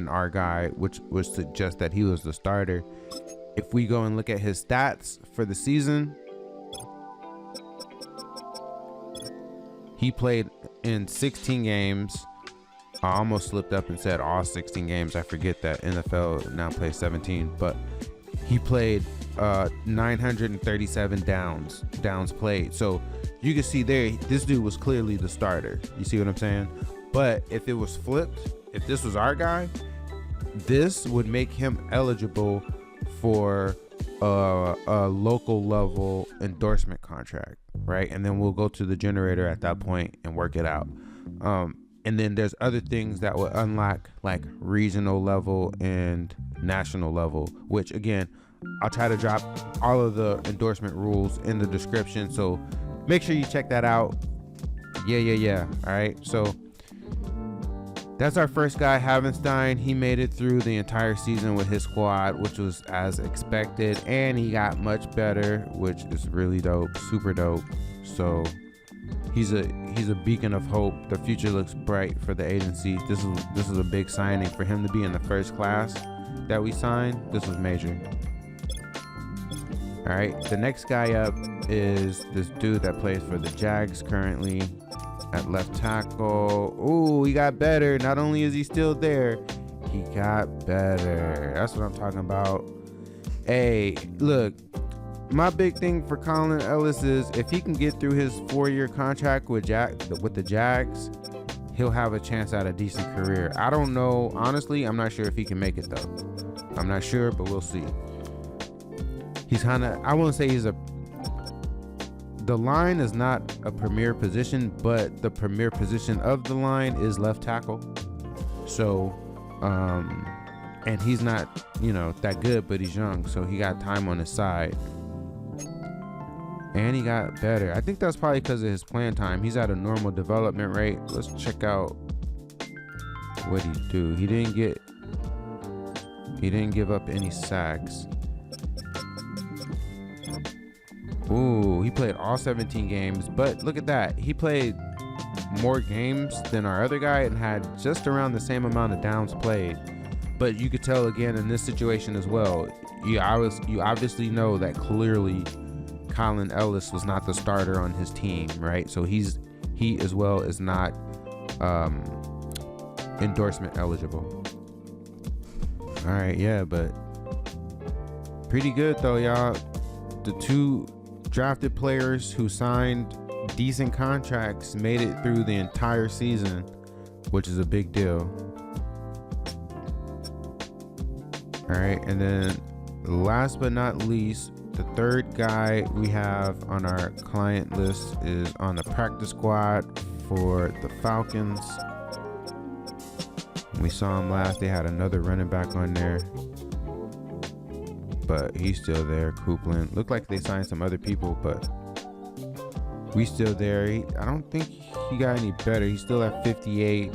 S4: our guy, which would suggest that he was the starter. If we go and look at his stats for the season, he played in 16 games. I almost slipped up and said all 16 games. I forget that NFL now plays 17, but he played 937 downs played. So you can see there, this dude was clearly the starter. You see what I'm saying? But if it was flipped, if this was our guy, this would make him eligible for a local level endorsement contract, right? And then we'll go to the generator at that point and work it out. And then there's other things that will unlock, like regional level and national level, which again, I'll try to drop all of the endorsement rules in the description, so make sure you check that out. Yeah. All right, so that's our first guy, Havenstein. He made it through the entire season with his squad, which was as expected, and he got much better, which is really dope, super dope. So he's a beacon of hope. The future looks bright for the agency. This is a big signing for him to be in the first class that we signed. This was major. All right, the next guy up is this dude that plays for the Jags currently at left tackle. Ooh, he got better. Not only is he still there, he got better. That's what I'm talking about. Hey, look, my big thing for Colin Ellis is if he can get through his 4-year contract with the Jags, he'll have a chance at a decent career. I don't know. Honestly, I'm not sure if he can make it though. I'm not sure, but we'll see. He's kind of, I won't say the line is not a premier position, but the premier position of the line is left tackle. So, and he's not, that good, but he's young, so he got time on his side. And he got better. I think that's probably because of his playing time. He's at a normal development rate. Let's check out what he do. He didn't give up any sacks. Ooh, he played all 17 games, but look at that. He played more games than our other guy and had just around the same amount of downs played. But you could tell again in this situation as well, you obviously know that clearly Colin Ellis was not the starter on his team, right? So he as well is not endorsement eligible. All right, yeah, but pretty good though, y'all. The two drafted players who signed decent contracts made it through the entire season, which is a big deal. All right, and then last but not least, the third guy we have on our client list is on the practice squad for the Falcons. We saw him last. They had another running back on there, but he's still there. Copeland. Looked like they signed some other people, but we still there. I don't think he got any better. He's still at 58,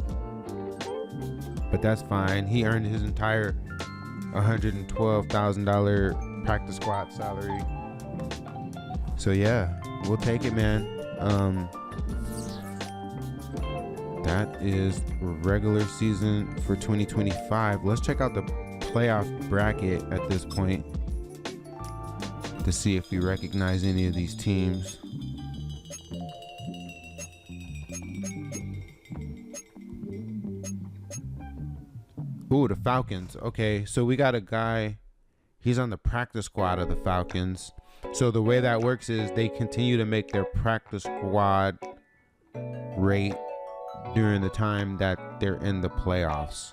S4: but that's fine. He earned his entire $112,000 practice squad salary. So yeah, we'll take it, man. That is regular season for 2025. Let's check out the playoff bracket at this point to see if we recognize any of these teams. Ooh, the Falcons. Okay, so we got a guy, he's on the practice squad of the Falcons. So the way that works is they continue to make their practice squad rate during the time that they're in the playoffs.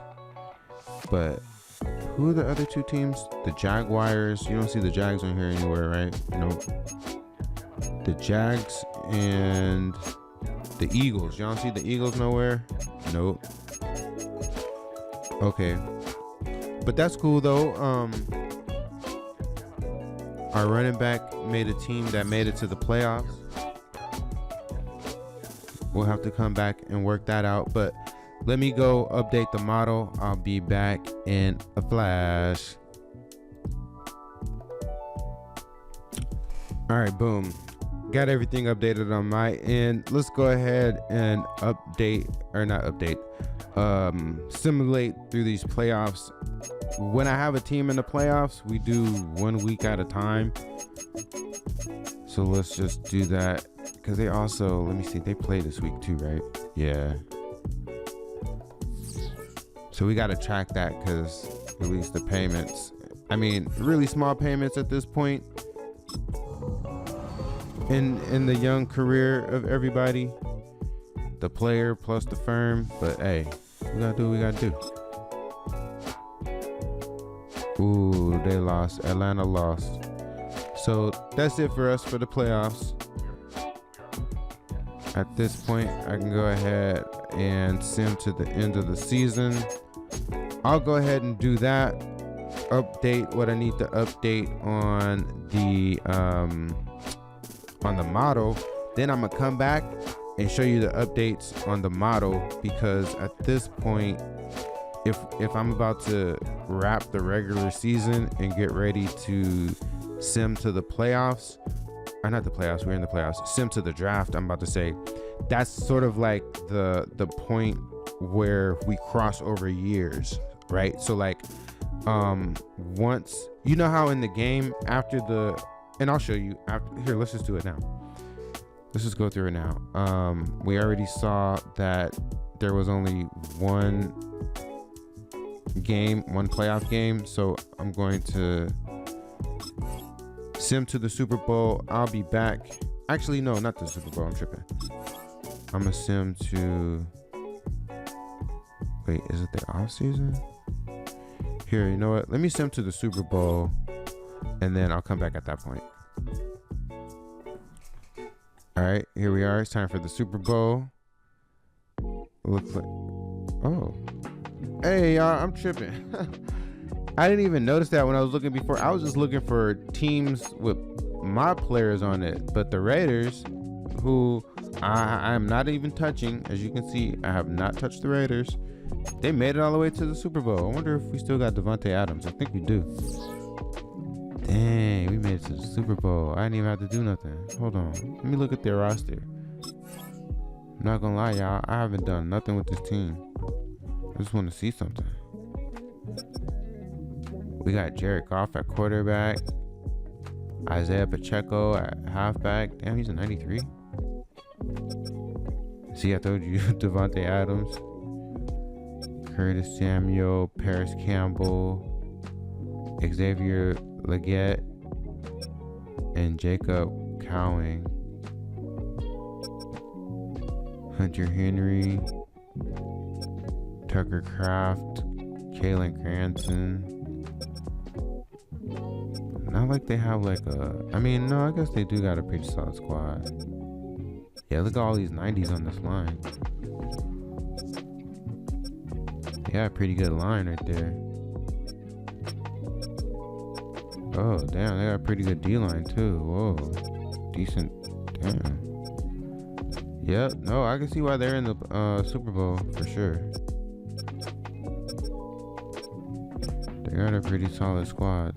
S4: But who are the other two teams? The Jaguars. You don't see the Jags on here anywhere, right? Nope. The Jags and the Eagles. Y'all don't see the Eagles nowhere? Nope. Okay. But that's cool though. Our running back made a team that made it to the playoffs. We'll have to come back and work that out. But let me go update the model. I'll be back in a flash. All right, boom. Got everything updated on my end. Let's go ahead and simulate through these playoffs. When I have a team in the playoffs, we do 1 week at a time. So let's just do that. Because they also, let me see, they play this week too, right? Yeah. So we got to track that because at least the payments, I mean, really small payments at this point in the young career of everybody, the player plus the firm. But hey, we got to do what we got to do. Ooh, they lost. Atlanta lost. So that's it for us for the playoffs. At this point, I can go ahead and sim to the end of the season. I'll go ahead and do that. Update what I need to update on the model. Then I'm gonna come back and show you the updates on the model, because at this point, if I'm about to wrap the regular season and get ready to sim to the playoffs, or not the playoffs, we're in the playoffs, sim to the draft, I'm about to say, that's sort of like the point where we cross over years, right? So like once, you know how in the game after the, and I'll show you after, here, let's just do it now. Let's just go through it now. We already saw that there was only one playoff game, so I'm going to sim to the Super Bowl. I'll be back. Actually, no, not the Super Bowl. I'm tripping. I'm gonna sim to. Wait, is it the off season? Here, you know what? Let me sim to the Super Bowl, and then I'll come back at that point. All right, here we are. It's time for the Super Bowl. Looks like. Oh, hey y'all, I'm tripping. I didn't even notice that when I was looking before. I was just looking for teams with my players on it. But the Raiders, who I'm not even touching, as you can see, I have not touched the Raiders. They made it all the way to the Super Bowl. I wonder if we still got Devontae Adams. I think we do. Dang, we made it to the Super Bowl. I didn't even have to do nothing. Hold on. Let me look at their roster. I'm not gonna lie, y'all. I haven't done nothing with this team. I just want to see something. We got Jared Goff at quarterback, Isaiah Pacheco at halfback. Damn, he's a 93. See, I told you, Devontae Adams, Curtis Samuel, Paris Campbell, Xavier Legette, and Jacob Cowing. Hunter Henry, Tucker Kraft, Kalen Cranston. Not like they have like I guess they do got a pretty solid squad. Yeah, look at all these 90s on this line. Yeah, pretty good line right there. Oh, damn, they got a pretty good D-line too. Whoa, decent. Damn. Yep, no, I can see why they're in the Super Bowl for sure. They got a pretty solid squad.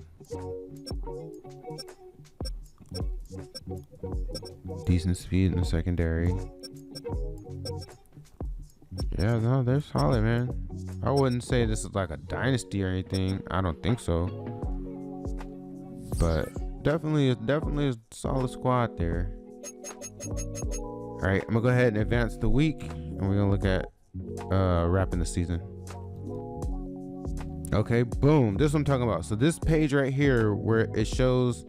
S4: Decent speed in the secondary. Yeah, no, they're solid, man. I wouldn't say this is like a dynasty or anything. I don't think so. But definitely a solid squad there. All right, I'm gonna go ahead and advance the week, and we're gonna look at wrapping the season. Okay, boom. This is what I'm talking about. So this page right here, where it shows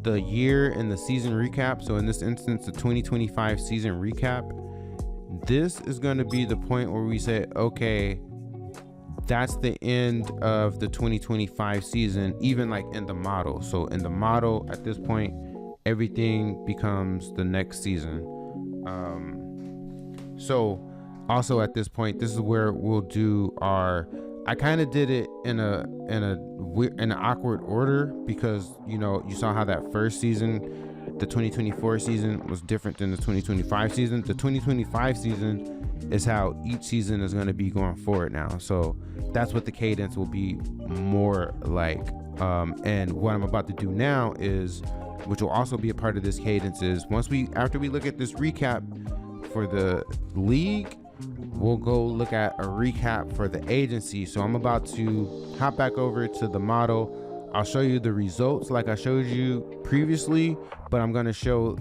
S4: the year and the season recap. So in this instance, the 2025 season recap. This is going to be the point where we say, okay, that's the end of the 2025 season, even like in the model. So in the model at this point, everything becomes the next season. So also at this point, this is where we'll do our, I kind of did it in an awkward order because, you know, you saw how that first season, the 2024 season, was different than the 2025 season. The 2025 season is how each season is going to be going forward now. So that's what the cadence will be more like. And what I'm about to do now is, which will also be a part of this cadence, is after we look at this recap for the league, we'll go look at a recap for the agency. So I'm about to hop back over to the model. I'll show you the results like I showed you previously, but I'm going to show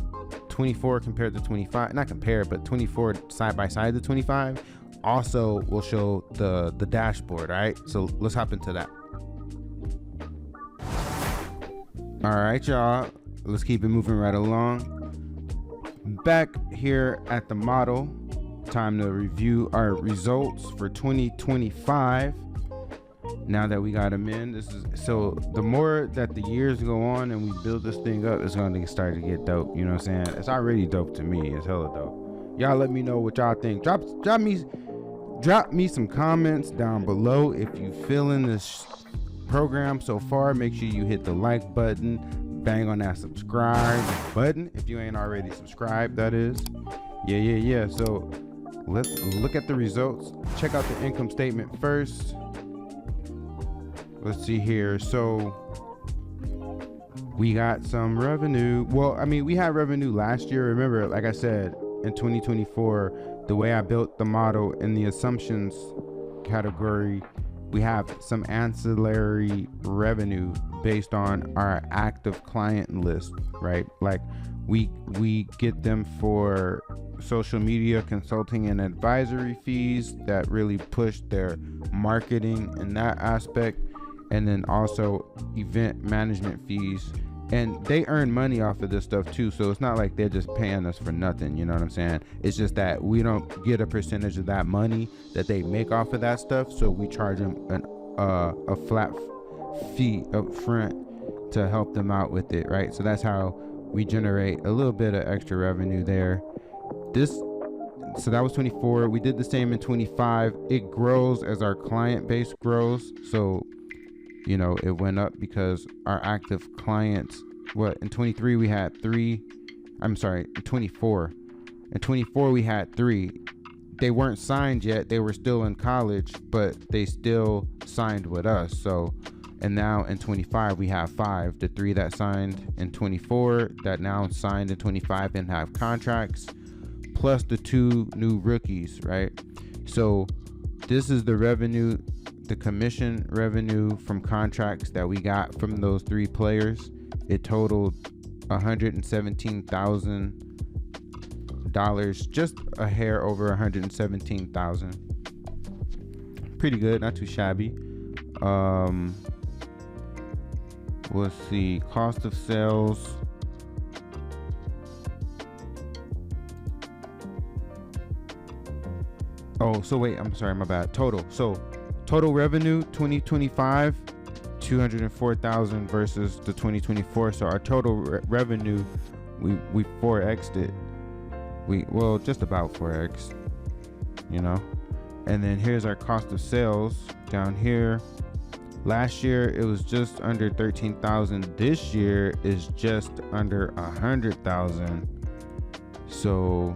S4: 24 compared to 25, not compare, but 24 side by side to 25. Also, we'll show the dashboard. All right, so let's hop into that. All right, y'all, let's keep it moving right along. Back here at the model, time to review our results for 2025. Now that we got them in, so the more that the years go on and we build this thing up, it's going to start to get dope. You know what I'm saying? It's already dope to me. It's hella dope. Y'all let me know what y'all think. Drop me some comments down below if you feeling this program so far. Make sure you hit the like button, bang on that subscribe button if you ain't already subscribed, that is. Yeah. So let's look at the results. Check out the income statement first. Let's see here. So we got some revenue. Well, I mean, we had revenue last year. Remember, like I said, in 2024, the way I built the model in the assumptions category, we have some ancillary revenue based on our active client list, right? Like we get them for social media consulting and advisory fees that really push their marketing in that aspect. And then also event management fees, and they earn money off of this stuff too. So it's not like they're just paying us for nothing. You know what I'm saying? It's just that we don't get a percentage of that money that they make off of that stuff. So we charge them a flat fee up front to help them out with it, right? So that's how we generate a little bit of extra revenue there. So that was 24. We did the same in 25. It grows as our client base grows. So, you know, it went up because our active clients, in 23 we had 3. I'm sorry, in 24. In 24 we had 3. They weren't signed yet. They were still in college, but they still signed with us. So, and now in 25 we have 5. The 3 that signed in 24 that now signed in 25 and have contracts, plus the 2 new rookies, right? So this is the revenue, the commission revenue from contracts that we got from those 3 players. It totaled $117,000, just a hair over 117,000. Pretty good, not too shabby. Let's see, cost of sales. Oh, so wait, I'm sorry, my bad. Total. So total revenue 2025, 204,000 versus the 2024. So our total revenue, we 4x'd it. Well, just about 4x, you know. And then here's our cost of sales down here. Last year it was just under 13,000. This year is just under 100,000. So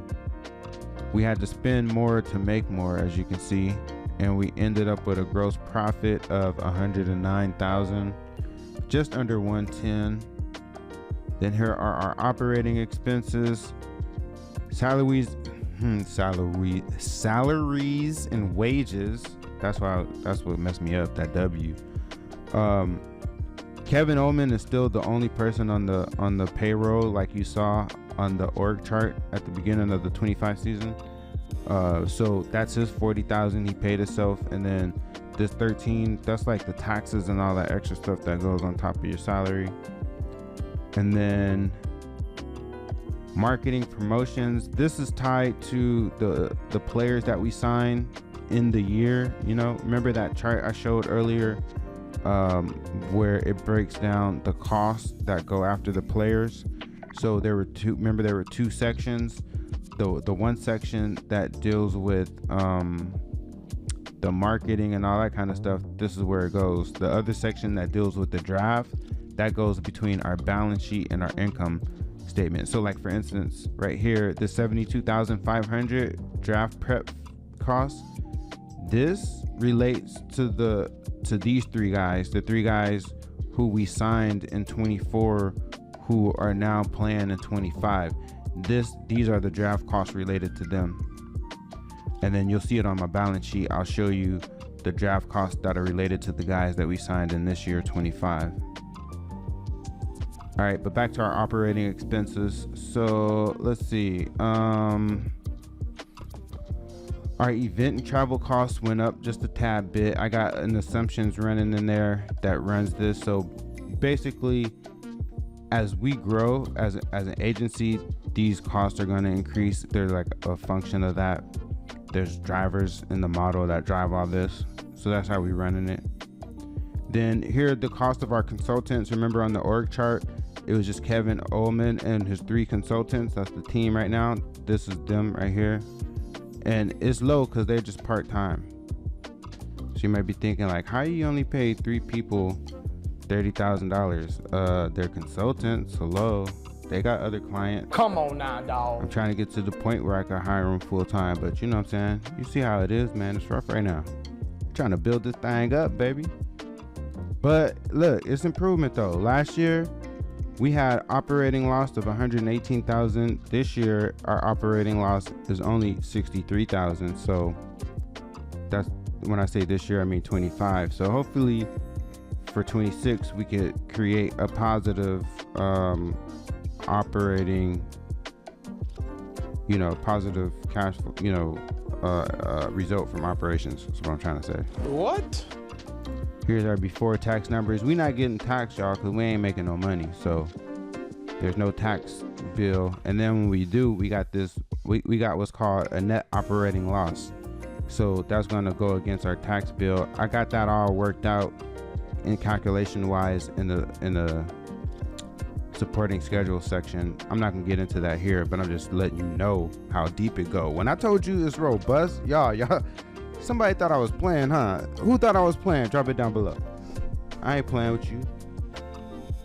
S4: we had to spend more to make more, as you can see, and we ended up with a gross profit of 109,000, just under 110. Then here are our operating expenses, salaries and wages. That's what messed me up, that W. Kevin Oleman is still the only person on the payroll, like you saw on the org chart at the beginning of the 25 season. So that's his 40,000 he paid himself, and then this 13, that's like the taxes and all that extra stuff that goes on top of your salary. And then marketing promotions, this is tied to the players that we sign in the year. You know, remember that chart I showed earlier, where it breaks down the costs that go after the players. So there were two sections. The one section that deals with the marketing and all that kind of stuff, this is where it goes. The other section that deals with the draft, that goes between our balance sheet and our income statement. So like for instance, right here, the 72,500 draft prep costs, this relates to these three guys, the three guys who we signed in 24 who are now playing in 25. These are the draft costs related to them. And then you'll see it on my balance sheet. I'll show you the draft costs that are related to the guys that we signed in this year 25. All right, but back to our operating expenses. So let's see. Our event and travel costs went up just a tad bit. I got an assumptions running in there that runs this. So basically, as we grow as an agency, these costs are going to increase. They're like a function of that. There's drivers in the model that drive all this, so that's how we're running it. Then here are the cost of our consultants. Remember on the org chart, it was just Kevin Oleman and his 3 consultants. That's the team right now. This is them right here, and it's low because they're just part-time. So you might be thinking like, how you only pay 3 people $30,000? They're consultants. Hello, they got other clients.
S2: Come on now, dog.
S4: I'm trying to get to the point where I can hire them full time, but you know what I'm saying? You see how it is, man. It's rough right now. I'm trying to build this thing up, baby. But look, it's improvement though. Last year we had operating loss of 118,000. This year our operating loss is only 63,000. So that's, when I say this year, I mean 25. So hopefully for 26 we could create a positive operating, positive cash, result from operations. That's what I'm trying to say.
S2: What?
S4: Here's our before tax numbers. We not getting taxed, y'all, because we ain't making no money. So there's no tax bill. And then when we do, we got this, we got what's called a net operating loss. So that's going to go against our tax bill. I got that all worked out in calculation wise in the supporting schedule section. I'm not gonna get into that here, but I'm just letting you know how deep it go. When I told you it's robust, y'all, somebody thought I was playing, huh? Who thought I was playing? Drop it down below. I ain't playing with you.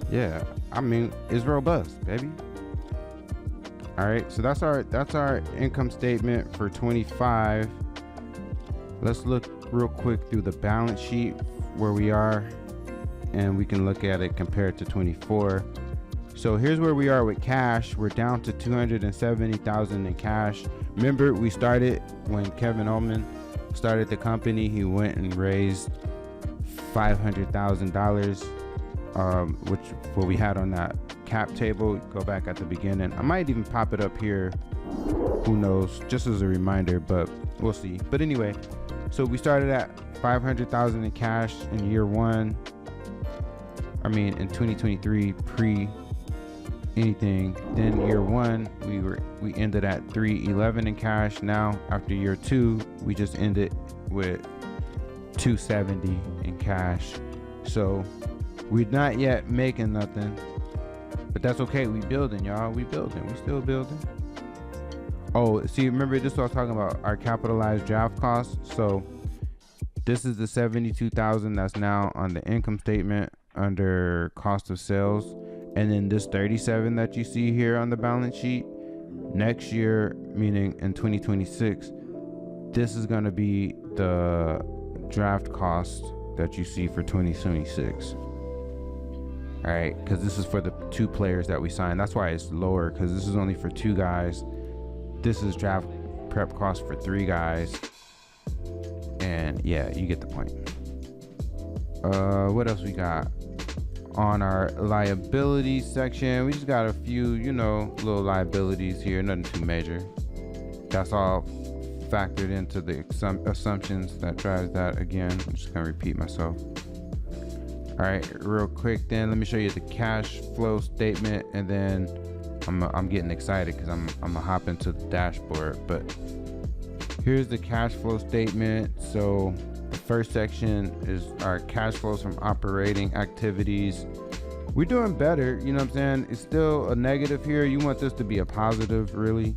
S4: Yeah, I mean, it's robust, baby. All right, so that's our income statement for 25. Let's look real quick through the balance sheet where we are, and we can look at it compared to 24. So here's where we are with cash. We're down to 270,000 in cash. Remember, we started when Kevin Oleman started the company. He went and raised $500,000, which what we had on that cap table. Go back at the beginning. I might even pop it up here. Who knows? Just as a reminder, but we'll see. But anyway, so we started at 500,000 in cash in year one. I mean, in 2023 pre anything. Then year 1, we ended at 311 in cash. Now after year 2, we just ended with 270 in cash. So we're not yet making nothing, but that's okay. We building, y'all. We building. We still building. Oh, see, remember this is what I was talking about, our capitalized draft costs. So this is the 72,000 that's now on the income statement under cost of sales. And then this 37 that you see here on the balance sheet, next year, meaning in 2026, this is going to be the draft cost that you see for 2026. All right, because this is for the 2 players that we signed. That's why it's lower, because this is only for 2 guys. This is draft prep cost for 3 guys. And yeah, you get the point. What else we got? On our liabilities section, we just got a few, little liabilities here, nothing too major. That's all factored into the assumptions that drives that. Again, I'm just gonna repeat myself. All right, real quick then, let me show you the cash flow statement, and then I'm getting excited because I'm gonna hop into the dashboard. But here's the cash flow statement. So the first section is our cash flows from operating activities. We're doing better, you know what I'm saying? It's still a negative here. You want this to be a positive, really,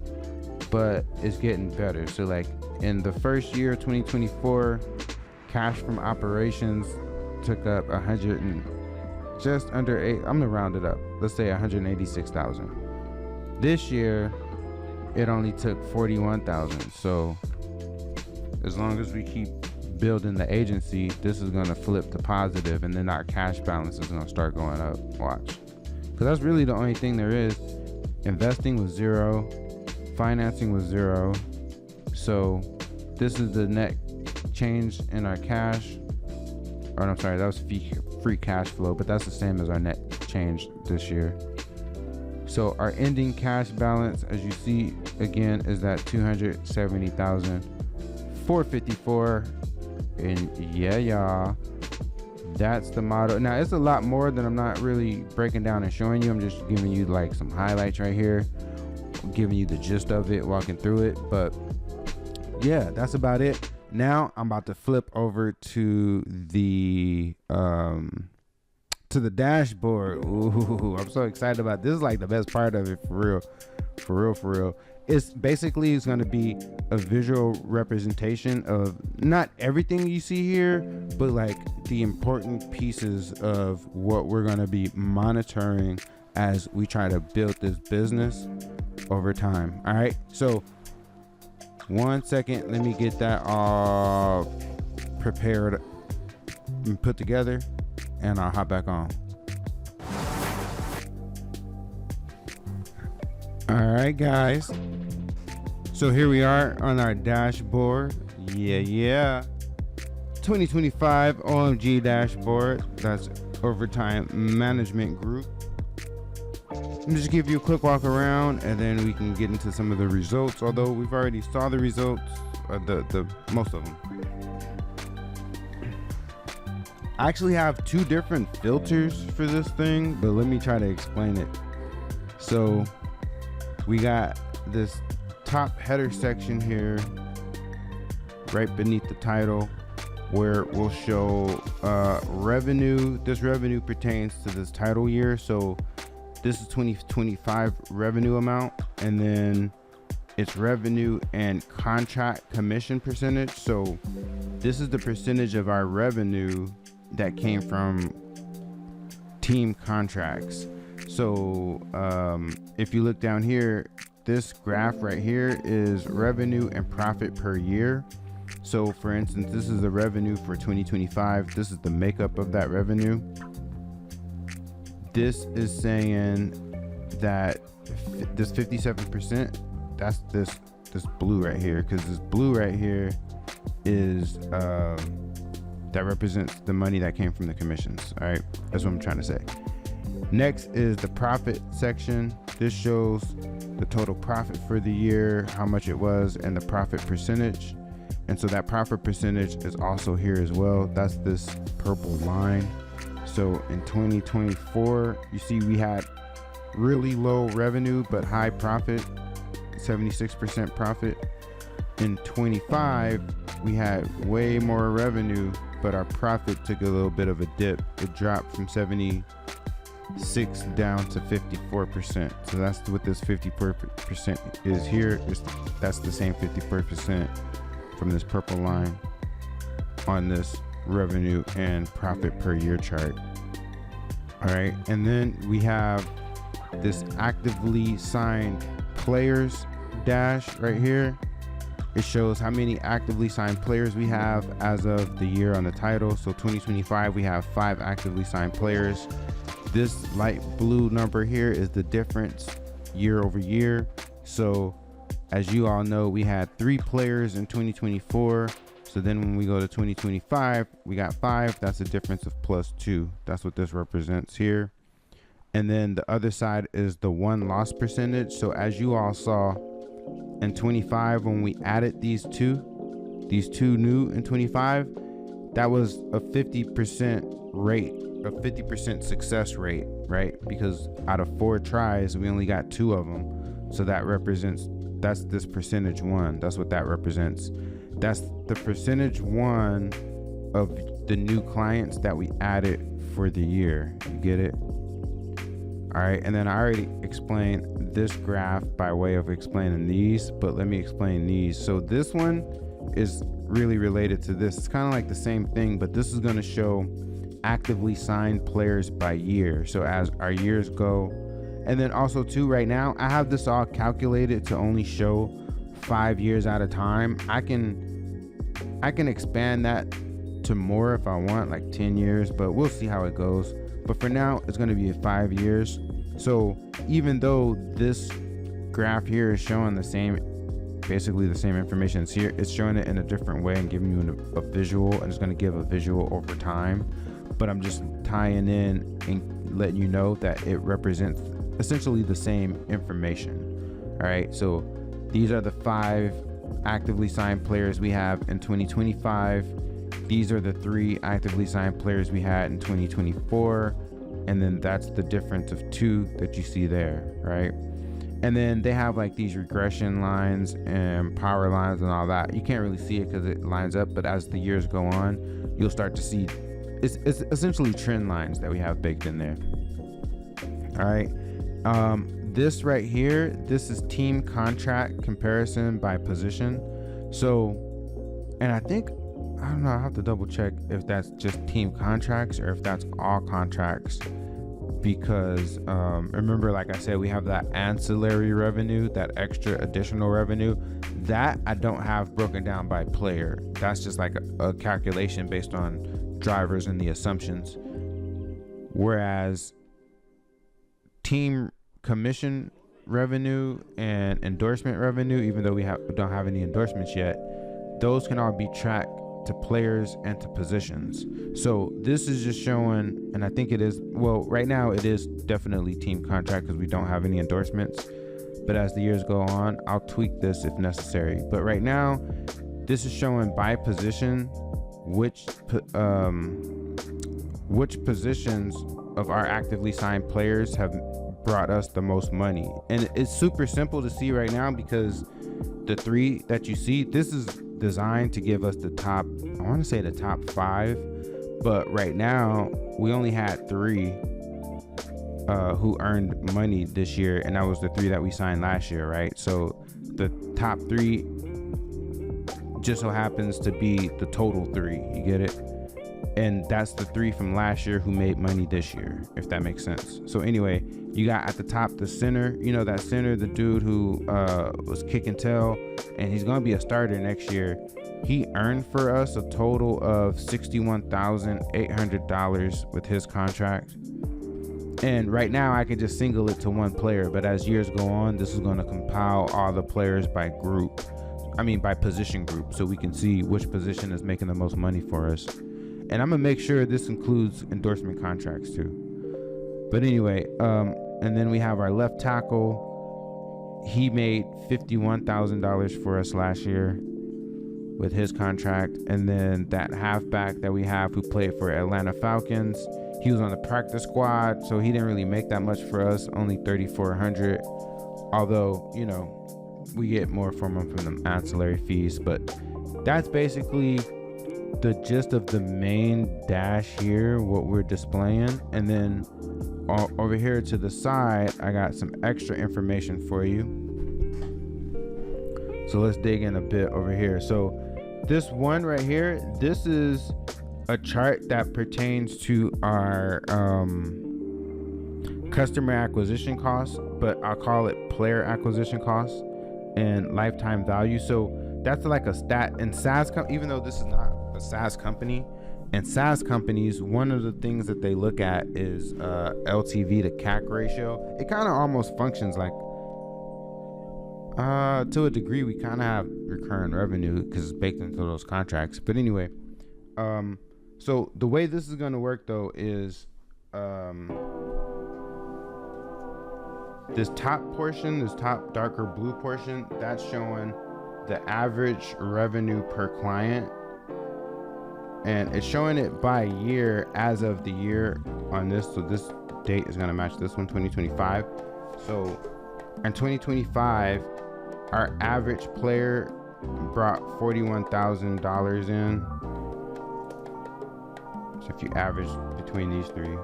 S4: but it's getting better. So like in the first year, 2024, cash from operations took up just under 8. I'm gonna round it up. Let's say 186,000. This year, it only took 41,000. So as long as we keep building the agency, this is gonna flip to positive, and then our cash balance is gonna start going up. Watch, because that's really the only thing there is. Investing was 0, financing was 0. So this is the net change in our cash. Or I'm sorry, that was free cash flow, but that's the same as our net change this year. So our ending cash balance, as you see again, is that 270,454. And yeah, y'all, that's the model. Now it's a lot more that I'm not really breaking down and showing you. I'm just giving you like some highlights right here, giving you the gist of it, walking through it. But yeah, that's about it. Now I'm about to flip over to the dashboard. Ooh, I'm so excited about this. This is like the best part of it, for real. It's going to be a visual representation of not everything you see here, but like the important pieces of what we're going to be monitoring as we try to build this business over time. All right, so 1 second, let me get that all prepared and put together, and I'll hop back on. All right, guys, so here we are on our dashboard. Yeah 2025 OMG dashboard. That's Overtime Management Group. Let me just give you a quick walk around, and then we can get into some of the results, although we've already saw the results, the most of them. I actually have 2 different filters for this thing, but let me try to explain it. So we got this top header section here right beneath the title, where we'll show revenue. This revenue pertains to this title year, so this is 2025 revenue amount, and then it's revenue and contract commission percentage. So this is the percentage of our revenue that came from team contracts. So if you look down here, this graph right here is revenue and profit per year. So for instance, this is the revenue for 2025. This is the makeup of that revenue. This is saying that this 57%, that's this blue right here, because this blue right here is that represents the money that came from the commissions. All right, that's what I'm trying to say. Next is the profit section. This shows the total profit for the year, how much it was, and the profit percentage. And so that profit percentage is also here as well. That's this purple line. So in 2024, you see we had really low revenue but high profit, 76% profit. In 25, we had way more revenue, but our profit took a little bit of a dip. It dropped from 76 down to 54%. So that's what this 54% is here. That's the same 54% from this purple line on this revenue and profit per year chart. All right, and then we have this actively signed players dash right here. It shows how many actively signed players we have as of the year on the title. So 2025, we have 5 actively signed players. This light blue number here is the difference year over year. So as you all know, we had 3 players in 2024. So then when we go to 2025, we got 5. That's a difference of +2. That's what this represents here. And then the other side is the won loss percentage. So as you all saw in 25, when we added these two new in 25, that was a 50% rate, a 50% success rate, right? Because out of 4 tries, we only got 2 of them. So that represents, that's this percentage won. That's what that represents. That's the percentage won of the new clients that we added for the year. You get it? All right, and then I already explained this graph by way of explaining these, but let me explain these. So this one is really related to this. It's kind of like the same thing, but this is going to show actively signed players by year. So as our years go, and then also too, right now, I have this all calculated to only show 5 years at a time. I can expand that to more if I want, like 10 years, but we'll see how it goes. But for now, it's going to be 5 years. So even though this graph here is showing the same, basically the same information as here, it's showing it in a different way and giving you a visual, and it's going to give a visual over time. But I'm just tying in and letting you know that it represents essentially the same information. All right, so these are the 5 actively signed players we have in 2025. These are the 3 actively signed players we had in 2024. And then that's the difference of 2 that you see there, right? And then they have like these regression lines and power lines and all that. You can't really see it because it lines up, but as the years go on, you'll start to see it's essentially trend lines that we have baked in there. All right. This right here, this is team contract comparison by position. So, and I don't know, I have to double check if that's just team contracts or if that's all contracts, because remember, like I said, we have that ancillary revenue, that extra additional revenue that I don't have broken down by player. That's just like a calculation based on drivers and the assumptions. Whereas team commission revenue and endorsement revenue, even though we don't have any endorsements yet, those can all be tracked to players and to positions. So this is just showing, and I think it is, well, right now it is definitely team contract because we don't have any endorsements, but as the years go on, I'll tweak this if necessary. But right now, this is showing by position which positions of our actively signed players have brought us the most money. And it's super simple to see right now because the 3 that you see, this is designed to give us the top, I want to say the top 5, but right now we only had 3 who earned money this year, and that was the 3 that we signed last year, right? So the top 3 just so happens to be the total 3, you get it? And that's the 3 from last year who made money this year, if that makes sense. So anyway, you got at the top the center, you know, that center, the dude who was kicking tail, and he's gonna be a starter next year. He earned for us a total of $61,800 with his contract. And right now I can just single it to one player, but as years go on, this is gonna compile all the players by group. By position group, so we can see which position is making the most money for us. And I'm gonna make sure this includes endorsement contracts too. But anyway, and then we have our left tackle. He made $51,000 for us last year with his contract. And then that halfback that we have who played for Atlanta Falcons, He was on the practice squad, so he didn't really make that much for us, only 3,400. Although, you know, we get more from him from the ancillary fees. But that's basically the gist of the main dash here, what we're displaying. And then over here to the side, I got some extra information for you. So let's dig in a bit over here. So this one right here, this is a chart that pertains to our customer acquisition costs, but I'll call it player acquisition costs and lifetime value. So that's like a stat in SaaS, even though this is not a SaaS company. And SaaS companies, one of the things that they look at is LTV to CAC ratio. It kind of almost functions like, to a degree, we kind of have recurring revenue because it's baked into those contracts. But anyway, so the way this is going to work though is this top portion, this top darker blue portion, that's showing the average revenue per client. And it's showing it by year as of the year on this. So this date is going to match this one, 2025. So in 2025, our average player brought $41,000 in. So if you average between these three,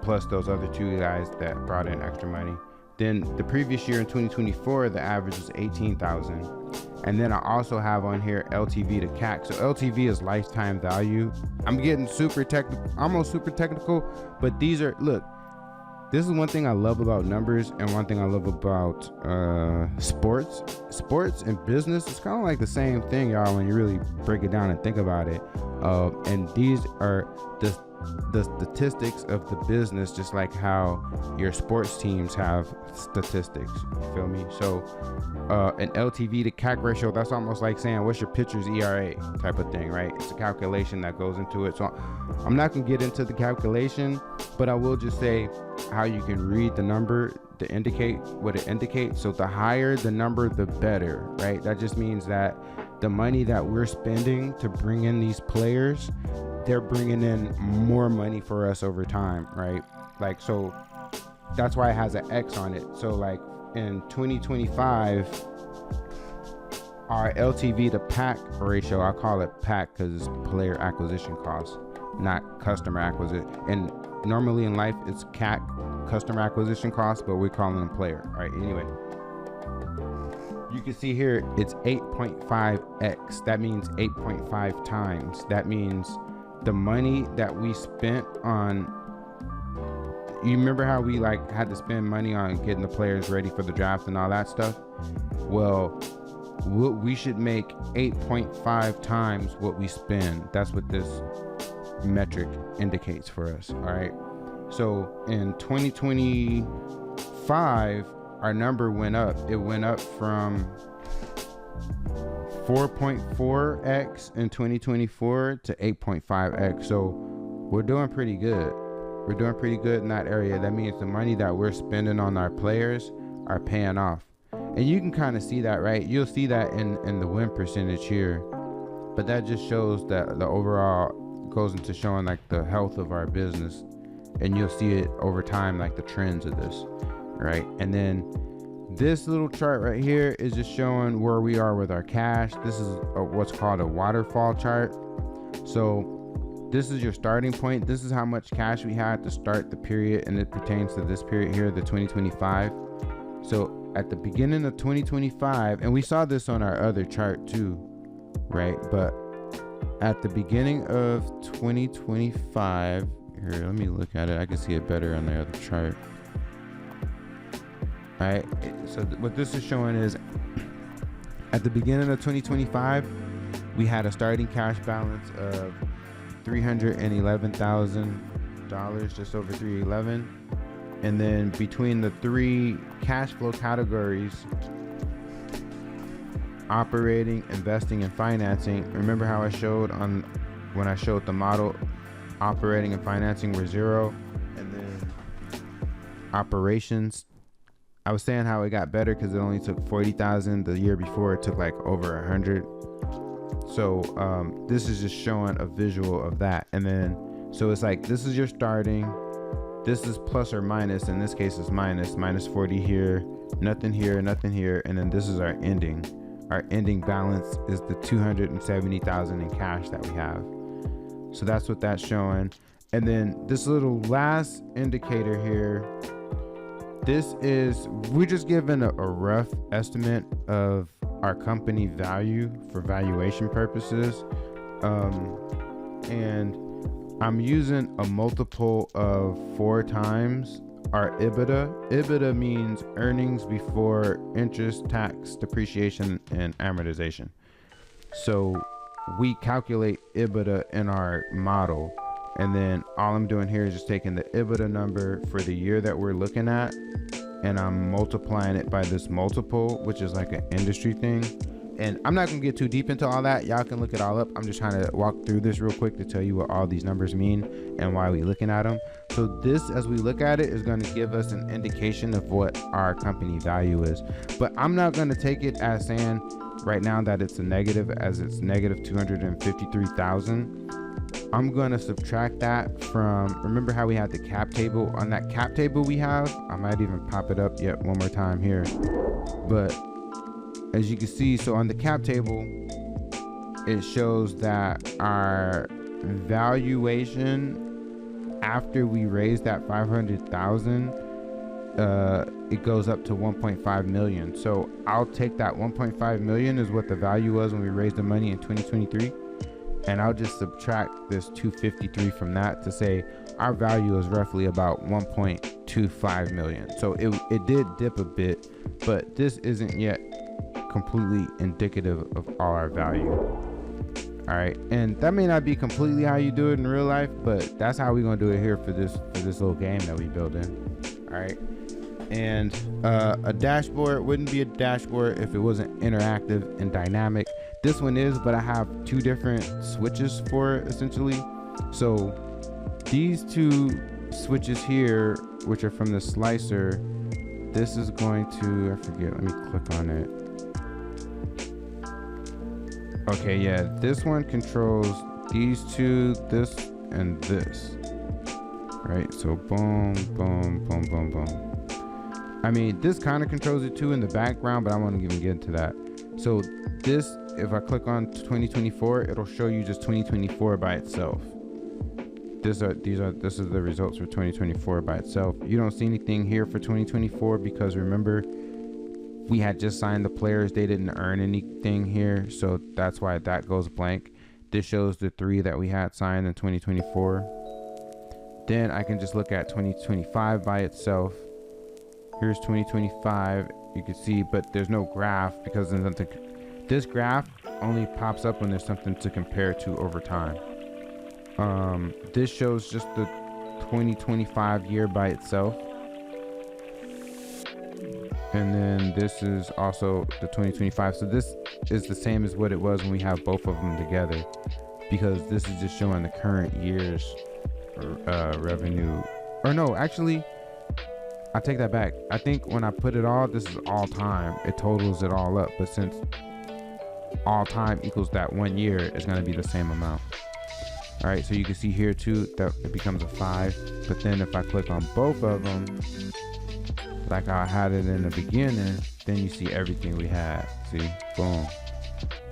S4: plus those other two guys that brought in extra money. Then the previous year in 2024, the average was 18,000. And then I also have on here LTV to CAC. So LTV is lifetime value. I'm getting super technical, almost super technical, but these are, look, this is one thing I love about numbers and one thing I love about sports. Sports and business, it's kind of like the same thing, y'all, when you really break it down and think about it. And these are the statistics of the business, just like how your sports teams have statistics, you feel me? So an LTV to CAC ratio, that's almost like saying what's your pitcher's ERA type of thing, right? It's a calculation that goes into it. So I'm not gonna get into the calculation, but I will just say how you can read the number to indicate what it indicates. So the higher the number, the better, right? That just means that the money that we're spending to bring in these players, they're bringing in more money for us over time, right? Like, so that's why it has an X on it. So like in 2025, our LTV to PAC ratio, I call it PAC because it's player acquisition costs, not customer acquisition. And normally in life it's CAC, customer acquisition costs, but we're calling them player, right? Anyway, you can see here it's 8.5x. That means 8.5 times. That means the money that we spent on, you remember how we like had to spend money on getting the players ready for the draft and all that stuff? Well, we should make 8.5 times what we spend. That's what this metric indicates for us. All right. So in 2025, our number went up. It went up from 4.4x in 2024 to 8.5x. So we're doing pretty good. We're doing pretty good in that area. That means the money that we're spending on our players are paying off. And you can kind of see that, right? You'll see that in the win percentage here. But that just shows that the overall goes into showing like the health of our business. And you'll see it over time, like the trends of this, right? And then this little chart right here is just showing where we are with our cash. This is what's called a waterfall chart. So this is your starting point. This is how much cash we had to start the period, and it pertains to this period here, the 2025. So at the beginning of 2025, and we saw this on our other chart too, right? But at the beginning of 2025, here, let me look at it. I can see it better on the other chart. All right, so what this is showing is at the beginning of 2025, we had a starting cash balance of $311,000, just over 311. And then between the three cash flow categories, operating, investing, and financing, remember how I showed when I showed the model, operating and financing were 0, and then operations, I was saying how it got better because it only took 40,000. The year before it took like over 100. So this is just showing a visual of that. And then So it's like, this is your starting, this is plus or minus, in this case is minus 40 here, nothing here, nothing here, and then this is our ending. Our ending balance is the 270,000 in cash that we have. So that's what that's showing. And then this little last indicator here, this is, we're just given a rough estimate of our company value for valuation purposes. And I'm using a multiple of 4 times our EBITDA. EBITDA means earnings before interest, tax, depreciation, and amortization. So we calculate EBITDA in our model, and then all I'm doing here is just taking the EBITDA number for the year that we're looking at, and I'm multiplying it by this multiple, which is like an industry thing. And I'm not gonna get too deep into all that. Y'all can look it all up. I'm just trying to walk through this real quick to tell you what all these numbers mean and why we looking at them. So this, as we look at it, is going to give us an indication of what our company value is. But I'm not going to take it as saying right now that it's a negative, as it's negative 253,000. I'm going to subtract that from, remember how we had the cap table? On that cap table we have, I might even pop it up yet one more time here. But as you can see, so on the cap table, it shows that our valuation after we raise that 500,000, it goes up to 1.5 million. So I'll take that 1.5 million is what the value was when we raised the money in 2023, and I'll just subtract this 253 from that to say our value is roughly about 1.25 million. So it did dip a bit, but this isn't yet completely indicative of all our value. All right, and that may not be completely how you do it in real life, but that's how we're gonna do it here for this little game that we build in. All right, and a dashboard wouldn't be a dashboard if it wasn't interactive and dynamic. This one is, but I have 2 different switches for it essentially. So these 2 switches here, which are from the slicer, this is going to, I forget, let me click on it. Okay, yeah, this one controls these 2, this and this. Right, so boom, boom, boom, boom, boom. I mean, this kind of controls it too in the background, but I won't even get into that. So this, if I click on 2024, it'll show you just 2024 by itself. This is the results for 2024 by itself. You don't see anything here for 2024 because remember, we had just signed the players. They didn't earn anything here, so that's why that goes blank. This shows the 3 that we had signed in 2024. Then I can just look at 2025 by itself. Here's 2025, you can see, but there's no graph because there's nothing. This graph only pops up when there's something to compare to over time. This shows just the 2025 year by itself. And then this is also the 2025. So this is the same as what it was when we have both of them together, because this is just showing the current year's revenue. Or no, actually, I take that back. I think when I put it all, this is all time. It totals it all up. But since all time equals that 1 year, it's going to be the same amount. All right, so you can see here too that it becomes a 5. But then if I click on both of them, like I had it in the beginning, then you see everything we had. See, boom.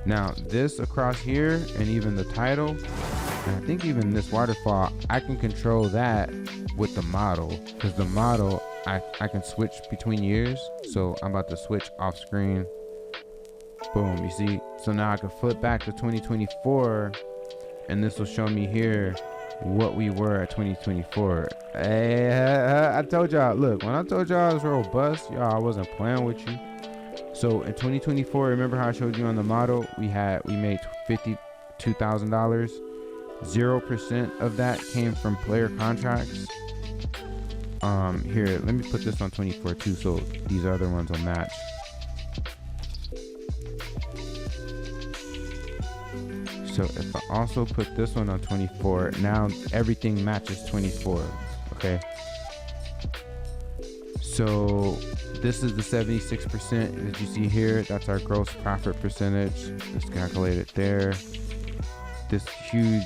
S4: Now this across here and even the title, and I think even this waterfall, I can control that with the model, because the model I can switch between years. So I'm about to switch off screen. Boom, you see? So now I can flip back to 2024 and this will show me here what we were at 2024. Hey, I told y'all, look, when I told y'all I was robust, y'all, I wasn't playing with you. So in 2024, remember how I showed you on the model, we made $52,000. 0% of that came from player contracts. Here, let me put this on 24 too, so these other ones will match. So if I also put this one on 24, now everything matches 24, okay? So this is the 76% that you see here. That's our gross profit percentage. Let's calculate it there. This huge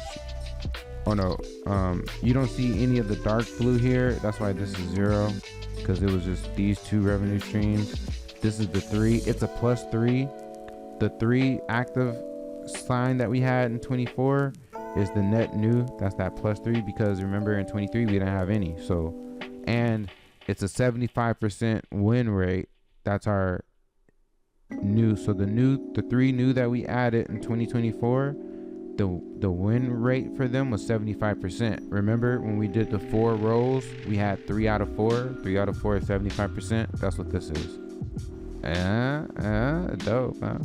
S4: Oh no, you don't see any of the dark blue here. That's why this is 0, because it was just these 2 revenue streams. This is the 3. It's a +3. The 3 active sign that we had in 24 is the net new. That's that +3, because remember in 23 we didn't have any. So, and it's a 75% win rate. That's our new. So the 3 new that we added in 2024, the win rate for them was 75%. Remember when we did the 4 roles, we had 3 out of 4. 3 out of 4 is 75%. That's what this is. Dope, huh?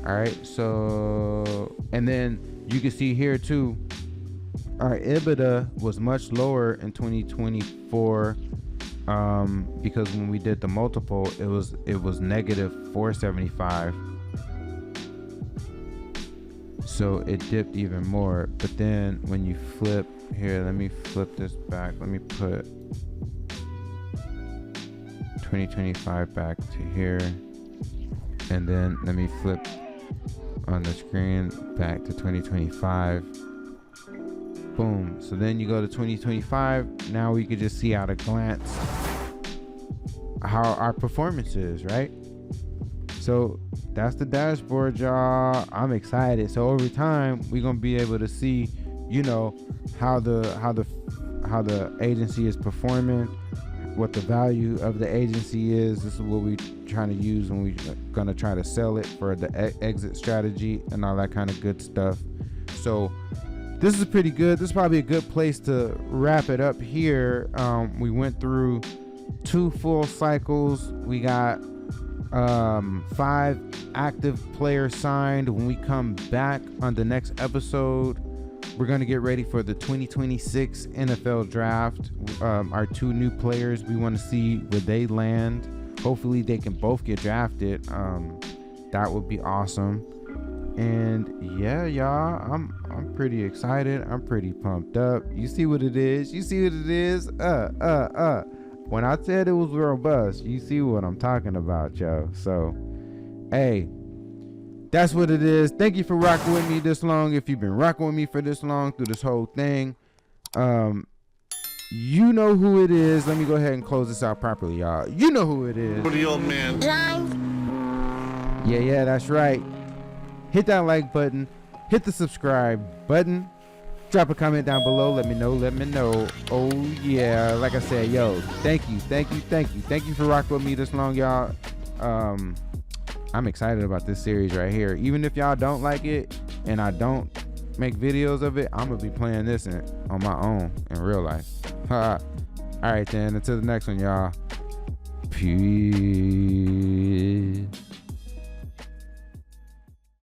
S4: All right, so, and then you can see here too, our EBITDA was much lower in 2024, because when we did the multiple, it was -475. So it dipped even more. But then when you flip here, let me flip this back. Let me put 2025 back to here, and then let me flip on the screen back to 2025. Boom. So then you go to 2025. Now we can just see at a glance how our performance is, right? So that's the dashboard, y'all. I'm excited. So over time, we're gonna be able to see, you know, how the agency is performing, what the value of the agency is. This is what we're trying to use when we're gonna try to sell it for the exit strategy and all that kind of good stuff. So this is pretty good. This is probably a good place to wrap it up here. We went through 2 full cycles. We got 5 active players signed. When we come back on the next episode, we're going to get ready for the 2026 NFL draft. Our 2 new players, we want to see where they land. Hopefully they can both get drafted. That would be awesome. And yeah, y'all, I'm pretty excited. I'm pretty pumped up. You see what it is? You see what it is? When I said it was robust, you see what I'm talking about, yo. So, hey, that's what it is. Thank you for rocking with me this long. If you've been rocking with me for this long through this whole thing, you know who it is. Let me go ahead and close this out properly, y'all. You know who it is.
S3: For the old man.
S4: Yeah, that's right. Hit that like button. Hit the subscribe button. Drop a comment down below. Let me know. Oh yeah, like I said, yo, thank you for rocking with me this long, y'all. I'm excited about this series right here. Even if y'all don't like it and I don't make videos of it, I'm gonna be playing this on my own in real life. All right then, until the next one, y'all. Peace.